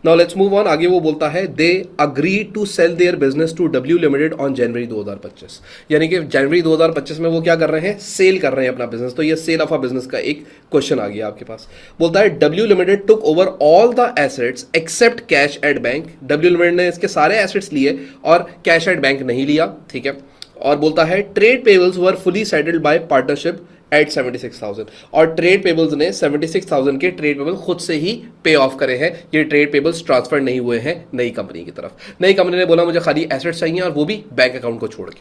A: Now let's move on. आगे वो बोलता है they agree to sell their business to W limited on January 2025. यानी कि जनवरी 2025 में वो क्या कर रहे हैं? सेल कर रहे हैं अपना बिजनेस. तो ये सेल ऑफ अ बिजनेस का एक क्वेश्चन आ गया आपके पास. बोलता है W limited took over all the assets except cash at bank. W limited ने इसके सारे एसेट्स लिए और कैश एट बैंक नहीं लिया. ठीक है, और बोलता है trade payables were fully settled bye partnership at 76,000. और ट्रेड पेबल्स ने 76,000 के ट्रेड पेबल खुद से ही पे ऑफ करे हैं. ये ट्रेड पेबल्स ट्रांसफर नहीं हुए हैं नई कंपनी की तरफ. नई कंपनी ने बोला मुझे खाली एसेट्स चाहिए और वो भी बैंक अकाउंट को छोड़ के.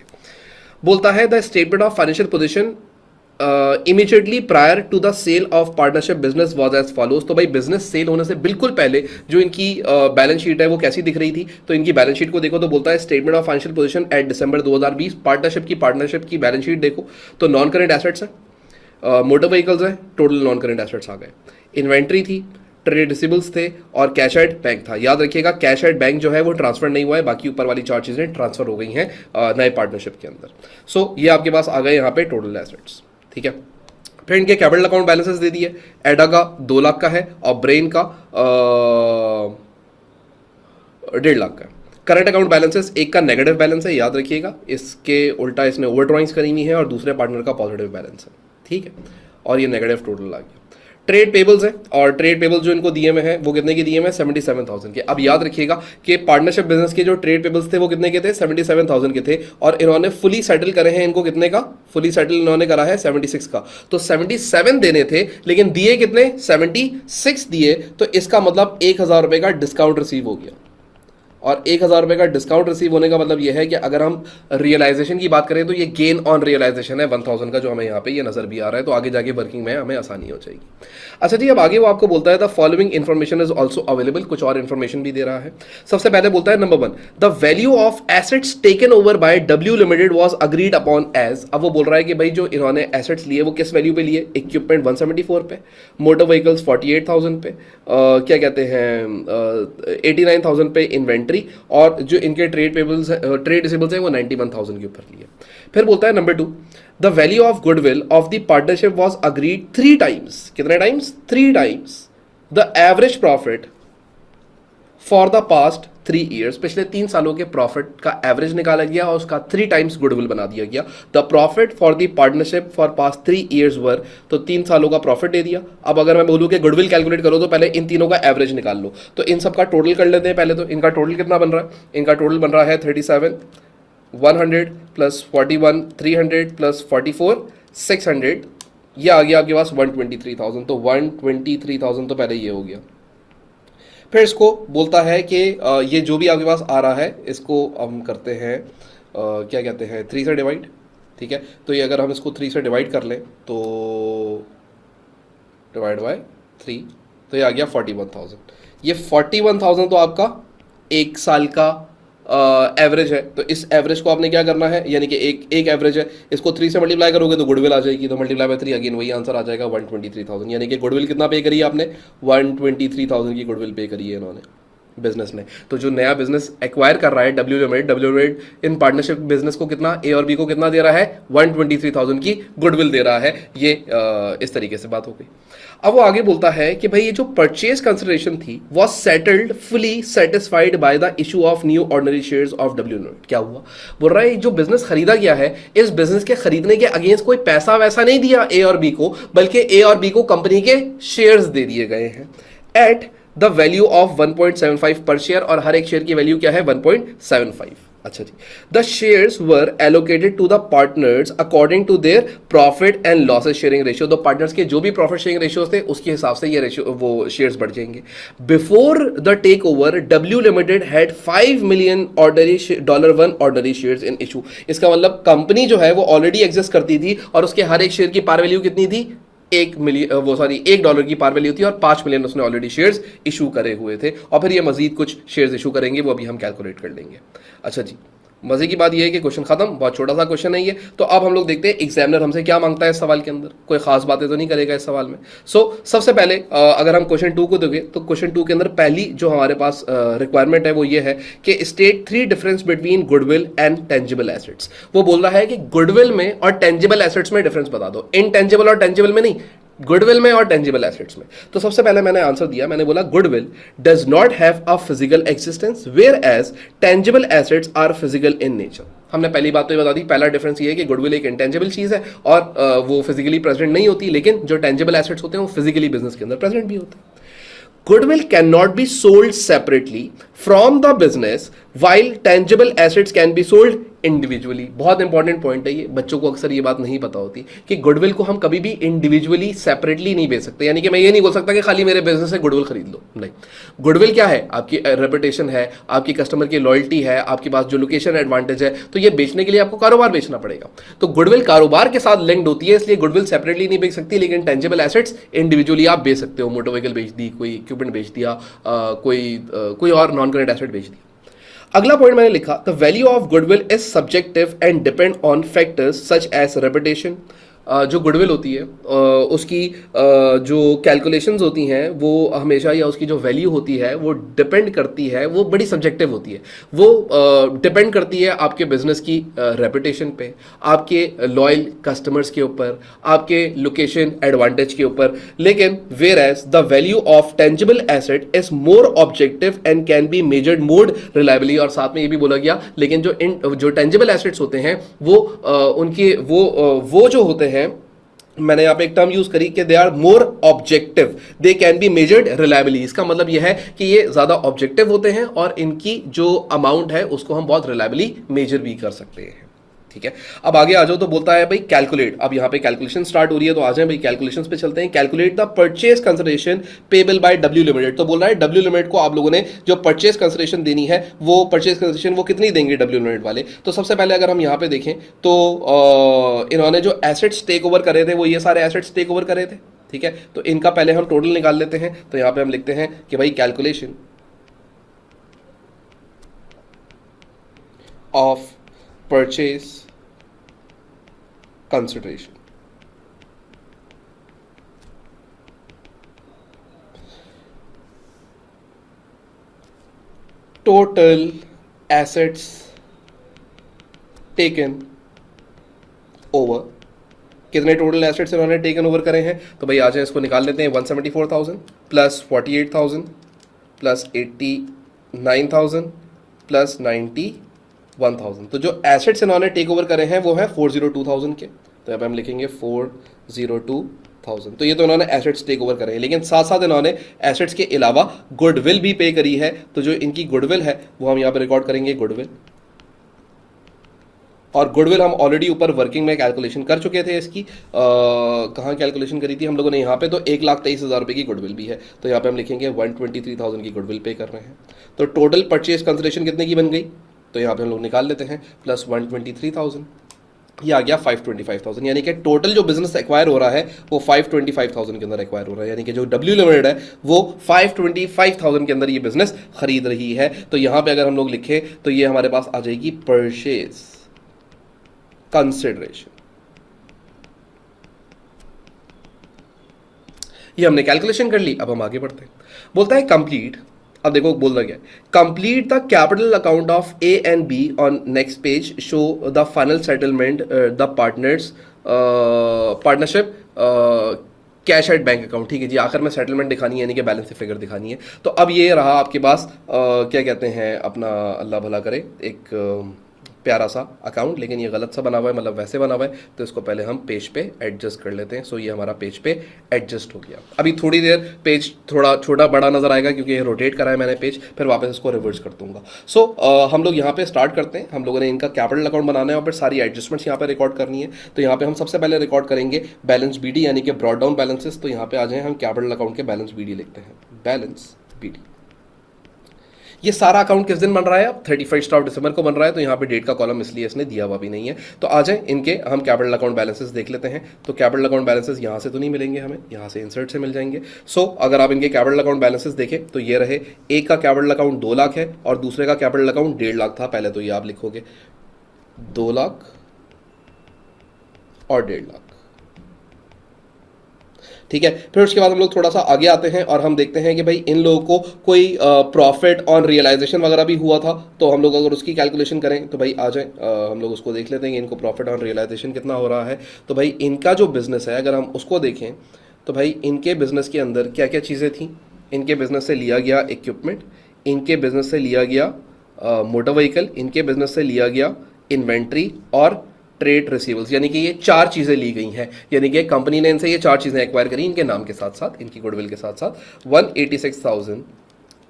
A: बोलता है the statement of financial position immediately prior to the sale of partnership business was as follows. तो भाई बिजनेस सेल होने से बिल्कुल पहले जो इनकी बैलेंस शीट है वो कैसी दिख रही थी? तो इनकी बैलेंस शीट को देखो तो बोलता है statement of financial position at December 2020. Partnership की बैलेंस शीट देखो तो नॉन करेंट एसेट्स है, मोटर व्हीकल्स है, टोटल नॉन करेंट एसेट्स आ गए. इन्वेंट्री थी, ट्रेड रिसीबल्स थे और कैश एट बैंक था. याद रखिएगा कैश एट बैंक जो है वो ट्रांसफर नहीं हुआ है, बाकी ऊपर वाली 4 चीजें ट्रांसफर हो गई हैं नए पार्टनरशिप के अंदर. सो ये आपके पास आ गए यहाँ पे टोटल एसेट्स. ठीक है, फिर इनके कैपिटल अकाउंट बैलेंसेस दे दिए. एडा का 2 लाख का है और ब्रेन का 1.5 लाख का. करंट अकाउंट बैलेंसेस, एक का नेगेटिव बैलेंस है, याद रखिएगा, इसके उल्टा इसने ओवर ड्रॉइंग्स करी हुई है और दूसरे पार्टनर का पॉजिटिव बैलेंस है. ठीक है, और ये नेगेटिव टोटल आ गया. ट्रेड पेबल्स है, और ट्रेड पेबल्स जो इनको दिए हुए हैं वो कितने के दिए हुए हैं? 77,000 के। अब याद रखिएगा कि पार्टनरशिप बिजनेस के जो ट्रेड पेबल्स थे वो कितने के थे? 77,000 के थे, और इन्होंने फुली सेटल करे हैं इनको कितने का? फुली सेटल इन्होंने करा है 76 का। तो 77 देने थे, लेकिन दिए कितने? 76 दिए, तो इसका मतलब 1,000 रुपए का डिस्काउंट रिसीव हो गया। और 1,000 रुपए का डिस्काउंट रिसीव होने का मतलब यह है कि अगर हम रियलाइजेशन की बात करें तो ये गेन ऑन रियलाइजेशन है 1,000 का, जो हमें यहाँ पे ये नजर भी आ रहा है, तो आगे जाके वर्किंग में हमें आसानी हो जाएगी। अच्छा जी, अब आगे वो आपको बोलता है the following information is also available, कुछ और इन्फॉर्मेशन भी दे रहा है। सबसे पहले बोलता है number 1, the value of assets taken over by W limited was agreed upon as. अब वो बोल रहा है कि भाई जो इन्होंने एसेट्स लिए वो किस वैल्यू पे लिए? इक्विपमेंट 174 पे, मोटर व्हीकल्स 48,000 पे, क्या कहते हैं 89,000 पे इन्वेंट्री, और जो इनके ट्रेड पेबल्स ट्रेड रिसीवेबल्स हैं वो 91,000 के ऊपर लिए। फिर बोलता है number 2, the value of goodwill of the partnership was agreed 3 times. कितने times? 3 times the average profit for the past 3 years. पिछले 3 सालों के प्रॉफिट का एवरेज निकाला गया और उसका 3 टाइम्स गुडविल बना दिया गया। The profit for the partnership for past 3 years were, तो 3 सालों का प्रॉफिट दे दिया। अब अगर मैं बोलूं कि गुडविल कैलकुलेट करो तो पहले इन तीनों का एवरेज निकाल लो, तो इन सब का टोटल कर लेते हैं पहले। तो इनका टोटल कितना बन रहा है? इनका टोटल बन रहा है 37 100 प्लस 41 300 प्लस 44 600, ये आ गया आपके पास 123,000। तो 123,000 तो पहले ये हो गया। फिर इसको बोलता है कि ये जो भी आपके पास आ रहा है इसको हम करते हैं क्या कहते हैं 3 से डिवाइड, ठीक है। तो ये अगर हम इसको 3 से डिवाइड कर लें तो डिवाइड बाय 3, तो ये आ गया 41,000। ये 41,000 तो आपका 1 साल का एवरेज है। तो इस एवरेज को आपने क्या करना है, यानी कि एक एवरेज है, इसको 3 से मल्टीप्लाई करोगे तो गुडविल आ जाएगी, तो मल्टीप्लाई बाय 3, अगेन वही आंसर आ जाएगा 123,000। यानी कि गुडविल कितना पे करी है आपने? 123,000 की गुडविल पे करी है इन्होंने, बिजनेस ने। तो जो नया बिजनेस एक्वायर कर रहा है W limited in partnership business को कितना, ए और बी को कितना दे रहा है? 123,000 की गुडविल दे रहा है। ये इस तरीके से बात हो गई। अब वो आगे बोलता है कि भाई ये जो परचेज कंसिडरेशन थी was settled fully satisfied by the issue of new ordinary shares of W limited. क्या हुआ? बोल रहा है जो बिजनेस खरीदा गया है, इस बिजनेस के खरीदने के अगेंस्ट कोई पैसा वैसा नहीं दिया ए और बी को, बल्कि ए और बी को कंपनी के शेयर्स दे दिए गए हैं एट द वैल्यू ऑफ 1.75 पर शेयर, और हर एक शेयर की वैल्यू क्या है? 1.75। अच्छा जी, the shares were allocated to the partners according to their profit and losses sharing ratio. तो पार्टनर्स के जो भी प्रॉफिट शेयरिंग रेशियोज थे उसके हिसाब से ये रेशियो वो शेयर्स बढ़ जाएंगे। Before the take over W limited had 5 million $1 ordinary shares in issue. इसका मतलब कंपनी जो है वो ऑलरेडी एग्जिस्ट करती थी और उसके हर एक शेयर की पार वैल्यू कितनी थी? $1 की पार वैल्यू थी, और 5 मिलियन उसने ऑलरेडी शेयर्स इशू करे हुए थे, और फिर ये मजीद कुछ शेयर्स इशू करेंगे, वो अभी हम कैलकुलेट कर लेंगे। अच्छा जी, मजे की बात यह है कि क्वेश्चन खत्म, बहुत छोटा सा क्वेश्चन है ये। तो अब हम लोग देखते हैं एग्जामिनर हमसे क्या मांगता है इस सवाल के अंदर, कोई खास बातें तो नहीं करेगा इस सवाल में। सबसे पहले अगर हम क्वेश्चन 2 को देखें तो क्वेश्चन 2 के अंदर पहली जो हमारे पास रिक्वायरमेंट है वो ये है कि state 3 difference between goodwill and tangible assets. वो बोल रहा है कि गुडविल में और टेंजिबल एसेट्स में डिफरेंस बता दो, इनटेंजिबल और टेंजिबल में नहीं, गुडविल में और टेंजिबल एसेट्स में। तो सबसे पहले मैंने आंसर दिया, मैंने बोला goodwill does not have a physical existence whereas tangible assets are physical in nature. हमने पहली बात तो ये बता दी, पहला डिफरेंस ये है कि गुडविल एक इंटेंजिबल चीज है और वो फिजिकली प्रेजेंट नहीं होती, लेकिन जो टेंजिबल एसेट्स होते हैं वो फिजिकली बिजनेस के अंदर प्रेजेंट भी होते हैं। Goodwill cannot be sold separately from the business, while tangible assets can be sold individually. बहुत इंपॉर्टेंट पॉइंट है ये, बच्चों को अक्सर ये बात नहीं पता होती कि गुडविल को हम कभी भी इंडिविजुअली सेपरेटली नहीं बेच सकते। यानी कि मैं ये नहीं बोल सकता कि खाली मेरे बिजनेस से गुडविल खरीद लो, नहीं। गुडविल क्या है? आपकी रेपुटेशन है, आपकी कस्टमर की लॉयल्टी है, आपके पास जो लोकेशन एडवांटेज है, तो ये बेचने के लिए आपको कारोबार बेचना पड़ेगा। तो गुडविल कारोबार के साथ लिंक्ड होती है, इसलिए गुडविल सेपरेटली नहीं बेच सकती, लेकिन टेंजिबल एसेट्स इंडिविजुअली आप बेच सकते हो। मोटर व्हीकल बेच दी, कोई इक्विपमेंट बेच दिया, कोई और नॉन करेंट एसेट बेच दिया। अगला पॉइंट मैंने लिखा, the value of goodwill is subjective and depend on factors such as reputation. जो गुडविल होती है उसकी जो कैलकुलेशंस होती हैं वो हमेशा, या उसकी जो वैल्यू होती है वो डिपेंड करती है, वो बड़ी सब्जेक्टिव होती है। वो डिपेंड करती है आपके बिजनेस की रेपुटेशन पे, आपके लॉयल कस्टमर्स के ऊपर, आपके लोकेशन एडवांटेज के ऊपर। लेकिन whereas the value of tangible asset is more objective and can be measured more reliably. और साथ में ये भी बोला गया, लेकिन जो टेंजिबल एसेट्स होते हैं वो उनके वो जो होते हैं मैंने यहाँ पे एक टर्म यूज करी कि they are more objective, they can be measured reliably. इसका मतलब यह है कि ये ज्यादा ऑब्जेक्टिव होते हैं और इनकी जो अमाउंट है उसको हम बहुत रिलायबली मेजर भी कर सकते हैं। ठीक है, अब आगे आ जाओ तो बोलता है भाई कैलकुलेट। अब यहाँ पे कैलकुलेशन स्टार्ट हो रही है, तो आ जाए भाई कैलकुलेशंस पे चलते हैं। Calculate the purchase consideration payable by W limited. तो बोल रहा है डब्ल्यू लिमिटेड को आप लोगों ने जो परचेज कंसिडरेशन देनी है वो परचेज कंसिडरेशन वो कितनी देंगे डब्ल्यू लिमिटेड वाले। तो सबसे पहले अगर हम यहाँ पे देखें तो इन्होंने जो एसेट्स टेक ओवर करे थे वो ये सारे एसेट्स टेक ओवर करे थे। ठीक है, तो इनका पहले हम टोटल निकाल लेते हैं। तो यहाँ पे हम लिखते हैं कि भाई calculation of purchase consideration, total assets taken over। कितने टोटल एसेट्स इन्होंने टेकन ओवर करे हैं, तो भाई आ जाए इसको निकाल लेते हैं। 174,000 प्लस 48,000 प्लस 89,000 प्लस 91,000। तो जो एसेट्स इन्होंने टेक ओवर करे हैं वो है 402,000 के। तो यहाँ पे हम लिखेंगे 402,000। तो ये तो इन्होंने एसेट्स टेक ओवर करे हैं, लेकिन साथ साथ इन्होंने एसेट्स के अलावा गुडविल भी पे करी है। तो जो इनकी गुडविल है वो हम यहाँ पे रिकॉर्ड करेंगे गुडविल। और गुडविल हम ऑलरेडी ऊपर वर्किंग में कैलकुलेशन कर चुके थे इसकी। कहाँ कैलकुलेशन करी थी हम लोगों ने, यहाँ पे। तो 1,23,000 रुपये की गुडविल भी है। तो यहाँ पे हम लिखेंगे 123,000 की गुडविल पे कर रहे हैं। तो टोटल परचेज कंसिडरेशन कितने की बन गई, तो यहाँ पे हम लोग निकाल लेते हैं प्लस 123,000, ये आ गया 525,000। यानी कि टोटल जो बिजनेस एक्वायर हो रहा है वो 525,000 के अंदर एक्वायर हो रहा है। यानी कि जो डब्ल्यू लिमिटेड है वो 525,000 के अंदर ये बिजनेस खरीद रही है। तो यहाँ पे अगर हम लोग लिखें तो ये हमारे पास आ जाएगी परचेज कंसिडरेशन। ये हमने कैलकुलेशन कर ली। अब हम आगे बढ़ते हैं। बोलता है कंप्लीट। अब देखो बोल रहा क्या, complete the capital account of A and be on next page, show the final settlement the partners partnership cash at bank account. ठीक है जी, आखिर में सेटलमेंट दिखानी है, यानी कि बैलेंस की फिगर दिखानी है। तो अब ये रहा आपके पास क्या कहते हैं अपना, अल्लाह भला करे, एक प्यारा सा अकाउंट, लेकिन ये गलत सा बना हुआ है, मतलब वैसे बना हुआ है। तो इसको पहले हम पेज पे एडजस्ट कर लेते हैं। सो ये हमारा पेज पे एडजस्ट हो गया। अभी थोड़ी देर पेज थोड़ा छोटा बड़ा नजर आएगा क्योंकि ये रोटेट करा है मैंने पेज, फिर वापस इसको रिवर्स कर दूंगा। सो हम लोग यहाँ पे स्टार्ट करते हैं। हम लोगों ने इनका कैपिटल अकाउंट बनाना है और फिर सारी एडजस्टमेंट्स यहाँ पे रिकॉर्ड करनी है। तो यहाँ पे हम सबसे पहले रिकॉर्ड करेंगे बैलेंस बीडी, यानी कि ब्रॉड डाउन बैलेंसेस। तो यहाँ पे आ जाए हम कैपिटल अकाउंट के बैलेंस बीडी लिखते हैं, बैलेंस बीडी। ये सारा अकाउंट किस दिन बन रहा है, अब 31 दिसंबर को बन रहा है। तो यहाँ पे डेट का कॉलम इसलिए इसने दिया हुआ भी नहीं है। तो आ जाए इनके हम कैपिटल अकाउंट बैलेंसेस देख लेते हैं। तो कैपिटल अकाउंट बैलेंसेस यहाँ से तो नहीं मिलेंगे हमें, यहाँ से इंसर्ट से मिल जाएंगे। सो अगर आप इनके कैपिटल अकाउंट बैलेंसेस देखें तो ये रहे, एक का कैपिटल अकाउंट 2 लाख है और दूसरे का कैपिटल अकाउंट 1.5 लाख था। पहले तो ये आप लिखोगे 2 लाख और 1.5 लाख। ठीक है, फिर उसके बाद हम लोग थोड़ा सा आगे आते हैं और हम देखते हैं कि भाई इन लोगों को कोई प्रॉफिट ऑन रियलाइजेशन वगैरह भी हुआ था। तो हम लोग अगर उसकी कैलकुलेशन करें तो भाई आ जाए हम लोग उसको देख लेते हैं कि इनको प्रॉफिट ऑन रियलाइजेशन कितना हो रहा है। तो भाई इनका जो बिजनेस है अगर हम उसको देखें तो भाई इनके बिजनेस के अंदर क्या क्या चीज़ें थी। इनके बिजनेस से लिया गया इक्विपमेंट, इनके बिजनेस से लिया गया मोटर व्हीकल, इनके बिजनेस से लिया गया इन्वेंट्री और ट्रेड रिसीवल्स। यानी कि ये 4 चीजें ली गई हैं। यानी कि कंपनी ने इनसे ये 4 चीजें एक्वायर करी इनके नाम के साथ साथ, इनकी गुडविल के साथ साथ। 186,000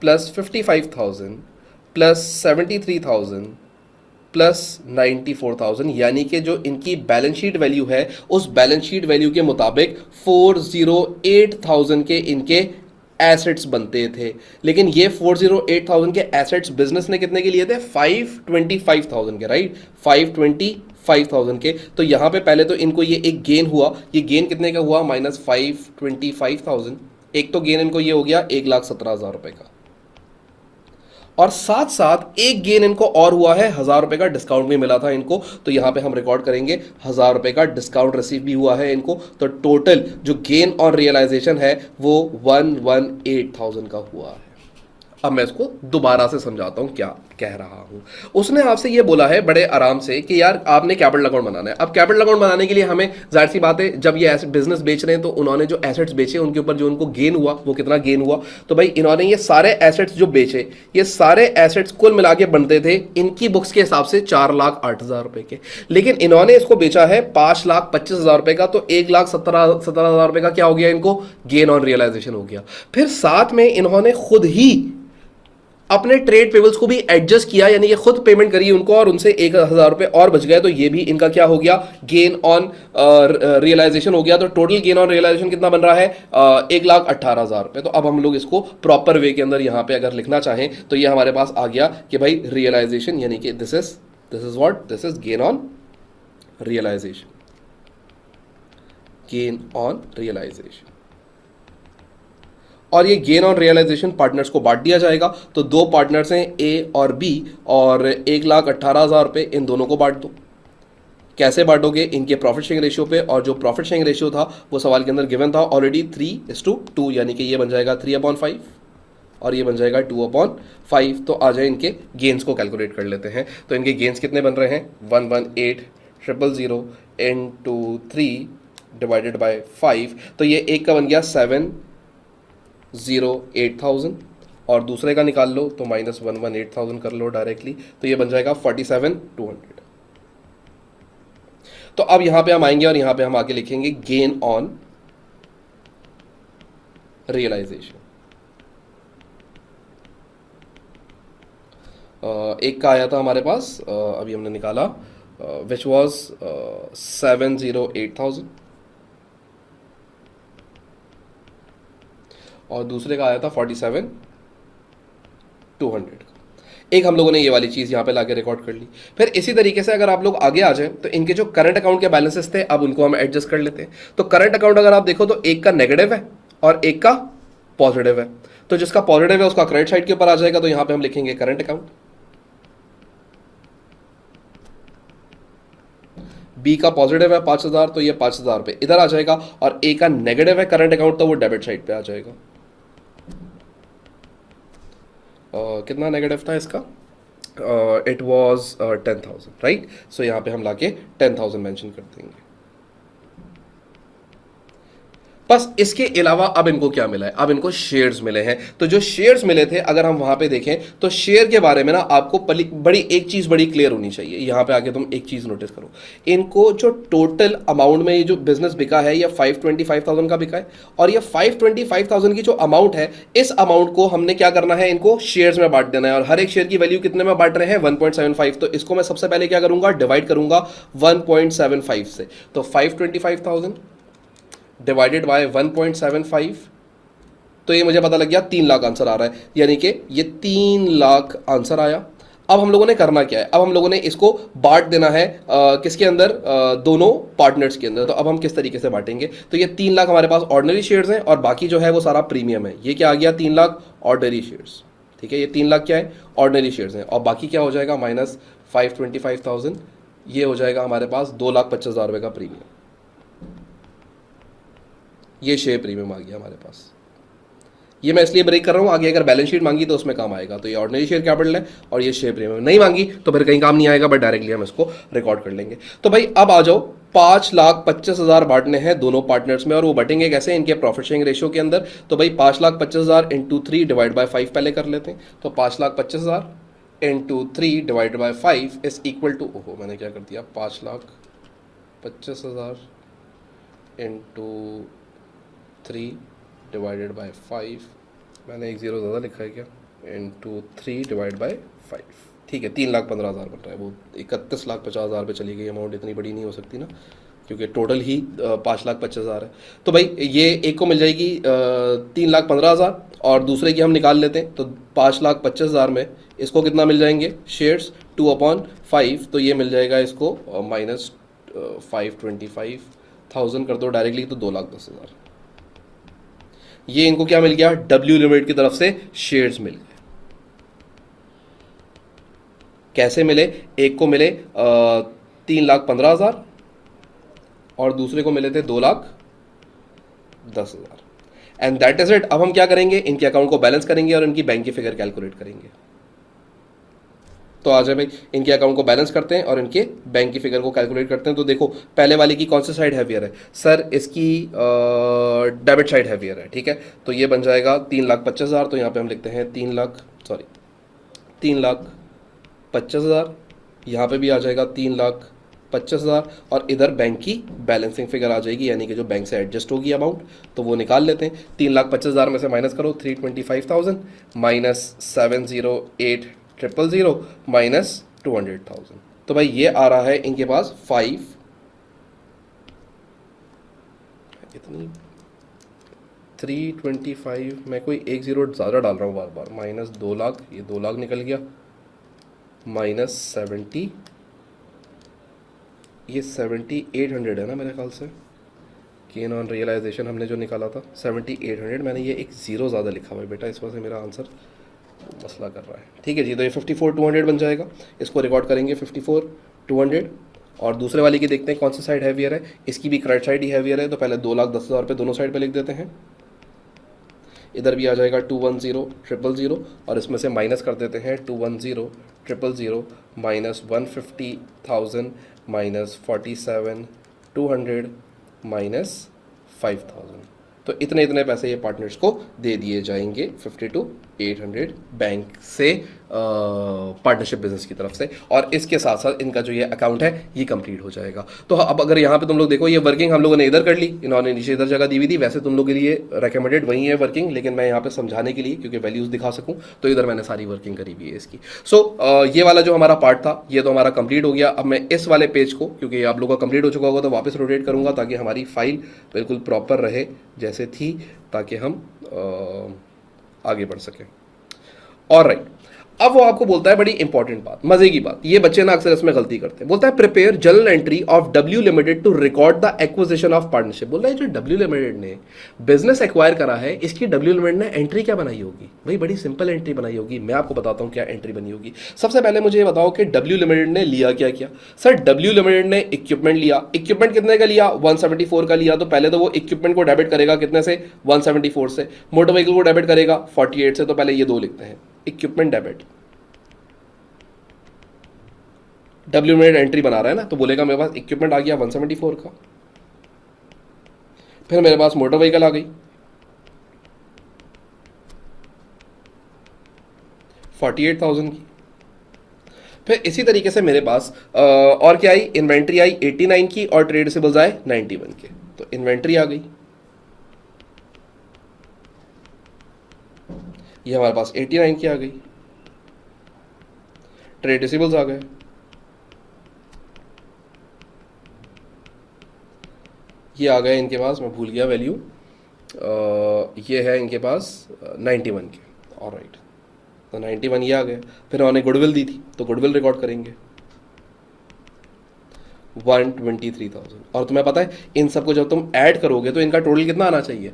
A: प्लस 55,000 प्लस 73,000 प्लस 94,000, यानी कि जो इनकी बैलेंस शीट वैल्यू है उस बैलेंस शीट वैल्यू के मुताबिक 408,000 के इनके एसेट्स बनते थे। लेकिन ये 408,000 के एसेट्स बिजनेस ने कितने के लिए थे, 525,000 के, राइट, 525,000 के। तो यहां पे पहले तो इनको ये एक गेन हुआ, ये गेन कितने का हुआ, -525,000। एक तो गेन इनको ये हो गया 1,17,000 रुपए का, और साथ साथ एक गेन इनको और हुआ है 1,000 रुपए का डिस्काउंट भी मिला था इनको। तो यहां पे हम रिकॉर्ड करेंगे 1,000 रुपए का डिस्काउंट रिसीव भी हुआ है इनको। तो टोटल जो गेन ऑन रियलाइजेशन है वो 118,000 का हुआ है। अब मैं इसको दोबारा से समझाता हूं क्या कह रहा हूं। उसने आपसे ये बोला है बड़े आराम से कि यार आपने कैपिटल अकाउंट बनाना है। अब कैपिटल अकाउंट बनाने के लिए हमें जाहिर सी बात है, जब ये बिजनेस बेच रहे हैं तो उन्होंने जो एसेट्स बेचे उनके ऊपर जो उनको गेन हुआ वो कितना गेन हुआ, तो भाई इन्होंने ये सारे एसेट्स जो बेचे, ये सारे एसेट्स कुल मिला के बनते थे इनकी बुक्स के हिसाब से 4,08,000 रुपए के, लेकिन इन्होंने इसको बेचा है 5,25,000 रुपए का, तो 1,17,000 रुपए का क्या हो गया, इनको गेन ऑन रियलाइजेशन हो गया। फिर साथ में इन्होंने खुद ही अपने ट्रेड पेबल्स को भी एडजस्ट किया, यानी कि खुद पेमेंट करी उनको और उनसे 1,000 रुपए और बच गए, तो ये भी इनका क्या हो गया, गेन ऑन रियलाइजेशन हो गया। तो टोटल गेन ऑन रियलाइजेशन कितना बन रहा है, 1,18,000 रुपए। तो अब हम लोग इसको प्रॉपर वे के अंदर यहां पे अगर लिखना चाहें तो ये हमारे पास आ गया कि भाई रियलाइजेशन, यानी कि this is what, this is gain on realisation, gain on realisation. और ये गेन ऑन रियलाइजेशन पार्टनर्स को बांट दिया जाएगा। तो दो पार्टनर्स हैं ए और बी, और 1,18,000 रुपए इन दोनों को बांट दो। कैसे बांटोगे, इनके प्रॉफिट शेयरिंग रेशियो पे, और जो प्रॉफिट शेयरिंग रेशियो था वो सवाल के अंदर गिवन था ऑलरेडी 3:2, यानी कि ये बन जाएगा 3/5 और ये बन जाएगा 2/5। तो आ जाए इनके गेन्स को कैलकुलेट कर लेते हैं। तो इनके गेन्स कितने बन रहे हैं, 118,000 into 3 डिवाइडेड बाय 5, तो ये एक का बन गया 708,000 और दूसरे का निकाल लो तो -118,000 कर लो डायरेक्टली, तो ये बन जाएगा 47,200। तो अब यहां पे हम आएंगे और यहां पे हम आके लिखेंगे गेन ऑन रियलाइजेशन। एक का आया था हमारे पास, अभी हमने निकाला, विच वॉज 708,000 और दूसरे का आया था 47,200। एक हम लोगों ने ये वाली चीज़ यहाँ पे लाके रिकॉर्ड कर ली। फिर इसी तरीके से अगर आप लोग आगे आ जाएं तो इनके जो करंट अकाउंट के बैलेंसेस थे अब उनको हम एडजस्ट कर लेते हैं। तो करंट अकाउंट अगर आप देखो तो एक का नेगेटिव है और एक का पॉजिटिव है। तो जिसका पॉजिटिव है उसका क्रेडिट साइड के ऊपर आ जाएगा, तो यहाँ पे हम लिखेंगे करंट अकाउंट। बी का पॉजिटिव है 5,000, तो ये 5,000 रुपये इधर आ जाएगा, और ए का नेगेटिव है करंट अकाउंट, तो वो डेबिट साइड पे आ जाएगा। कितना नेगेटिव था इसका, इट वॉज 10,000, राइट। सो यहाँ पे हम लाके 10,000 मेंशन कर देंगे। बस इसके अलावा अब इनको क्या मिला है, अब इनको शेयर्स मिले हैं। तो जो शेयर्स मिले थे अगर हम वहां पे देखें तो शेयर के बारे में ना आपको बड़ी एक चीज बड़ी क्लियर होनी चाहिए। यहां पे आके तुम एक चीज नोटिस करो, इनको जो टोटल अमाउंट में ये जो बिजनेस बिका है ये 525,000 का बिका है, और ये 525,000 की जो अमाउंट है इस अमाउंट को हमने क्या करना है, इनको शेयर्स में बांट देना है। और हर एक शेयर की वैल्यू कितने में बांट रहे हैं, 1.75। तो इसको मैं सबसे पहले क्या करूंगा, डिवाइड करूंगा 1.75 से। तो 525,000 डिवाइडेड बाय 1.75, तो ये मुझे पता लग गया 3 लाख आंसर आ रहा है, यानी कि ये 3 लाख आंसर आया। अब हम लोगों ने करना क्या है, अब हम लोगों ने इसको बांट देना है किसके अंदर, दोनों पार्टनर्स के अंदर। तो अब हम किस तरीके से बांटेंगे, तो ये 3 लाख हमारे पास ऑर्डिनरी शेयर्स हैं और बाकी जो है वो सारा प्रीमियम है। ये क्या आ गया, 3 लाख ऑर्डिनरी शेयर्स, ठीक है। ये 3 लाख क्या है, ऑर्डिनरी शेयर्स हैं, और बाकी क्या हो जाएगा, -525,000, ये हो जाएगा हमारे पास 2,50,000 रुपये का प्रीमियम। ये शेयर प्रीमियम आ गया हमारे पास। ये मैं इसलिए ब्रेक कर रहा हूं, आगे अगर बैलेंस शीट मांगी तो उसमें काम आएगा। तो ये ऑर्डिनरी शेयर कैपिटल है और ये शेयर प्रीमियम नहीं मांगी तो फिर कहीं काम नहीं आएगा, बट डायरेक्टली हम इसको रिकॉर्ड कर लेंगे। तो भाई अब आ जाओ, 5,25,000 बांटने हैं दोनों पार्टनर्स में, और वो बटेंगे कैसे, इनके प्रॉफिट शेयरिंग रेशियो के अंदर। तो भाई 5,25,000 इंटू 3 डिवाइड बाय 5 पहले कर लेते हैं। तो 5,25,000 into 3 divide by 5 is equal to, ओहो मैंने क्या कर दिया, 5,25,000 इंटू 3 डिवाइडेड बाय 5, मैंने एक जीरो ज़्यादा लिखा है क्या, इंटू 3 डिवाइड बाय 5, ठीक है। 3,15,000 बन रहा है, वो 31,50,000 पे चली गई अमाउंट, इतनी बड़ी नहीं हो सकती ना, क्योंकि टोटल ही 5,25,000 है। तो भाई ये एक को मिल जाएगी 3,15,000 और दूसरे की हम निकाल लेते हैं। तो 5,25,000 में इसको कितना मिल जाएंगे शेयर्स, 2/5, तो ये मिल जाएगा इसको -525,000 कर दो डायरेक्टली, तो 2,10,000। ये इनको क्या मिल गया, डब्ल्यू लिमिटेड की तरफ से शेयर्स मिल गए। कैसे मिले, एक को मिले 3,15,000 और दूसरे को मिले थे 2,10,000, एंड दैट इज इट। अब हम क्या करेंगे, इनके अकाउंट को बैलेंस करेंगे और इनकी बैंक की फिगर कैलकुलेट करेंगे। तो आ जाए भाई, इनके अकाउंट को बैलेंस करते हैं और इनके बैंक की फिगर को कैलकुलेट करते हैं। तो देखो पहले वाले की कौन सी साइड हैवियर है सर, इसकी डेबिट साइड हैवियर है, ठीक है। तो ये बन जाएगा 3,50,000, तो यहाँ पे हम लिखते हैं 3,50,000। यहाँ पे भी आ जाएगा 3,50,000 और इधर बैंक की बैलेंसिंग फिगर आ जाएगी, यानी कि जो बैंक से एडजस्ट होगी अमाउंट, तो वो निकाल लेते हैं। 3,50,000 में से माइनस करो 325,000 माइनस 708,000 माइनस 200,000, तो भाई ये आ रहा है इनके पास 5 इतनी 325, मैं कोई एक जीरो ज़्यादा डाल रहा हूँ बार बार, माइनस 2 लाख, ये 2 लाख निकल गया, माइनस 70, ये 7,800 है ना मेरे ख्याल से, गेन ऑन रियलाइजेशन हमने जो निकाला था 7,800, मैंने ये एक ज़ीरो ज़्यादा लिखा हुआ है बेटा, इस वजह से मेरा आंसर मसला कर रहा है। ठीक है जी, तो ये 54,200 बन जाएगा, इसको रिकॉर्ड करेंगे 54,200। और दूसरे वाली की देखते हैं कौन सा साइड हैवियर है, इसकी भी क्रेडिट साइड ही हैवियर है, तो पहले 2,10,000 रुपये दोनों साइड पे लिख देते हैं। इधर भी आ जाएगा 210,000 और इसमें से माइनस कर देते हैं 210,000 माइनस 150,000 माइनस 47,200 माइनस 5,000, तो इतने इतने पैसे ये पार्टनर्स को दे दिए जाएंगे 52,800 बैंक से, पार्टनरशिप बिजनेस की तरफ से। और इसके साथ साथ इनका जो ये अकाउंट है ये कंप्लीट हो जाएगा। तो अब अगर यहाँ पे तुम लोग देखो, ये वर्किंग हम लोगों ने इधर कर ली, इन्होंने नीचे इधर जगह दी हुई थी, वैसे तुम लोग के लिए रेकमेंडेड वही है वर्किंग, लेकिन मैं यहाँ पे समझाने के लिए क्योंकि वैल्यूज दिखा सकूँ तो इधर मैंने सारी वर्किंग करी हुई है इसकी। सो ये वाला जो हमारा पार्ट था ये तो हमारा कंप्लीट हो गया। अब मैं इस वाले पेज को, क्योंकि आप लोगों का कंप्लीट हो चुका होगा, तो वापस रोटेट करूँगा ताकि हमारी फाइल बिल्कुल प्रॉपर रहे जैसे थी, ताकि हम आगे बढ़ सकें। ऑलराइट, अब वो आपको बोलता है बड़ी इंपॉर्टेंट बात, मजे की बात, ये बच्चे ना अक्सर इसमें गलती करते हैं। बोलता है prepare journal entry of W limited to record the acquisition of partnership. बोल रहा है जो डब्ल्यू लिमिटेड ने बिजनेस एक्वायर करा है, इसकी डब्ल्यू लिमिटेड ने एंट्री क्या बनाई होगी? भाई बड़ी सिंपल एंट्री बनाई होगी, मैं आपको बताता हूं क्या एंट्री बनी होगी। सबसे पहले मुझे ये बताओ कि डब्ल्यू लिमिटेड ने लिया क्या क्या। सर डब्ल्यू लिमिटेड ने इक्विपमेंट लिया, इक्विपमेंट कितने का लिया? 174 का लिया। तो पहले तो वो इक्विपमेंट को डेबिट करेगा कितने से? 174 से। मोटर व्हीकल को डेबिट करेगा 48 से। तो पहले ये दो लिखते हैं, equipment debit. W limited entry बना रहा है ना, तो बोलेगा मेरे पास इक्विपमेंट आ गया 174 का, फिर मेरे पास मोटर व्हीकल आ गई 48,000 की, फिर इसी तरीके से मेरे पास और क्या आई? इन्वेंट्री आई 89 की और ट्रेड रिसीवेबल्स आए 91 के। तो इन्वेंट्री आ गई, ये हमारे पास 89 की आ गई, ट्रेड रिसीवेबल्स आ गए, ये आ गए इनके पास, मैं भूल गया वैल्यू, ये है इनके पास 91 के। ऑलराइट, तो 91 ये आ गए। फिर उन्होंने गुडविल दी थी, तो गुडविल रिकॉर्ड करेंगे 123,000। और तुम्हें पता है इन सबको जब तुम ऐड करोगे तो इनका टोटल कितना आना चाहिए?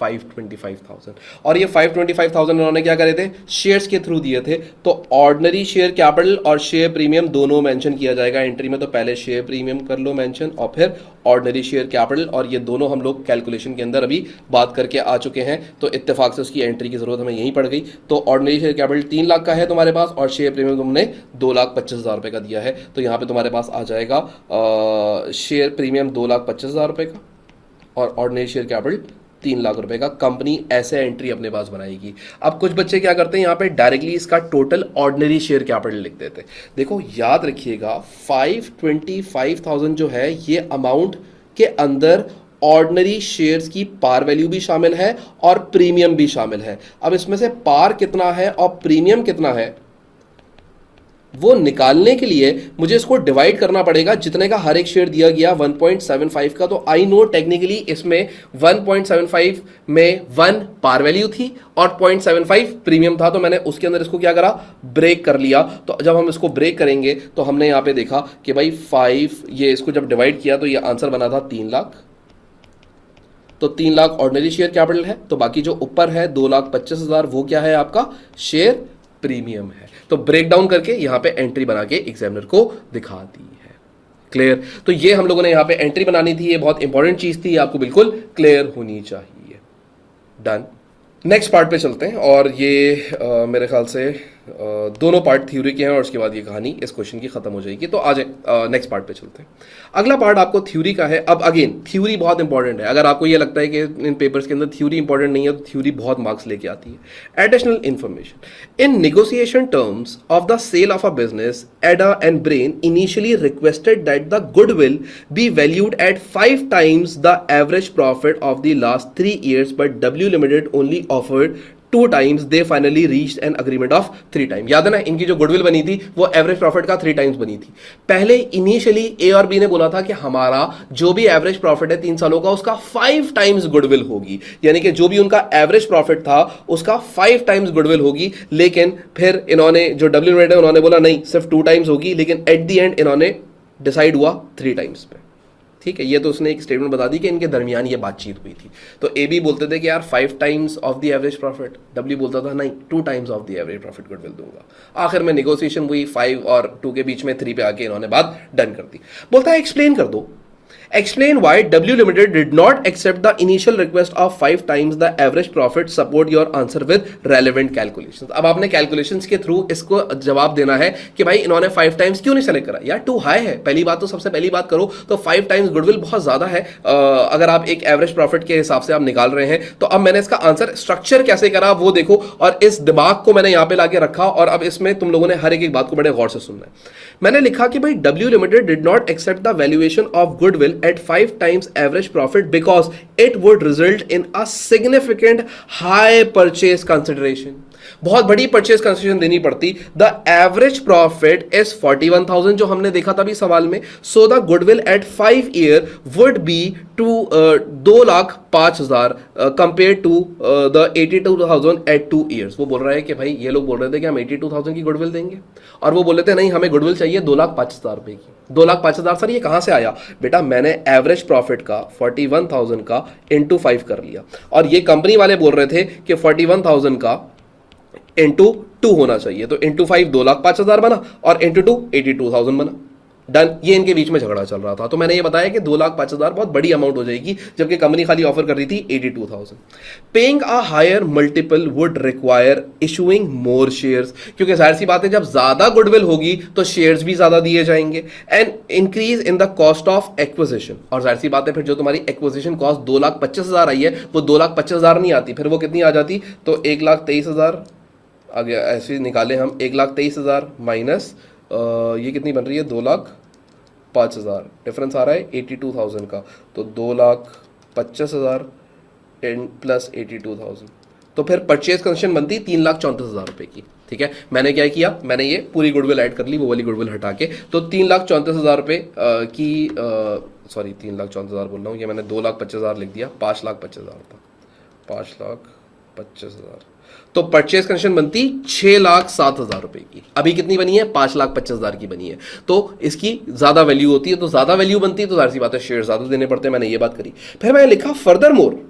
A: 525,000। और ये 525,000 उन्होंने क्या करे थे? शेयर्स के थ्रू दिए थे। तो ऑर्डिनरी शेयर कैपिटल और शेयर प्रीमियम दोनों मेंशन किया जाएगा एंट्री में। तो पहले शेयर प्रीमियम कर लो मेंशन और फिर ऑर्डिनरी शेयर कैपिटल, और ये दोनों हम लोग कैलकुलेशन के अंदर अभी बात करके आ चुके हैं, तो इत्तेफाक से उसकी एंट्री की जरूरत हमें यहीं पड़ गई। तो ऑर्डिनरी शेयर कैपिटल 3 लाख का है तुम्हारे पास और शेयर प्रीमियम तुमने 2,25,000 रुपए का दिया है। तो यहाँ पे तुम्हारे पास आ जाएगा शेयर प्रीमियम 2,25,000 रुपए का और ऑर्डिनरी शेयर कैपिटल 3 लाख रुपए का। कंपनी ऐसे एंट्री अपने पास बनाएगी। अब कुछ बच्चे क्या करते हैं, यहाँ पे डायरेक्टली इसका टोटल ऑर्डिनरी शेयर कैपिटल लिख देते हैं। देखो याद रखिएगा 525,000 जो है ये अमाउंट के अंदर ऑर्डिनरी शेयर्स की पार वैल्यू भी शामिल है और प्रीमियम भी शामिल है। अब इसमें से पार कितना है और प्रीमियम कितना है वो निकालने के लिए मुझे इसको डिवाइड करना पड़ेगा। जितने का हर एक शेयर दिया गया 1.75 का, तो आई नो टेक्निकली इसमें 1.75 में 1 पार वैल्यू थी और 0.75 प्रीमियम था, तो मैंने उसके अंदर इसको क्या करा? ब्रेक कर लिया। तो जब हम इसको ब्रेक करेंगे तो हमने यहां पे देखा कि भाई 5, ये इसको जब डिवाइड किया तो ये आंसर बना था 3 लाख। तो 3 लाख ऑर्डिनरी शेयर कैपिटल है, तो बाकी जो ऊपर है 2,25,000 वो क्या है? आपका शेयर प्रीमियम है। तो ब्रेक डाउन करके यहां पे एंट्री बना के एग्जामिनर को दिखा दी है। क्लियर? तो ये हम लोगों ने यहां पे एंट्री बनानी थी, ये बहुत इंपॉर्टेंट चीज थी, आपको बिल्कुल क्लियर होनी चाहिए। डन। नेक्स्ट पार्ट पे चलते हैं और ये मेरे ख्याल से दोनों पार्ट थ्योरी के हैं और उसके बाद ये कहानी इस क्वेश्चन की खत्म हो जाएगी। तो आ जाए नेक्स्ट पार्ट पे चलते हैं। अगला पार्ट आपको थ्योरी का है। अब अगेन थ्योरी बहुत इंपॉर्टेंट है। अगर आपको ये लगता है कि इन पेपर्स के अंदर थ्योरी इंपॉर्टेंट नहीं है तो थ्योरी बहुत मार्क्स लेके आती है। Additional information in negotiation terms of the sale of a business, Ada and Bren initially requested that the goodwill be valued at 5 times the average profit of the last 3 years, but W Limited only offered 2 times. They finally reached an agreement of 3 times. याद है ना, इनकी जो goodwill बनी थी वो average profit का 3 times बनी थी। पहले इनिशियली ए और बी ने बोला था कि हमारा जो भी एवरेज प्रॉफिट है 3 सालों का उसका 5 टाइम्स गुडविल होगी, यानी कि जो भी उनका एवरेज प्रॉफिट था उसका 5 टाइम्स गुडविल होगी। लेकिन फिर इन्होंने जो डब्ल्यू लिमिटेड है उन्होंने बोला नहीं, सिर्फ 2 टाइम्स होगी। लेकिन एट द एंड इन्होंने डिसाइड हुआ 3 टाइम्स पे। ठीक है, ये तो उसने एक स्टेटमेंट बता दी कि इनके दरमियान ये बातचीत हुई थी। तो ए बी बोलते थे कि यार 5 times of the average profit, W बोलता था नहीं 2 times of the average profit goodwill दूंगा। आखिर में नेगोशिएशन हुई, 5 और 2 के बीच में 3 पे आके इन्होंने बात डन कर दी। बोलता है एक्सप्लेन कर दो, explain why W Limited did not accept the initial request of 5 times the average profit. Support your answer with relevant calculations. अब आपने calculations के थ्रू इसको जवाब देना है कि भाई इन्होंने 5 टाइम्स क्यों नहीं सेलेक्ट करा। यार टू हाई है, पहली बात तो सबसे पहली बात करो तो 5 टाइम्स गुडविल बहुत ज्यादा है अगर आप एक एवरेज प्रॉफिट के हिसाब से आप निकाल रहे हैं। तो अब मैंने इसका आंसर स्ट्रक्चर कैसे करा वो देखो, और इस दिमाग को मैंने यहां पे लाके रखा और अब इसमें तुम लोगों ने हर एक बात को बड़े गौर से सुनना है। मैंने लिखा कि भाई W Limited did not accept the valuation of goodwill at 5 times average profit because it would result in a significant high purchase consideration. बहुत बड़ी परचेज कंसिडरेशन देनी पड़ती। द एवरेज प्रॉफिट इज 41,000 जो हमने देखा था अभी सवाल में। So the goodwill at 5 year would be to 2,05,000 compare to the 82,000 at 2 years. वो बोल रहा है कि भाई ये लोग बोल रहे थे कि हम 82,000 की गुडविल देंगे और वो बोले थे नहीं हमें गुडविल चाहिए 2,05,000 रुपए की। 2,05,000 सर ये कहां से आया? बेटा मैंने एवरेज प्रॉफिट का 41,000 का इंटू 5 कर लिया और ये कंपनी वाले बोल रहे थे कि 41,000 का इंटू 2 होना चाहिए। तो इंटू 5 2,05,000 बना और इंटू 2 82,000 बना। डन। ये इनके बीच में झगड़ा चल रहा था। तो मैंने ये बताया कि 2,05,000 बहुत बड़ी अमाउंट हो जाएगी जबकि कंपनी खाली ऑफर कर रही थी 82,000। Paying a higher multiple would require issuing more shares, क्योंकि जाहिर सी बात है जब ज्यादा गुडविल होगी तो शेयर्स भी ज्यादा दिए जाएंगे। And increase in the cost of acquisition, और जाहिर सी बात है फिर जो तुम्हारी एक्विजिशन कॉस्ट 2,25,000 आई है वो 2,25,000 नहीं आती, फिर वो कितनी आ जाती? तो 1,23,000 आ गया। ऐसे निकाले हम 1,23,000 माइनस ये कितनी बन रही है 2,05,000, डिफरेंस आ रहा है 82,000 का। तो 2,25,000 प्लस 82,000, तो फिर परचेज कंसेशन बनती 3,34,000 रुपए की। ठीक है, मैंने क्या किया, मैंने ये पूरी गुडविल ऐड कर ली, वो वाली गुडविल हटा के। तो 3,34,000 रुपए की सॉरी 3,34,000 बोल रहा हूँ, ये मैंने 2,25,000 लिख दिया, 5,25,000 था, 5,25,000। तो परचेज कंसेशन बनती 6,07,000 रुपए की। अभी कितनी बनी है? 5,25,000 की बनी है। तो इसकी ज्यादा वैल्यू होती है, तो ज्यादा वैल्यू बनती है तो जाहिर सी बात है शेयर ज्यादा देने पड़ते हैं। मैंने ये बात करी। फिर मैंने लिखा furthermore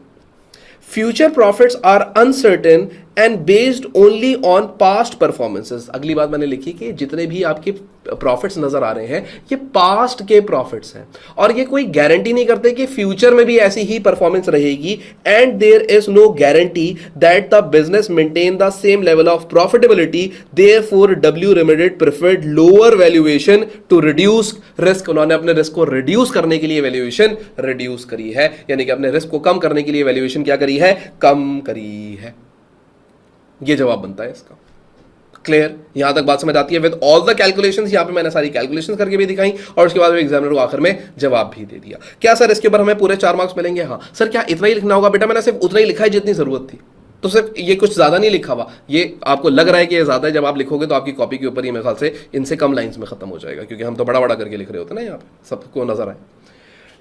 A: future profits are uncertain and based only on past performances. अगली बात मैंने लिखी कि जितने भी आपके प्रॉफिट्स नजर आ रहे हैं ये पास्ट के प्रॉफिट्स हैं और ये कोई गारंटी नहीं करते कि फ्यूचर में भी ऐसी ही परफॉर्मेंस रहेगी। And there is no guarantee that the business maintain the same level of profitability, therefore W limited preferred lower valuation to reduce risk. उन्होंने अपने रिस्क को रिड्यूस करने के लिए वैल्यूएशन रिड्यूस करी है, यानी कि अपने रिस्क को कम करने के लिए वैल्यूएशन क्या करी है? कम करी है। ये जवाब बनता है इसका। क्लियर? यहां तक बात समझ आती है? विद ऑल द कैलकुलेशंस, यहां पे मैंने सारी कैलकुलेशंस करके भी दिखाई और उसके बाद एग्जामिनर को आखिर में जवाब भी दे दिया। क्या सर इसके ऊपर हमें पूरे 4 मार्क्स मिलेंगे? हाँ सर। क्या इतना ही लिखना होगा? बेटा मैंने सिर्फ उतना ही लिखा है जितनी जरूरत थी, तो सिर्फ ये कुछ ज्यादा नहीं लिखा हुआ। ये आपको लग रहा है कि ये ज्यादा है, जब आप लिखोगे तो आपकी कॉपी के ऊपर ही मेरे ख्याल से इनसे कम लाइन्स में खत्म हो जाएगा, क्योंकि हम तो बड़ा बड़ा करके लिख रहे होते हैं ना, यहाँ पे सबको नजर आए।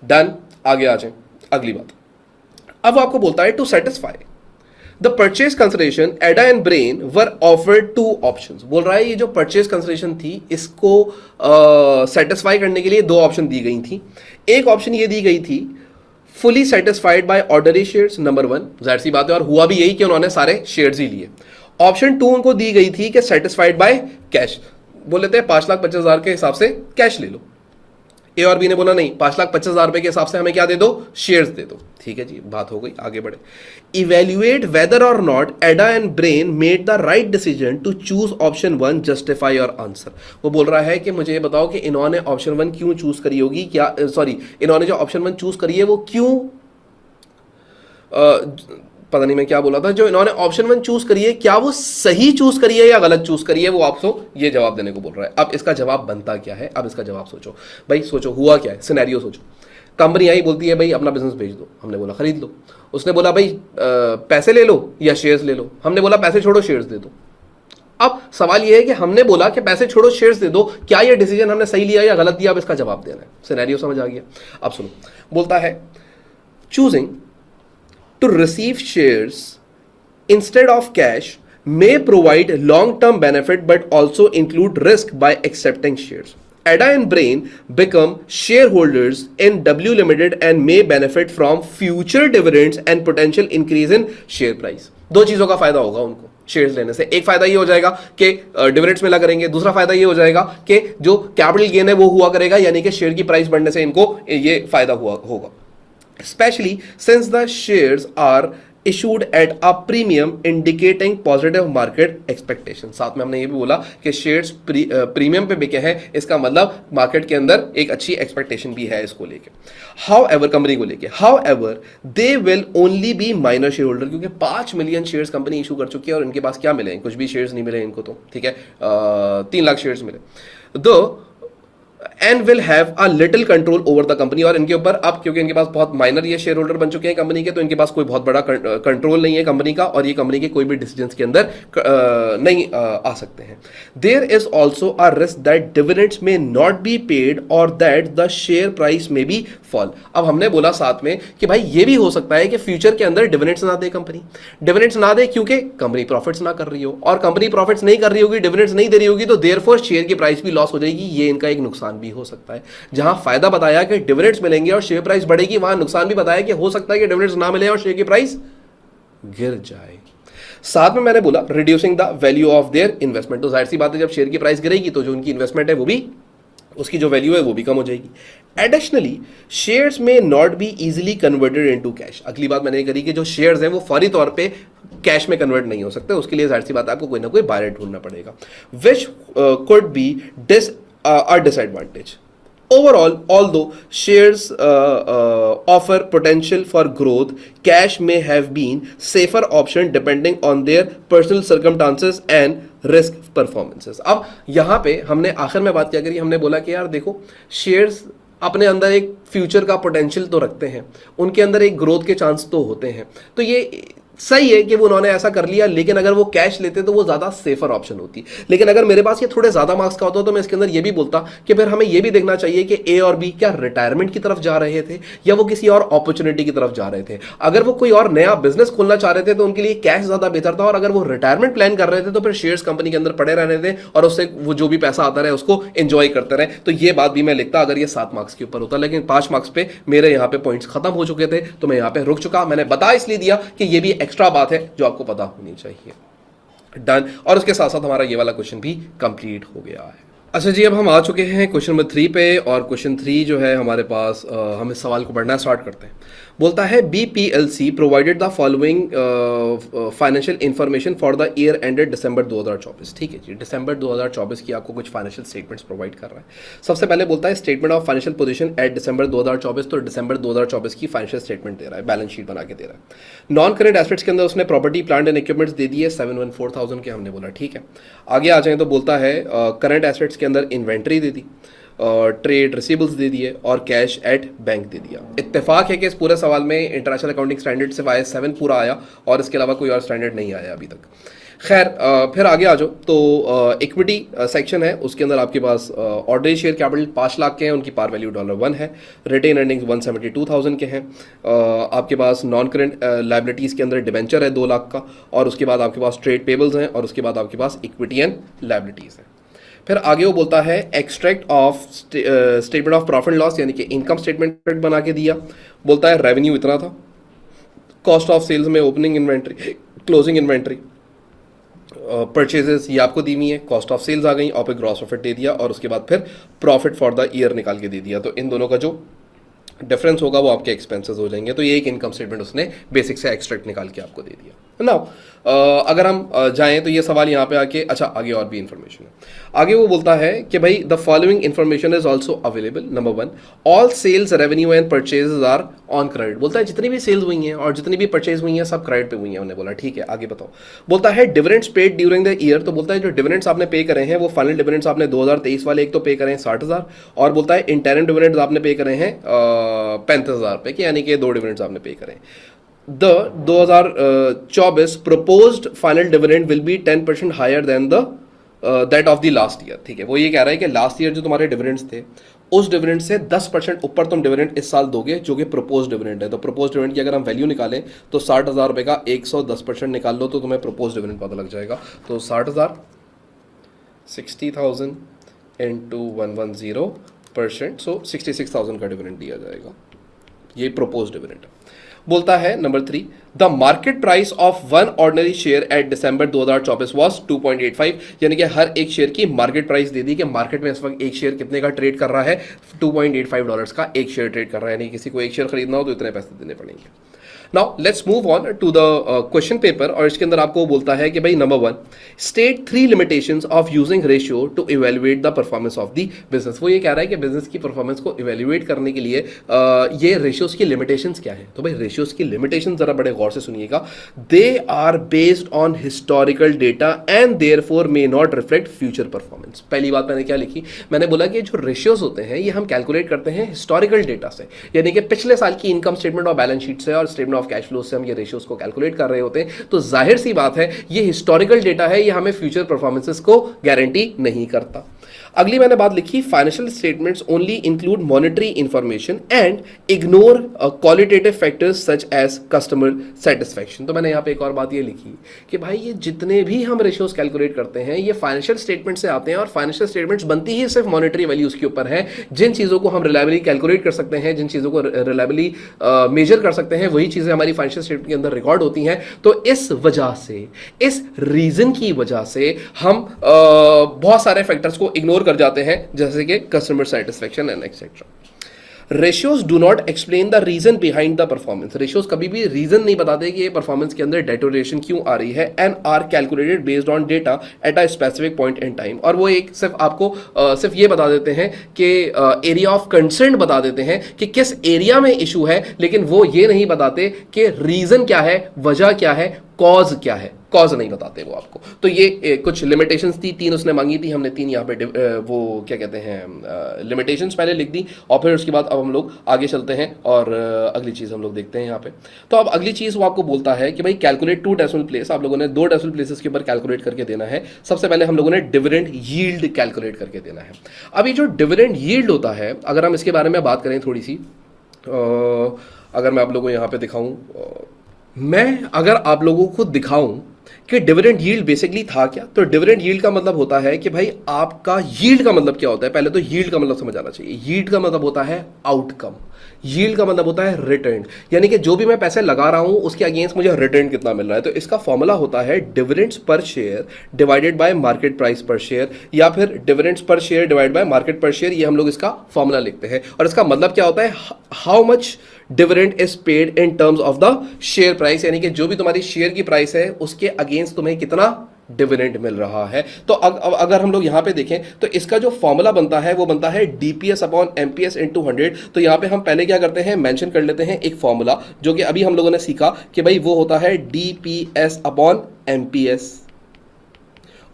A: डन। आगे आ जाए अगली बात। अब आपको बोलता है to satisfy the purchase consideration, Ada and Bren were offered 2 options. बोल रहा है ये जो परचेज कंसिडरेशन थी इसको सेटिस्फाई करने के लिए 2 ऑप्शन दी गई थी। एक ऑप्शन ये दी गई थी fully satisfied by ordinary shares, number 1, जाहिर सी बात है, और हुआ भी यही कि उन्होंने सारे शेयर्स ही लिए। ऑप्शन 2 उनको दी गई थी कि सेटिस्फाइड बाय कैश, बोल लेते हैं 5,25,000 के हिसाब से कैश ले लो। ए और बी ने बोला नहीं, 5,50,000 रुपए के हिसाब से हमें क्या दे दो, शेयर्स दे दो। ठीक है जी, बात हो गई, आगे बढ़े। Evaluate whether or not Ada and Bren made the right decision to choose option 1, justify your answer. वो बोल रहा है कि मुझे ये बताओ कि इन्होंने ऑप्शन 1 क्यों चूज करी होगी, क्या सॉरी इन्होंने जो ऑप्शन 1 चूज करी है वो क्यों पता नहीं मैं क्या बोला था, जो इन्होंने ऑप्शन 1 चूज करी है क्या वो सही चूज करी है या गलत चूज करी है, वो आपको ये जवाब देने को बोल रहा है। अब इसका जवाब बनता क्या है, अब इसका जवाब सोचो भाई, सोचो हुआ क्या है, सिनेरियो सोचो। कंपनी आई बोलती है भाई अपना बिजनेस बेच दो, हमने बोला खरीद लो। उसने बोला भाई पैसे ले लो या शेयर्स ले लो, हमने बोला पैसे छोड़ो शेयर्स दे दो। अब सवाल यह है कि हमने बोला कि पैसे छोड़ो शेयर्स दे दो, क्या ये डिसीजन हमने सही लिया या गलत दिया, अब इसका जवाब देना है। सिनेरियो समझ आ गया? अब सुनो, बोलता है choosing to receive shares instead of cash may provide long-term benefit but also include risk by accepting shares. Ada and Brain become shareholders in W Limited and may benefit from future dividends and potential increase in share price. दो चीजों का फायदा होगा उनको shares लेने से। एक फायदा ये हो जाएगा कि डिविडेंड्स मिला करेंगे, दूसरा फायदा ये हो जाएगा कि जो कैपिटल गेन है वो हुआ करेगा, यानी कि शेयर की प्राइस बढ़ने से इनको ये फायदा हुआ होगा। Especially since the shares are issued at a premium indicating positive market expectation। साथ में हमने ये भी बोला कि शेयर्स प्रीमियम पे बिके हैं, इसका मतलब मार्केट के अंदर एक अच्छी एक्सपेक्टेशन भी है इसको लेके। However, कंपनी को लेके, however they will only be minor shareholder, क्योंकि 5 मिलियन शेयर्स कंपनी इशू कर चुकी है और इनके पास क्या मिले, कुछ भी शेयर्स नहीं मिले इनको तो, ठीक है, 3 लाख शेयर्स मिले। दो and will have a little control over the company, और इनके ऊपर अब क्योंकि इनके पास बहुत माइनर ये शेयर होल्डर बन चुके हैं कंपनी के, तो इनके पास कोई बहुत बड़ा कंट्रोल नहीं है कंपनी का, और ये कंपनी के कोई भी डिसीजंस के अंदर नहीं आ सकते हैं। There is also a risk that dividends may not be paid or that the share price may be fall. अब हमने बोला साथ में कि भाई ये भी हो सकता है कि फ्यूचर के अंदर डिविडेंड्स ना दे कंपनी, डिविडेंड्स ना दे क्योंकि कंपनी प्रॉफिट्स ना कर रही हो, और कंपनी प्रॉफिट्स नहीं कर रही होगी, डिविडेंड्स नहीं दे रही होगी, तो देयरफॉर शेयर की प्राइस भी लॉस हो जाएगी। ये इनका एक नुकसान भी हो सकता है। जहां फायदा बताया कि डिविडेंड्स मिलेंगे और शेयर प्राइस बढ़ेगी, वहां नुकसान भी बताया कि हो सकता है कि डिविडेंड्स ना मिले और शेयर की प्राइस गिर जाए। साथ में मैंने बोला reducing the value of their investment, तो जाहिर सी बात है जब शेयर की प्राइस गिरेगी तो जो उनकी इन्वेस्टमेंट है वो भी, उसकी जो वैल्यू है वो भी कम हो जाएगी। एडिशनली शेयर्स में not be easily converted into cash. अगली बात मैंने करी कि जो शेयर्स हैं वो फौरी तौर पे कैश में कन्वर्ट नहीं हो सकते, उसके लिए जाहिर सी बात है आपको कोई ना कोई बायर ढूंढना पड़ेगा, which could be a disadvantage. Overall, although shares offer potential for growth, cash may have been safer option depending on their personal circumstances and risk performances. अब यहाँ पे हमने आखिर में बात क्या करी, हमने बोला कि यार देखो शेयर्स अपने अंदर एक फ्यूचर का पोटेंशियल तो रखते हैं, उनके अंदर एक ग्रोथ के चांस तो होते हैं, तो ये सही है कि वो उन्होंने ऐसा कर लिया, लेकिन अगर वो कैश लेते तो वो ज्यादा सेफर ऑप्शन होती। लेकिन अगर मेरे पास ये थोड़े ज्यादा मार्क्स का होता तो मैं इसके अंदर ये भी बोलता कि फिर हमें ये भी देखना चाहिए कि ए और बी क्या रिटायरमेंट की तरफ जा रहे थे या वो किसी और अपॉर्चुनिटी की तरफ जा रहे थे। अगर वो कोई और नया बिजनेस खोलना चाह रहे थे तो उनके लिए कैश ज्यादा बेहतर था, और अगर वो रिटायरमेंट प्लान कर रहे थे तो फिर शेयर्स कंपनी के अंदर पड़े रहने थे और उससे वो जो भी पैसा आता रहे उसको एंजॉय करते रहे। तो ये बात भी मैं लिखता अगर ये 7 मार्क्स के ऊपर होता, लेकिन 5 मार्क्स पे मेरे यहाँ पे पॉइंट्स खत्म हो चुके थे तो मैं यहाँ पे रुक चुका। मैंने बता इसलिए दिया कि ये भी एक्स्ट्रा बात है जो आपको पता होनी चाहिए। डन। और उसके साथ साथ हमारा ये वाला क्वेश्चन भी कंप्लीट हो गया है। अच्छा जी, अब हम आ चुके हैं क्वेश्चन नंबर 3 पे, और क्वेश्चन 3 जो है हमारे पास, हम इस सवाल को पढ़ना स्टार्ट करते हैं। बोलता है BPLC provided the following financial information for the year ended December 2024। ठीक है जी, दिसंबर 2024 की आपको कुछ फाइनेंशियल स्टेटमेंट्स प्रोवाइड कर रहा है। सबसे पहले बोलता है statement of financial position at December 2024, तो दिसंबर 2024 की फाइनेंशियल स्टेटमेंट दे रहा है, बैलेंस शीट बना के दे रहा है। नॉन करेंट एसेट्स के अंदर उसने प्रॉपर्टी प्लांट एंड इक्विपमेंट्स दे दिए 714,000 के, हमने बोला ठीक है। आगे आ जाए तो बोलता है करंट एसेट्स के अंदर इन्वेंट्री दे दी, ट्रेड रिसीवेबल्स दे दिए और कैश एट बैंक दे दिया। इत्तेफाक है कि इस पूरे सवाल में इंटरनेशनल अकाउंटिंग स्टैंडर्ड सिर्फ IAS 7 पूरा आया और इसके अलावा कोई और स्टैंडर्ड नहीं आया अभी तक। खैर फिर आगे आ जाओ तो इक्विटी सेक्शन है, उसके अंदर आपके पास ऑर्डिनरी शेयर कैपिटल 5 लाख के हैं, उनकी पार वैल्यू $1 है, रिटेन अर्निंग्स 172,000 के हैं। आपके पास नॉन करेंट लाइबिलिटीज़ के अंदर डिबेंचर है 2 लाख का, और उसके बाद आपके पास ट्रेड पेबल्स हैं, और उसके बाद आपके पास इक्विटी एंड लाइबिलिटीज़ हैं। फिर आगे वो बोलता है extract of statement of profit loss, यानी कि इनकम स्टेटमेंट बना के दिया। बोलता है रेवेन्यू इतना था, कॉस्ट ऑफ सेल्स में opening inventory, closing inventory, purchases ये आपको दी हुई है, कॉस्ट ऑफ सेल्स आ गई और फिर ग्रॉस प्रॉफिट दे दिया और उसके बाद फिर प्रॉफिट फॉर द ईयर निकाल के दे दिया। तो इन दोनों का जो डिफरेंस होगा वो आपके एक्सपेंसेस हो जाएंगे। तो ये एक इनकम स्टेटमेंट उसने बेसिक से एक्सट्रैक्ट निकाल के आपको दे दिया। नाउ अगर हम जाएं तो ये सवाल यहाँ पे आके, अच्छा आगे और भी इंफॉर्मेशन है। आगे वो बोलता है कि भाई the following information is also available. Number 1, all sales revenue and purchases are on credit. बोलता है जितनी भी सेल्स हुई हैं और जितनी भी परचेज हुई हैं सब क्रेडिट पे हुई हैं। उन्होंने बोला ठीक है आगे बताओ। बोलता है dividends paid during the year. तो बोलता है जो डिविडेंड्स आपने पे करे हैं वो फाइनल डिविडेंड्स आपने 2023 वाले एक तो पे करे हैं 60,000 और बोलता है इंटरम डिविडेंड्स आपने पे करे हैं 35,000 पे, यानी कि 2 डिविडेंड्स आपने पे करें। The 2024 proposed final dividend will be 10% higher than the that of the last year। ठीक है, वो ये कह रहा है कि लास्ट ईयर जो तुम्हारे डिविडेंड्स थे उस डिविडेंड से 10% ऊपर तुम डिविडेंड इस साल दोगे जो कि प्रोपोज डिविडेंड है। तो प्रोपोज डिविडेंड की अगर हम वैल्यू निकालें तो 60,000 रुपए का 110% निकाल लो तो तुम्हें प्रोपोज डिविडेंड पता लग जाएगा। तो 60,000 60,000 इंटू 110%, सो 66,000 का डिविडेंड दिया जाएगा। ये प्रोपोज डिविडेंड है। बोलता है number 3, the market price of one ordinary share eight December 2024 was 2.85। यानी कि हर एक शेयर की मार्केट प्राइस दे दी कि मार्केट में इस वक्त एक शेयर कितने का ट्रेड कर रहा है, $2.85 का एक शेयर ट्रेड कर रहा है। यानी किसी को एक शेयर खरीदना हो तो इतने पैसे देने पड़ेंगे। Now let's move on to the question paper. और इसके अंदर आपको बोलता है कि भाई number 1, state 3 limitations of using ratio to evaluate the performance of the business. वो ये कह रहा है कि बिजनेस की परफॉर्मेंस को इवेल्युएट करने के लिए ये रेशियोज की लिमिटेशंस क्या है। तो भाई रेशियोज की लिमिटेशंस जरा बड़े गौर से सुनिएगा। They are based on historical data and therefore may not reflect future performance. पहली बात मैंने क्या लिखी, मैंने बोला कि जो रेशियोज होते हैं ये हम कैलकुलेट करते हैं हिस्टोरिकल डेटा से, यानी कि पिछले साल की इनकम स्टेटमेंट और बैलेंस शीट से और स्टेटमेंट ऑफ कैश फ्लो से हम ये रेशियोज को कैलकुलेट कर रहे होते हैं। तो जाहिर सी बात है ये हिस्टोरिकल डेटा है, ये हमें फ्यूचर परफॉर्मेंसेस को गारंटी नहीं करता। अगली मैंने बात लिखी, financial statements only include monetary information and ignore qualitative factors such as customer satisfaction. तो मैंने यहां पे एक और बात ये लिखी कि भाई ये जितने भी हम रेशियोज कैलकुलेट करते हैं ये फाइनेंशियल स्टेटमेंट से आते हैं और फाइनेंशियल स्टेटमेंट्स बनती ही सिर्फ मॉनेटरी वैल्यूज के ऊपर है। जिन चीजों को हम रिलायबली कैलकुलेट कर सकते हैं, जिन चीजों को रिलायबली मेजर कर सकते हैं, वही चीजें हमारी फाइनेंशियल स्टेटमेंट के अंदर रिकॉर्ड होती हैं। तो इस वजह से, इस रीजन की वजह से हम बहुत सारे फैक्टर्स को इग्नोर कर जाते हैं, जैसे कि customer satisfaction and etcetera. Ratios do not explain the reason behind the performance. Ratios कभी भी रीजन नहीं बताते कि ये परफॉर्मेंस के अंदर डेटोरेशन क्यों आ रही है, and are calculated based on data at a specific point in time. और वो एक सिर्फ आपको सिर्फ ये बता देते हैं कि एरिया ऑफ कंसर्न बता देते हैं कि किस एरिया में इशू है, लेकिन वो ये नहीं बताते कि रीजन क्या है, वजह क्या है, कॉज क्या है। कॉज नहीं बताते वो आपको। तो ये कुछ लिमिटेशंस थी, 3 उसने मांगी थी, हमने 3 यहाँ पे वो क्या कहते हैं लिमिटेशंस पहले लिख दी और फिर उसके बाद अब हम लोग आगे चलते हैं और अगली चीज़ हम लोग देखते हैं यहाँ पे। तो अब अगली चीज़ वो आपको बोलता है कि भाई कैलकुलेट 2 डेसिमल प्लेस। आप लोगों ने 2 डेसिमल प्लेसेस के ऊपर कैलकुलेट करके देना है। सबसे पहले हम लोगों ने डिविडेंड यील्ड कैलकुलेट करके देना है। अब ये जो डिविडेंड यील्ड होता है, अगर हम इसके बारे में बात करें थोड़ी सी, अगर मैं आप लोगों को यहाँ पे दिखाऊं, मैं अगर आप लोगों को दिखाऊं कि डिविडेंड यील्ड बेसिकली था क्या, तो डिविडेंड यील्ड का मतलब होता है कि भाई आपका यील्ड का मतलब क्या होता है। पहले तो यील्ड का मतलब समझ आना चाहिए। यील्ड का मतलब होता है आउटकम, यील्ड का मतलब होता है रिटर्न, यानी कि जो भी मैं पैसे लगा रहा हूं उसके अगेंस्ट मुझे रिटर्न कितना मिल रहा है। तो इसका फॉर्मूला होता है डिविडेंड्स पर share divided by market price पर शेयर, या फिर डिविडेंड्स पर शेयर डिवाइडेड बाय मार्केट पर शेयर। ये हम लोग इसका फॉर्मूला लिखते हैं और इसका मतलब क्या होता है, how much dividend is paid in terms of the share price, यानी कि जो भी तुम्हारी शेयर की प्राइस है उसके अगेंस्ट तुम्हें कितना डिविडेंड मिल रहा है। तो अगर हम लोग यहां पे देखें तो इसका जो फॉर्मूला बनता है वो बनता है डीपीएस अपॉन एमपीएस इनटू 100। तो यहां पे हम पहले क्या करते हैं, मेंशन कर लेते हैं एक फॉर्मूला जो कि अभी हम लोगों ने सीखा कि भाई वो होता है डीपीएस अपॉन एमपीएस।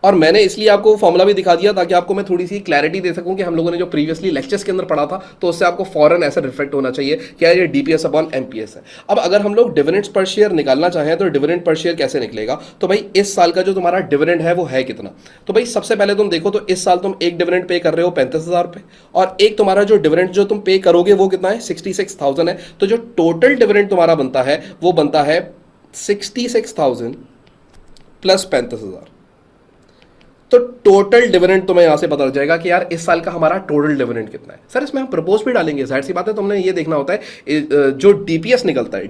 A: और मैंने इसलिए आपको फॉर्मूला भी दिखा दिया ताकि आपको मैं थोड़ी सी क्लैरिटी दे सकूं कि हम लोगों ने जो प्रीवियसली लेक्चर्स के अंदर पढ़ा था तो उससे आपको फॉरन ऐसा रिफ्लेक्ट होना चाहिए कि यार ये डीपीएस अपॉन एमपीएस है। अब अगर हम लोग डिविडेंड्स पर शेयर निकालना चाहें तो डिविडेंड पर शेयर कैसे निकलेगा, तो भाई इस साल का जो तुम्हारा डिविडेंड है वो है कितना। तो भाई सबसे पहले तुम देखो तो इस साल तुम एक डिविडेंड पे कर रहे हो 35,000 रुपए, और एक तुम्हारा जो डिविडेंड जो तुम पे करोगे वो कितना है 66,000 है। तो जो टोटल डिविडेंड तुम्हारा बनता है वो बनता है 66,000 प्लस 35,000। तो टोटल डिविडेंड तुम्हें यहां से पता लग जाएगा कि यार इस साल का हमारा टोटल डिविडेंड कितना है। सर इसमें हम प्रपोज भी डालेंगे, जाहिर सी बात है। तुमने ये देखना होता है जो डीपीएस निकलता है,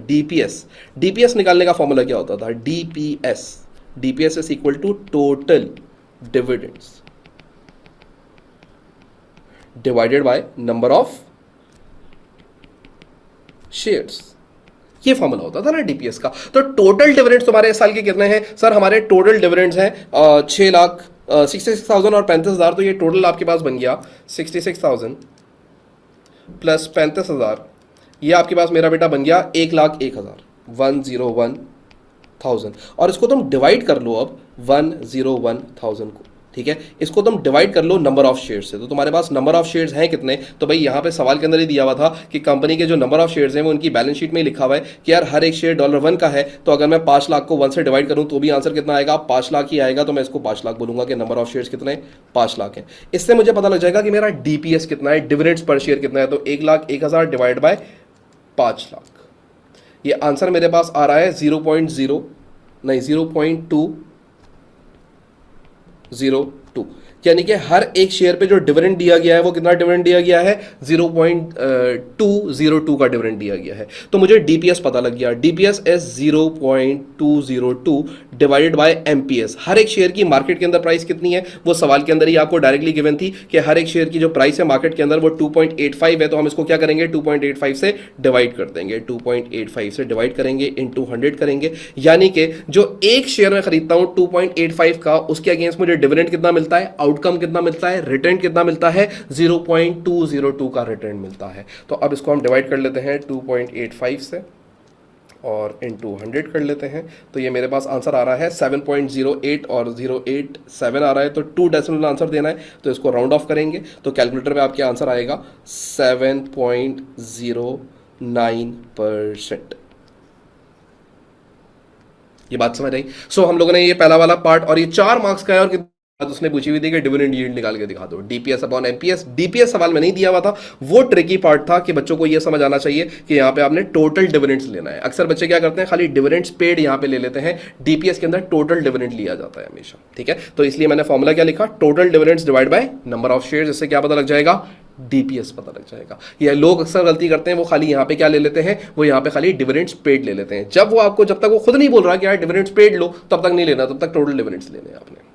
A: डीपीएस निकालने का फॉर्मूला क्या होता था, DPS DPS is equal to total dividends divided by number of shares. ये फॉर्मूला होता था ना डीपीएस का। तो टोटल डिविडेंड्स तुम्हारे इस साल के कितने हैं सर? हमारे टोटल डिविडेंड्स हैं 66,000 और 35,000। तो ये टोटल आपके पास बन गया 66,000 प्लस 35,000। ये आपके पास मेरा बेटा बन गया 1,01,000 101,000। और इसको तुम डिवाइड कर लो अब 101,000 को, ठीक है। इसको तुम डिवाइड कर लो नंबर ऑफ शेयर्स से। तो तुम्हारे पास नंबर ऑफ शेयर्स हैं कितने? तो भाई यहां पे सवाल के अंदर ही दिया हुआ था कि कंपनी के जो नंबर ऑफ शेयर्स हैं वो उनकी बैलेंस शीट में ही लिखा हुआ है कि यार हर एक शेयर $1 का है। तो अगर मैं 5 लाख को 1 से डिवाइड करूं तो भी आंसर कितना आएगा? 5 लाख ही आएगा। तो मैं इसको 5 लाख बोलूंगा कि नंबर ऑफ शेयर्स कितने? 5 लाख है। इससे मुझे पता लग जाएगा कि मेरा डीपीएस कितना है, डिविडेंड्स पर शेयर कितना है। तो 1,01,000 डिवाइड बाय 5 लाख, ये आंसर मेरे पास आ रहा है 0.2, यानी कि हर एक शेयर पे जो डिविडेंड दिया गया है वो कितना डिविडेंड दिया गया है? 0.202 का डिविडेंड दिया गया है। तो मुझे डीपीएस पता लग गया। DPS is 0.202 divided by MPS. हर एक शेयर की मार्केट के अंदर प्राइस कितनी है वो सवाल के अंदर ही आपको डायरेक्टली गिवन थी कि हर एक शेयर की जो प्राइस है मार्केट के अंदर वो 2.85 है। तो हम इसको क्या करेंगे? 2.85 से डिवाइड कर देंगे। 2.85 से डिवाइड करेंगे इनटू 100 करेंगे, यानी कि जो एक शेयर में खरीदता हूं 2.85 का, उसके अगेंस्ट मुझे डिविडेंड कितना मिलता है, आउटकम कितना मिलता है, रिटर्न कितना मिलता है? 0.202 का रिटर्न मिलता है। तो अब इसको हम डिवाइड कर लेते हैं 2.85 से और इनटू 100 कर लेते हैं। तो ये मेरे पास आंसर आ रहा है 7.08 और 087 आ रहा है। तो 2 डेसिमल आंसर देना है तो इसको राउंड ऑफ करेंगे तो कैलकुलेटर में आपके आंसर आएगा 7.09%। ये बात समझ आई? सो हम लोगों ने ये पहला वाला पार्ट, और ये 4 मार्क्स का है, और उसने पूछी हुई थी कि डिविडेंड यील्ड निकाल के दिखा दो, डीपीएस अपॉन एमपीएस। डीपीएस सवाल में नहीं दिया हुआ था, वो ट्रिकी पार्ट था कि बच्चों को ये समझ आना चाहिए कि यहाँ पे आपने टोटल डिविडेंड्स लेना है। अक्सर बच्चे क्या करते हैं, खाली डिविडेंड्स पेड यहाँ पे ले लेते हैं। डीपीएस के अंदर टोटल डिविडेंड लिया जाता है हमेशा, ठीक है। तो इसलिए मैंने फॉर्मूला क्या लिखा? Total dividends divide by number of shares. इससे क्या पता लग जाएगा? डीपीएस पता लग जाएगा। ये लोग अक्सर गलती करते हैं, वो खाली यहाँ पे क्या ले लेते हैं, वो यहाँ पे खाली डिविडेंड्स पेड ले लेते हैं। जब तक वो खुद नहीं बोल रहा कि यार डिविडेंड्स पेड लो, तब तक नहीं लेना, तब तक टोटल डिविडेंड्स लेने हैं आपने।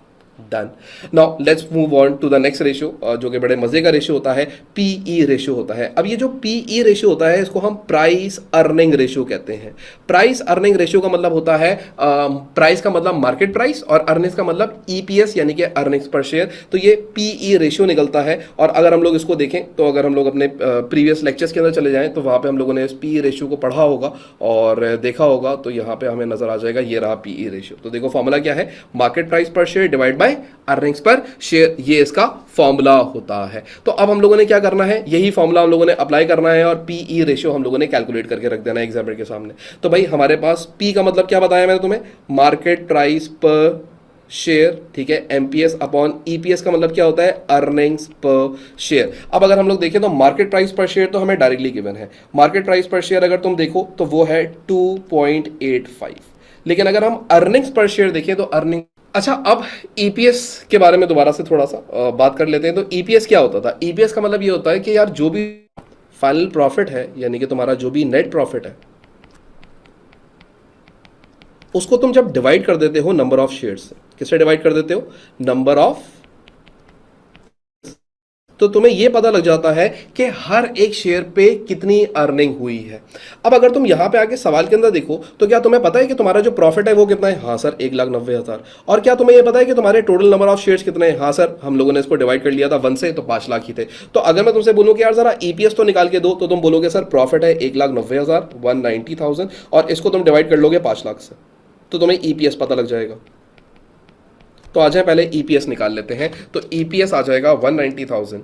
A: Done. Now let's move on to the next ratio, जो कि बड़े मजे का रेशियो होता है, पीई रेशियो होता है। अब ये जो पीई रेशियो होता है इसको हम प्राइस अर्निंग रेशियो कहते हैं। प्राइस अर्निंग रेशियो का मतलब होता है, प्राइस का मतलब मार्केट प्राइस और अर्निंग्स का मतलब ईपीएस यानी कि अर्निंग्स पर शेयर। तो ये पीई रेशियो निकलता है। और अगर हम लोग इसको देखें तो अगर हम लोग अपने प्रीवियस लेक्चर्स के अंदर चले जाएं तो वहां पे हम लोगों ने इस पीई रेशियो को पढ़ा होगा और देखा होगा। तो यहाँ पे हमें नजर आ जाएगा, ये रहा पीई रेशियो। तो देखो फॉर्मूला क्या है, मार्केट प्राइस पर शेयर डिवाइड बाय अर्निंग्स पर शेयर, ये इसका फॉर्मूला होता है। तो अब हम लोगों ने क्या करना है, यही फॉर्मूला हम लोगों ने अप्लाई करना है और पीई रेशियो हम लोगों ने कैलकुलेट करके रख देना है एग्जामिनर के सामने। तो भाई हमारे पास पी का मतलब क्या बताया मैंने तुम्हें, मार्केट प्राइस पर शेयर, ठीक है। एमपीएस अपॉन ईपीएस का मतलब क्या होता है, अर्निंग्स पर शेयर। अब अगर हम लोग देखें तो मार्केट प्राइस पर शेयर तो हमें डायरेक्टली गिवन है। मार्केट प्राइस पर शेयर अगर तुम देखो तो वो है 2.85, लेकिन अगर हम अर्निंग्स पर शेयर देखें तो अर्निंग, अच्छा अब ईपीएस के बारे में दोबारा से थोड़ा सा बात कर लेते हैं। तो ईपीएस क्या होता था? ईपीएस का मतलब ये होता है कि यार जो भी फाइनल प्रॉफिट है, यानी कि तुम्हारा जो भी नेट प्रॉफिट है, उसको तुम जब डिवाइड कर देते हो नंबर ऑफ शेयर्स से, किससे डिवाइड कर देते हो, नंबर ऑफ, तो तुम्हें यह पता लग जाता है कि हर एक शेयर पे कितनी अर्निंग हुई है। अब अगर तुम यहां पे आके सवाल के अंदर देखो तो क्या तुम्हें पता है कि तुम्हारा जो प्रॉफिट है वो कितना है? हाँ सर 1,90,000। और क्या तुम्हें यह पता है कि तुम्हारे टोटल नंबर ऑफ शेयर्स कितने हैं? हाँ सर, हम लोगों ने इसको डिवाइड कर लिया था 1 से, तो 5 लाख ही थे। तो अगर मैं तुमसे बोलूं कि यार जरा ईपीएस तो निकाल के दो, तो तुम बोलोगे सर प्रॉफिट है 1,90,000 190,000 और इसको तुम डिवाइड कर लोगे 5 लाख से, तो तुम्हें ईपीएस पता लग जाएगा। तो आ जाए पहले ईपीएस निकाल लेते हैं। तो ईपीएस आ जाएगा 190,000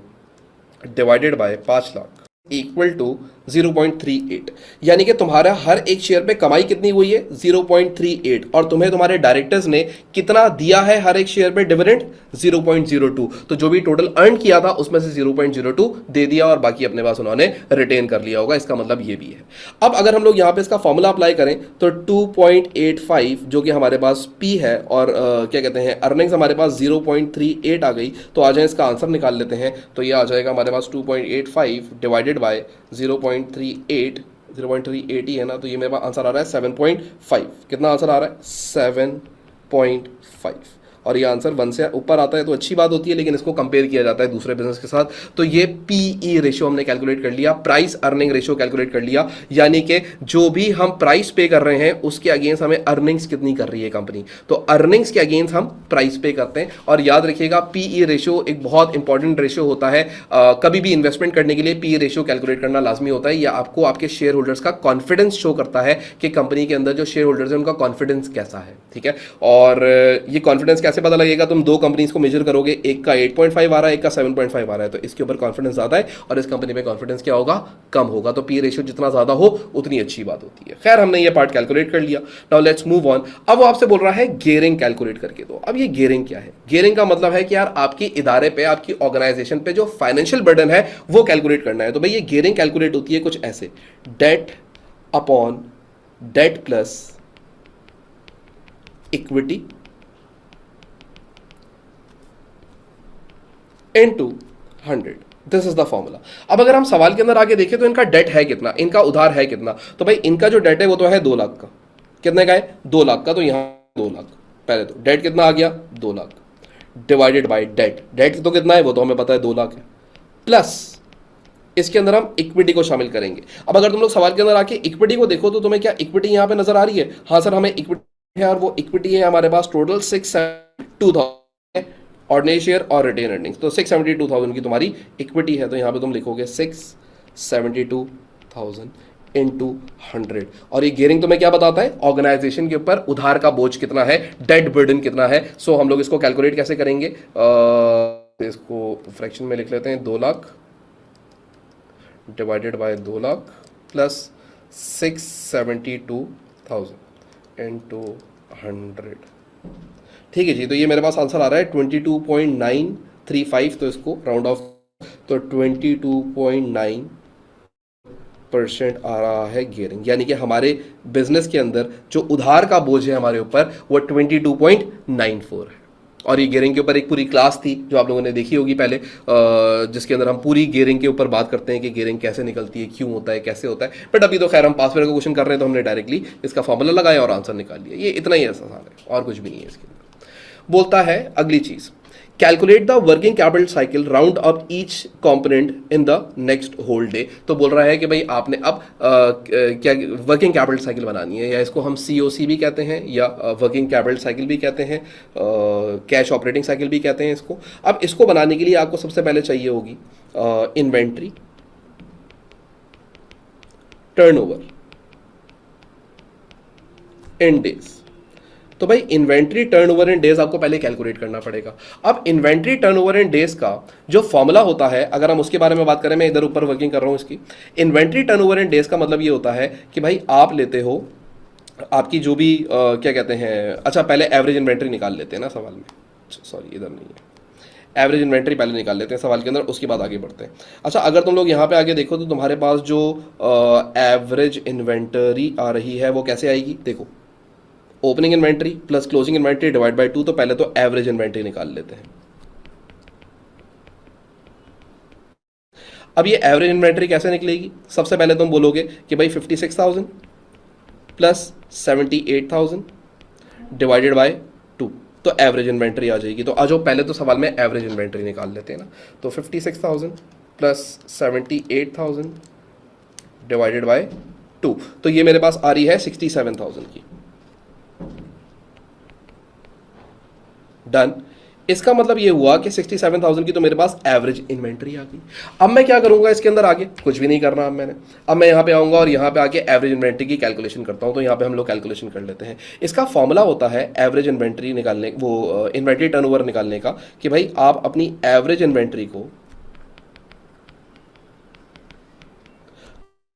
A: divided by 5 lakh equal to 0.38, यानी कि तुम्हारा हर एक शेयर पे कमाई कितनी हुई है, 0.38, और तुम्हें तुम्हारे डायरेक्टर्स ने कितना दिया है हर एक शेयर पे डिविडेंड, 0.02। तो जो भी टोटल अर्न किया था उसमें से 0.02 दे दिया और बाकी अपने पास उन्होंने रिटेन कर लिया होगा। इसका मतलब ये भी है। अब अगर हम लोग यहां पे इसका फॉर्मूला अप्लाई करें तो 2.85 जो कि हमारे पास पी है और क्या कहते हैं अर्निंग्स हमारे पास 0.38 आ गई। तो आ जाए इसका आंसर निकाल लेते हैं। तो ये आ जाएगा हमारे पास 2.85 डिवाइडेड बाय 0.38 ही है ना, तो ये मेरे पास आंसर आ रहा है 7.5। कितना आंसर आ रहा है, 7.5। 1.5 और ये आंसर 1 से ऊपर आता है तो अच्छी बात होती है, लेकिन इसको कंपेयर किया जाता है दूसरे बिजनेस के साथ। तो ये पीई रेशियो हमने कैलकुलेट कर लिया, प्राइस अर्निंग रेशियो कैलकुलेट कर लिया, यानी कि जो भी हम प्राइस पे कर रहे हैं उसके अगेंस्ट हमें अर्निंग्स कितनी कर रही है कंपनी, तो अर्निंग्स के अगेंस्ट हम प्राइस पे करते हैं। और याद रखिएगा पीई रेशियो एक बहुत इंपॉर्टेंट रेशियो होता है, कभी भी इन्वेस्टमेंट करने के लिए पीई रेशियो कैलकुलेट करना लाजमी होता है। यह आपको आपके शेयर होल्डर्स का कॉन्फिडेंस शो करता है कि कंपनी के अंदर जो शेयर होल्डर्स हैं उनका कॉन्फिडेंस कैसा है, ठीक है। और ये कॉन्फिडेंस कैसे पता लगेगा, तुम दो कंपनीज को मेजर करोगे, एक का 8.5 आ रहा है, एक का 7.5 आ रहा है, तो इसके ऊपर कॉन्फिडेंस ज्यादा है और इस कंपनी में कॉन्फिडेंस क्या होगा, कम होगा। तो पी रेशियो जितना ज्यादा हो उतनी अच्छी बात होती है। खैर हमने ये पार्ट कैलकुलेट कर लिया, नाउ लेट्स मूव ऑन। अब वो आपसे बोल रहा है गियरिंग कैलकुलेट करके दो। अब ये गियरिंग क्या है, गियरिंग का मतलब है कि यार आपकी इदारे पे, आपकी ऑर्गेनाइजेशन पे जो फाइनेंशियल बर्डन है वो कैलकुलेट करना है। तो भाई ये गियरिंग कैलकुलेट होती है कुछ ऐसे, debt upon debt plus equity into 100, this is the formula. अब अगर हम सवाल के अंदर आगे देखें तो इनका डेट है कितना, इनका उधार है कितना, तो भाई इनका जो डेट है वो तो है 2 लाख का। कितने का है, 2 लाख का, तो यहां 2 लाख, पहले तो डेट कितना आ गया 2 lakh, divided by debt, debt तो कितना है वो तो हमें पता है 2 लाख है, प्लस इसके अंदर हम इक्विटी को शामिल करेंगे। अब अगर तुम लोग सवाल के अंदर आके इक्विटी को देखो तो तुम्हें क्या इक्विटी यहां पे नजर आ रही है, हाँ सर हमें इक्विटी है, और वो इक्विटी है हमारे पास टोटल 672,000 ऑर्डिनरी शेयर और रिटेन अर्निंग्स, तो 672,000 की तुम्हारी इक्विटी है। तो यहां पे तुम लिखोगे 672,000 इंटू 100, और ये गियरिंग तुम्हें क्या बताता है, ऑर्गेनाइजेशन के ऊपर उधार का बोझ कितना है, डेट बर्डन कितना है। सो हम लोग इसको कैलकुलेट कैसे करेंगे, इसको फ्रैक्शन में लिख लेते हैं, 2 lakh divided bye 2 lakh plus 672,000 into 100, ठीक है जी। तो ये मेरे पास आंसर आ रहा है 22.935, तो इसको राउंड ऑफ, तो 22.9% आ रहा है गियरिंग, यानी कि हमारे बिजनेस के अंदर जो उधार का बोझ है हमारे ऊपर वो 22.94 है। और ये गियरिंग के ऊपर एक पूरी क्लास थी जो आप लोगों ने देखी होगी पहले, जिसके अंदर हम पूरी गियरिंग के ऊपर बात करते हैं कि गियरिंग कैसे निकलती है, क्यों होता है, कैसे होता है। बट अभी तो खैर हम पासवर्ड का क्वेश्चन कर रहे हैं तो हमने डायरेक्टली इसका फॉर्मूला लगाया और आंसर निकाल लिया, ये इतना ही आसान है और कुछ भी नहीं है इसके अंदर। बोलता है अगली चीज, calculate the working capital cycle round up each component in the next whole day. तो बोल रहा है कि भाई आपने अब क्या वर्किंग कैपिटल साइकिल बनानी है, या इसको हम सीओसी भी कहते हैं, या वर्किंग कैपिटल साइकिल भी कहते हैं, कैश ऑपरेटिंग साइकिल भी कहते हैं इसको। अब इसको बनाने के लिए आपको सबसे पहले चाहिए होगी इन्वेंट्री टर्नओवर इन डेज। तो भाई इन्वेंट्री टर्नओवर इन डेज आपको पहले कैलकुलेट करना पड़ेगा। अब इन्वेंट्री टर्नओवर इन डेज का जो फॉर्मूला होता है, अगर हम उसके बारे में बात करें, मैं इधर ऊपर वर्किंग कर रहा हूं इसकी, इन्वेंट्री टर्नओवर इन डेज का मतलब ये होता है कि भाई आप लेते हो आपकी जो भी क्या कहते हैं, अच्छा पहले एवरेज इन्वेंट्री निकाल लेते हैं ना सवाल में, सॉरी इधर नहीं है, एवरेज इन्वेंट्री पहले निकाल लेते हैं सवाल के अंदर, उसके बाद आगे बढ़ते हैं। अच्छा अगर तुम लोग यहाँ पे आगे देखो तो तुम्हारे पास जो एवरेज इन्वेंटरी आ रही है वो कैसे आएगी, देखो opening inventory plus closing inventory divide by 2, तो पहले तो एवरेज इन्वेंट्री निकाल लेते हैं। अब ये एवरेज इन्वेंट्री कैसे निकलेगी, सबसे पहले तुम बोलोगे कि भाई 56,000 प्लस 78,000 डिवाइडेड बाय 2, तो एवरेज इन्वेंट्री आ जाएगी। तो आ जाओ पहले तो सवाल में एवरेज इन्वेंट्री निकाल लेते हैं ना, तो 56,000 प्लस 78,000 डिवाइडेड बाय 2, तो ये मेरे पास आ रही है 67,000 की। डन। इसका मतलब ये हुआ कि 67,000 की तो मेरे पास एवरेज इन्वेंट्री आ गई। अब मैं क्या करूंगा इसके अंदर आगे, कुछ भी नहीं करना अब मैंने, अब मैं यहां पे आऊंगा और यहां पे आके एवरेज इन्वेंट्री की कैलकुलेशन करता हूं। तो यहां पे हम लोग कैलकुलेशन कर लेते हैं। इसका फॉर्मूला होता है एवरेज इन्वेंट्री निकालने, वो इन्वेंट्री टर्नओवर निकालने का, कि भाई आप अपनी एवरेज इन्वेंट्री को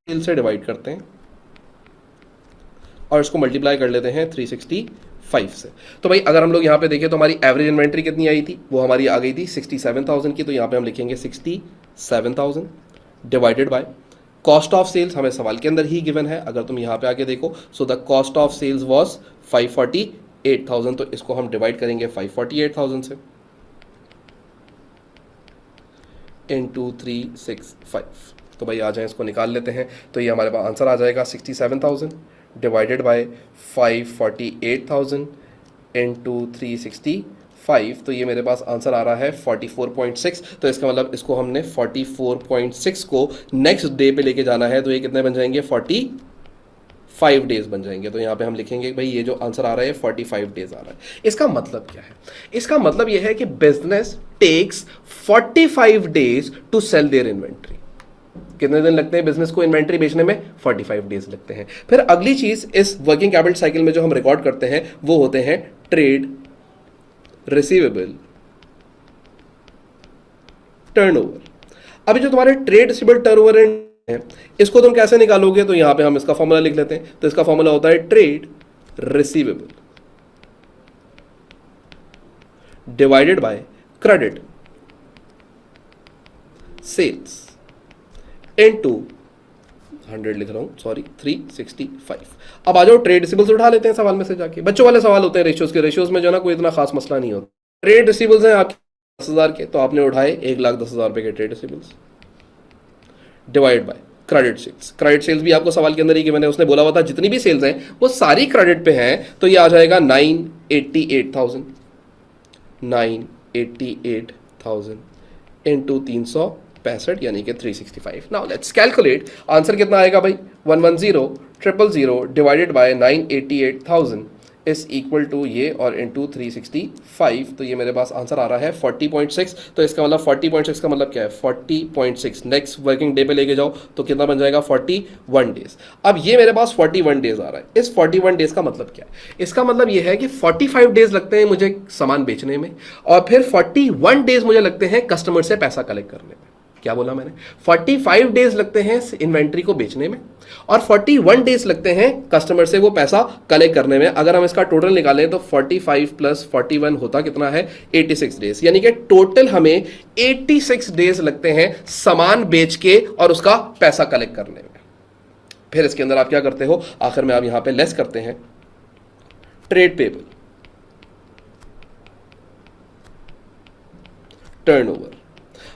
A: सेल से डिवाइड करते हैं और इसको मल्टीप्लाई कर लेते हैं 365 से। तो भाई अगर हम लोग यहाँ पे देखें तो हमारी एवरेज इन्वेंट्री कितनी आई थी, वो हमारी आ गई थी 67,000 की। तो यहाँ पे हम लिखेंगे 67,000 divided by cost of sales, हमें सवाल के अंदर ही गिवन है, अगर तुम यहाँ पे आके देखो, so the cost of sales was 548,000, तो इसको हम डिवाइड करेंगे 548,000 से इनटू 365। तो भाई आ जाए इसको निकाल लेते हैं, तो ये हमारे पास आंसर आ जाएगा 67,000 डिवाइडेड बाय 548,000 इंटू 365, तो ये मेरे पास आंसर आ रहा है 44.6। तो इसका मतलब इसको हमने 44.6 को नेक्स्ट डे पे लेके जाना है, तो ये कितने बन जाएंगे, 45 डेज बन जाएंगे। तो यहाँ पे हम लिखेंगे भाई ये जो आंसर आ रहा है 45 डेज आ रहा है। इसका मतलब क्या है, इसका मतलब यह है कि business takes 45 days to sell their inventory. कितने दिन लगते हैं बिजनेस को इन्वेंट्री बेचने में, 45 डेज लगते हैं। फिर अगली चीज इस वर्किंग कैपिटल साइकिल में जो हम रिकॉर्ड करते हैं वो होते हैं ट्रेड रिसीवेबल टर्नओवर। अभी जो तुम्हारे ट्रेड रिसीवेबल टर्नओवर है इसको तुम कैसे निकालोगे, तो यहां पे हम इसका फॉर्मूला लिख लेते हैं। तो इसका फॉर्मूला होता है trade receivable divided by credit sales into 100 लिख रहा हूं, सॉरी 365। अब आ जाओ ट्रेड रिसीवेबल्स उठा लेते हैं सवाल में से जाके। बच्चों वाले सवाल होते हैं रेशियोज के, रेशियोज में जो ना कोई इतना खास मसला नहीं होता। ट्रेड रिसीवेबल्स हैं आपके 10,000 के, तो आपने उठाए 1,10,000 रुपए के trade receivables divide by credit sales. Credit sales भी आपको सवाल के अंदर ही गिवन है, उसने बोला हुआ था जितनी भी सेल्स हैं वो सारी क्रेडिट पे हैं, तो ये आ जाएगा 988,000 इंटू 365 यानी कि 365। नाउ लेट्स कैलकुलेट, आंसर कितना आएगा भाई, 110,000 divided by 988,000 is equal to ये और इंटू 365। तो ये मेरे पास आंसर आ रहा है 40.6। तो इसका मतलब 40.6 का मतलब क्या है, 40.6 नेक्स्ट वर्किंग डे पे लेके जाओ तो कितना बन जाएगा, 41 डेज। अब ये मेरे पास 41 डेज आ रहा है। इस 41 डेज का मतलब क्या है, इसका मतलब ये है कि 45 डेज लगते हैं मुझे सामान बेचने में और फिर 41 डेज मुझे लगते हैं कस्टमर से पैसा कलेक्ट करने में। क्या बोला मैंने, 45 डेज लगते हैं इन्वेंट्री को बेचने में और 41 डेज लगते हैं कस्टमर से वो पैसा कलेक्ट करने में। अगर हम इसका टोटल निकालें तो 45 प्लस 41 होता कितना है, 86 डेज। यानी कि टोटल हमें 86 डेज लगते हैं सामान बेच के और उसका पैसा कलेक्ट करने में। फिर इसके अंदर आप क्या करते हो, आखिर में आप यहां पे लेस करते हैं ट्रेड पेबल टर्नओवर।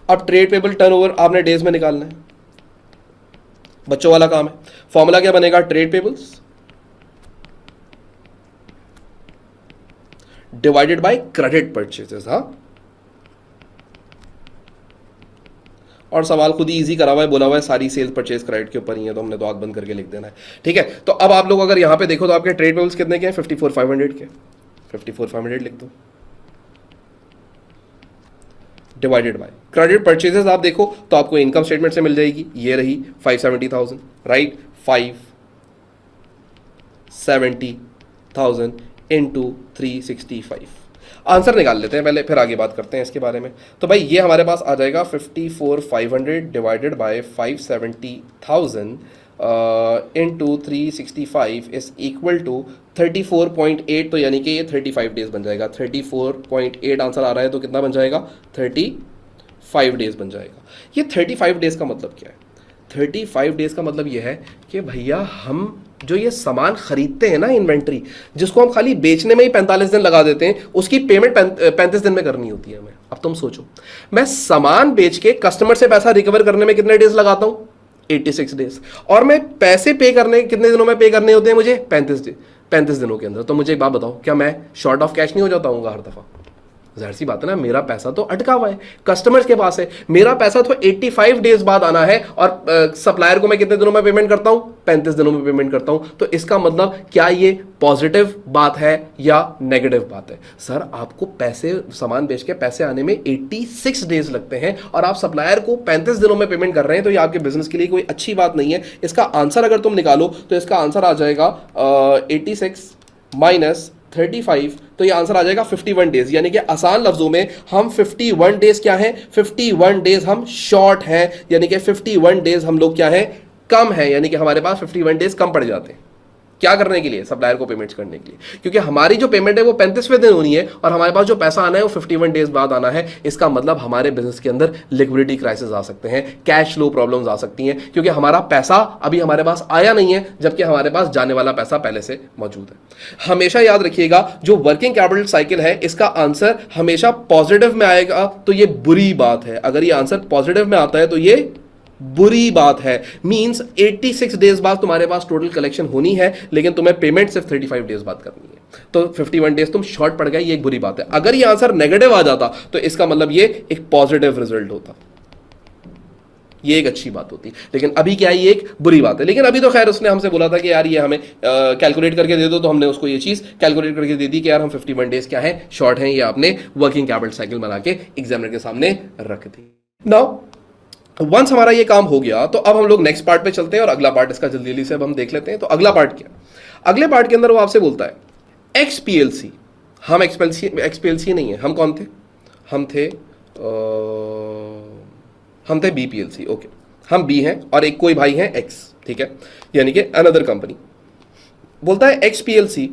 A: अब ट्रेड पेबल टर्नओवर आपने डेज में निकालना है, बच्चों वाला काम है। फॉर्मूला क्या बनेगा, trade payables divided by credit purchases. हाँ, और सवाल खुद ही इजी करा हुआ है, बोला हुआ है सारी सेल्स परचेज क्रेडिट के ऊपर ही है, तो हमने तो आग बंद करके लिख देना है। ठीक है, तो अब आप लोग अगर यहां पे देखो तो आपके ट्रेड पेबल्स कितने के हैं, 54,500 के। 54,500 लिख दो डिवाइडेड बाय क्रेडिट परचेजेस। आप देखो तो आपको इनकम स्टेटमेंट से मिल जाएगी, ये रही 570,000, राइट, 570,000 इंटू 365। आंसर निकाल लेते हैं पहले, फिर आगे बात करते हैं इसके बारे में। तो भाई ये हमारे पास आ जाएगा 54,500 divided by 570,000 into 365 is equal to 34.8। तो यानी कि ये 35 डेज बन जाएगा। 34.8 आंसर आ रहा है, तो कितना बन जाएगा, 35 डेज बन जाएगा। ये 35 डेज का मतलब क्या है, 35 डेज का मतलब ये है कि भैया हम जो ये सामान खरीदते हैं ना, इन्वेंट्री जिसको हम खाली बेचने में ही 45 दिन लगा देते हैं, उसकी पेमेंट 35 दिन में करनी होती है हमें। अब तुम सोचो, मैं सामान बेच के कस्टमर से पैसा रिकवर करने में कितने डेज लगाता हूं, 86 डेज, और मैं पैसे पे करने कितने दिनों में पे करने होते हैं मुझे, 35 दिनों के अंदर। तो मुझे एक बात बताओ, क्या मैं शॉर्ट ऑफ कैश नहीं हो जाता हूँ हर दफा? जाहिर सी बात है ना, मेरा पैसा तो अटका हुआ है कस्टमर्स के पास है, मेरा पैसा तो 85 डेज बाद आना है और सप्लायर को मैं कितने दिनों में पेमेंट करता हूं, 35 दिनों में पेमेंट करता हूं। तो इसका मतलब क्या ये पॉजिटिव बात है या नेगेटिव बात है? सर आपको पैसे, सामान बेच के पैसे आने में 86 डेज लगते हैं और आप सप्लायर को 35 दिनों में पेमेंट कर रहे हैं, तो ये आपके बिजनेस के लिए कोई अच्छी बात नहीं है। इसका आंसर अगर तुम निकालो तो इसका आंसर आ जाएगा 86 माइनस 35, तो ये आंसर आ जाएगा 51 डेज। यानी कि आसान लफ्जों में हम 51 डेज क्या है, 51 डेज हम शॉर्ट हैं, यानी कि 51 डेज हम लोग क्या है, कम है, यानी कि हमारे पास 51 डेज कम पड़ जाते हैं। क्या करने के लिए, सप्लायर को पेमेंट्स करने के लिए, क्योंकि हमारी जो पेमेंट है वो 35वें दिन होनी है और हमारे पास जो पैसा आना है वो 51 डेज बाद आना है। इसका मतलब हमारे बिजनेस के अंदर लिक्विडिटी क्राइसिस आ सकते हैं, कैश फ्लो प्रॉब्लम्स आ सकती हैं, क्योंकि हमारा पैसा अभी हमारे पास आया नहीं है, जबकि हमारे पास जाने वाला पैसा पहले से मौजूद है। हमेशा याद रखिएगा, जो वर्किंग कैपिटल साइकिल है इसका आंसर हमेशा पॉजिटिव में आएगा तो ये बुरी बात है, अगर ये आंसर पॉजिटिव में आता है तो ये बुरी बात है। मींस 86 डेज बाद तुम्हारे पास टोटल कलेक्शन होनी है, लेकिन तुम्हें पेमेंट सिर्फ 35 डेज बाद करनी है, तो 51 डेज तुम शॉर्ट पड़ गए, ये एक बुरी बात है। अगर ये आंसर नेगेटिव आ जाता तो इसका मतलब ये एक पॉजिटिव रिजल्ट होता, ये एक अच्छी बात होती। लेकिन अभी क्या है, ये एक बुरी बात है। लेकिन अभी तो खैर उसने हमसे बोला था कि यार ये हमें कैलकुलेट करके दे दो, तो हमने उसको ये चीज कैलकुलेट करके दे दी कि यार हम 51 डेज क्या है शॉर्ट है, ये आपने वर्किंग कैपिटल साइकिल बना के एग्जामिनर के सामने रख दी। नाउ वंस हमारा ये काम हो गया तो अब हम लोग नेक्स्ट पार्ट पे चलते हैं और अगला पार्ट इसका जल्दी जल्दी से अब हम देख लेते हैं। तो अगला पार्ट क्या, अगले पार्ट के अंदर वो आपसे बोलता है एक्सपीएलसी। हम एक्सपीएलसी नहीं है, हम कौन थे, हम थे बीपीएलसी। ओके, हम बी हैं और एक कोई भाई है एक्स, ठीक है, यानी कि अनदर कंपनी। बोलता है XPLC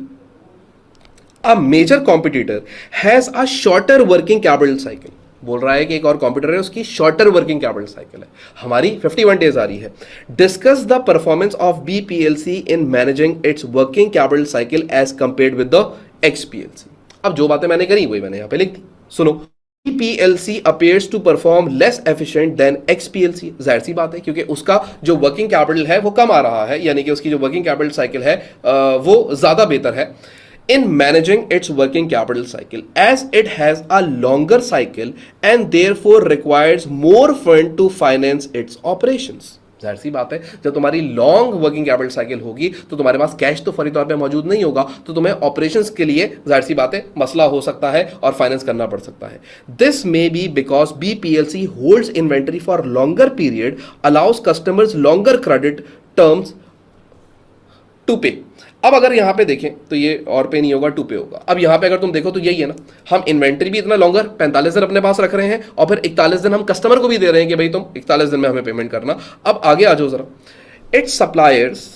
A: a major competitor has a shorter working capital cycle. बोल रहा है कि एक और कॉम्पिटिटर है, उसकी शॉर्टर वर्किंग कैपिटल साइकिल है, हमारी 51 डेज आ रही है। Discuss the performance of BPLC in managing its working capital cycle as compared with the XPLC. अब जो बातें मैंने करी वही मैंने यहां पे लिख दी, सुनो। PLC appears to perform less efficient than XPLC। जाहिर सी बात है, क्योंकि उसका जो वर्किंग कैपिटल है वो कम आ रहा है, यानी कि उसकी जो वर्किंग कैपिटल साइकिल है वो ज्यादा बेहतर है in managing its working capital cycle, as it has a longer cycle and therefore requires more fund to finance its operations। जाहिर सी बात है, जब तुम्हारी लॉन्ग वर्किंग कैपिटल साइकिल होगी तो तुम्हारे पास कैश तो फौरी तौर पे मौजूद नहीं होगा, तो तुम्हें ऑपरेशंस के लिए जाहिर सी बात है मसला हो सकता है और फाइनेंस करना पड़ सकता है। This may be because BPLC holds inventory for longer period, allows customers longer credit terms to pay. अब अगर यहां पे देखें तो ये और पे नहीं होगा, टू पे होगा। अब यहां पे अगर तुम देखो तो यही है ना, हम इन्वेंटरी भी इतना लॉन्गर 45 दिन अपने पास रख रहे हैं और फिर 41 दिन हम कस्टमर को भी दे रहे हैं कि भाई तुम 41 दिन में हमें पेमेंट करना। अब आगे आ जाओ जरा, इट्स सप्लायर्स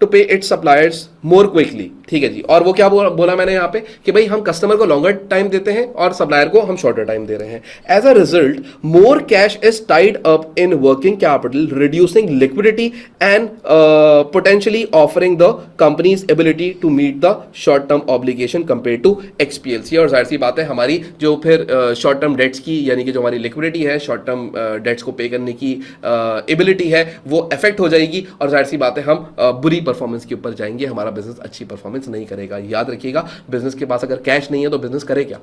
A: टू पे इट्स सप्लायर्स मोर क्विकली, ठीक है जी। और वो क्या बोला मैंने यहाँ पे कि भाई हम कस्टमर को लॉन्गर टाइम देते हैं और सप्लायर को हम शॉर्टर टाइम दे रहे हैं। As a result more cash is tied up in working capital, reducing liquidity and potentially offering the company's ability to meet the short term obligation compare to XPLC. और जाहिर सी बात है, हमारी जो फिर शॉर्ट टर्म डेट्स की, यानी कि जो हमारी लिक्विडिटी है, शॉर्ट टर्म डेट्स को पे करने की एबिलिटी है, वो अफेक्ट हो जाएगी और जाहिर सी बात है हम बुरी परफॉर्मेंस के ऊपर जाएंगे, हमारा बिजनेस अच्छी परफॉर्मेंस नहीं करेगा। याद रखिएगा, बिजनेस के पास अगर कैश नहीं है तो बिजनेस करे क्या,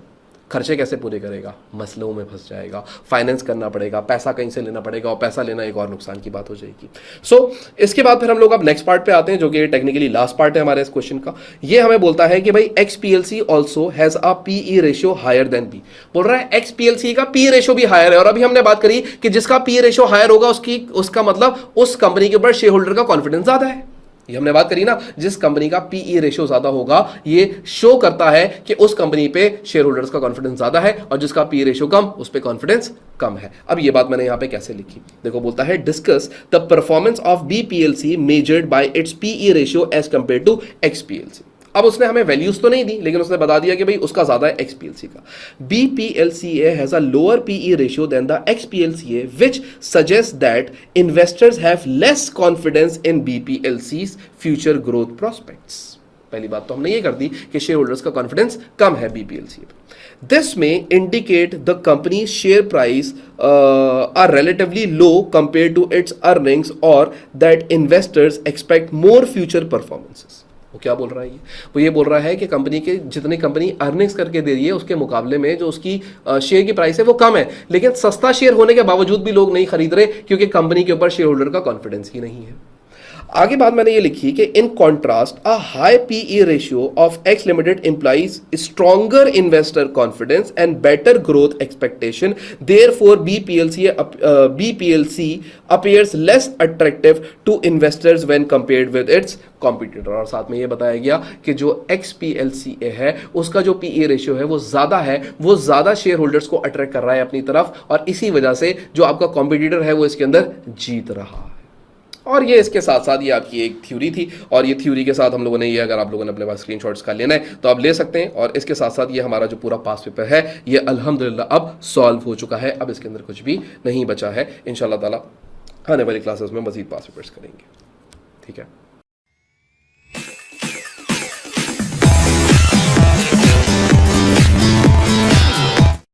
A: खर्चे कैसे पूरे करेगा, मसलों में फंस जाएगा, फाइनेंस करना पड़ेगा, पैसा कहीं से लेना पड़ेगा और पैसा लेना एक और नुकसान की बात हो जाएगी। सो इसके बाद फिर हम लोग अब नेक्स्ट पार्ट पे आते हैं, जो कि टेक्निकली लास्ट पार्ट है हमारे इस क्वेश्चन का। ये हमें बोलता है कि भाई XPLC also has a PE ratio higher than B. बोल रहा है एक्सपीएलसी का पी रेशियो भी हायर है, और अभी हमने बात करी कि जिसका पी रेशियो हायर होगा उसका मतलब उस कंपनी के ऊपर शेयर होल्डर का कॉन्फिडेंस ज्यादा है। ये हमने बात करी ना, जिस कंपनी का पीई रेशियो ज्यादा होगा ये शो करता है कि उस कंपनी पे शेयर होल्डर्स का कॉन्फिडेंस ज्यादा है, और जिसका पीई रेशियो कम उस पे कॉन्फिडेंस कम है। अब ये बात मैंने यहां पे कैसे लिखी, देखो बोलता है discuss the performance of BPLC measured by its PE ratio as compare to XPLC. अब उसने हमें वैल्यूज तो नहीं दी, लेकिन उसने बता दिया कि भाई उसका ज्यादा है एक्सपीएलसी का। BPLCA has a lower PE ratio than the XPLCA which suggest that investors have less confidence in BPLC's future growth prospects. पहली बात तो हमने ये कर दी कि शेयर होल्डर्स का कॉन्फिडेंस कम है बीपीएलसी पे। This may indicate the company share price are relatively low compare to its earnings और that investors expect more future performances. वो क्या बोल रहा है, वो ये बोल रहा है कि कंपनी के जितनी कंपनी अर्निंग्स करके दे रही है उसके मुकाबले में जो उसकी शेयर की प्राइस है वो कम है, लेकिन सस्ता शेयर होने के बावजूद भी लोग नहीं खरीद रहे क्योंकि कंपनी के ऊपर शेयर होल्डर का कॉन्फिडेंस ही नहीं है। आगे बात मैंने ये लिखी कि in contrast a high PE ratio of X limited implies stronger investor confidence and better growth expectation, therefore BPLC appears less attractive to investors when compared with its competitor. और साथ में ये बताया गया कि जो एक्सपीएलसीए है उसका जो पीई रेशियो है वो ज्यादा है, वो ज्यादा शेयर होल्डर्स को अट्रैक्ट कर रहा है अपनी तरफ, और इसी वजह से जो आपका कॉम्पिटिटर है वो इसके अंदर जीत रहा है। और ये इसके साथ साथ ये आपकी एक थ्योरी थी, और ये थ्योरी के साथ हम लोगों ने ये, अगर आप लोगों ने अपने पास स्क्रीनशॉट्स का लेना है तो आप ले सकते हैं। और इसके साथ साथ ये हमारा जो पूरा पास पेपर है ये अल्हम्दुलिल्लाह अब सॉल्व हो चुका है, अब इसके अंदर कुछ भी नहीं बचा है। इंशाल्लाह ताला आने वाली क्लासेस में मजीद पास पेपर्स करेंगे, ठीक है।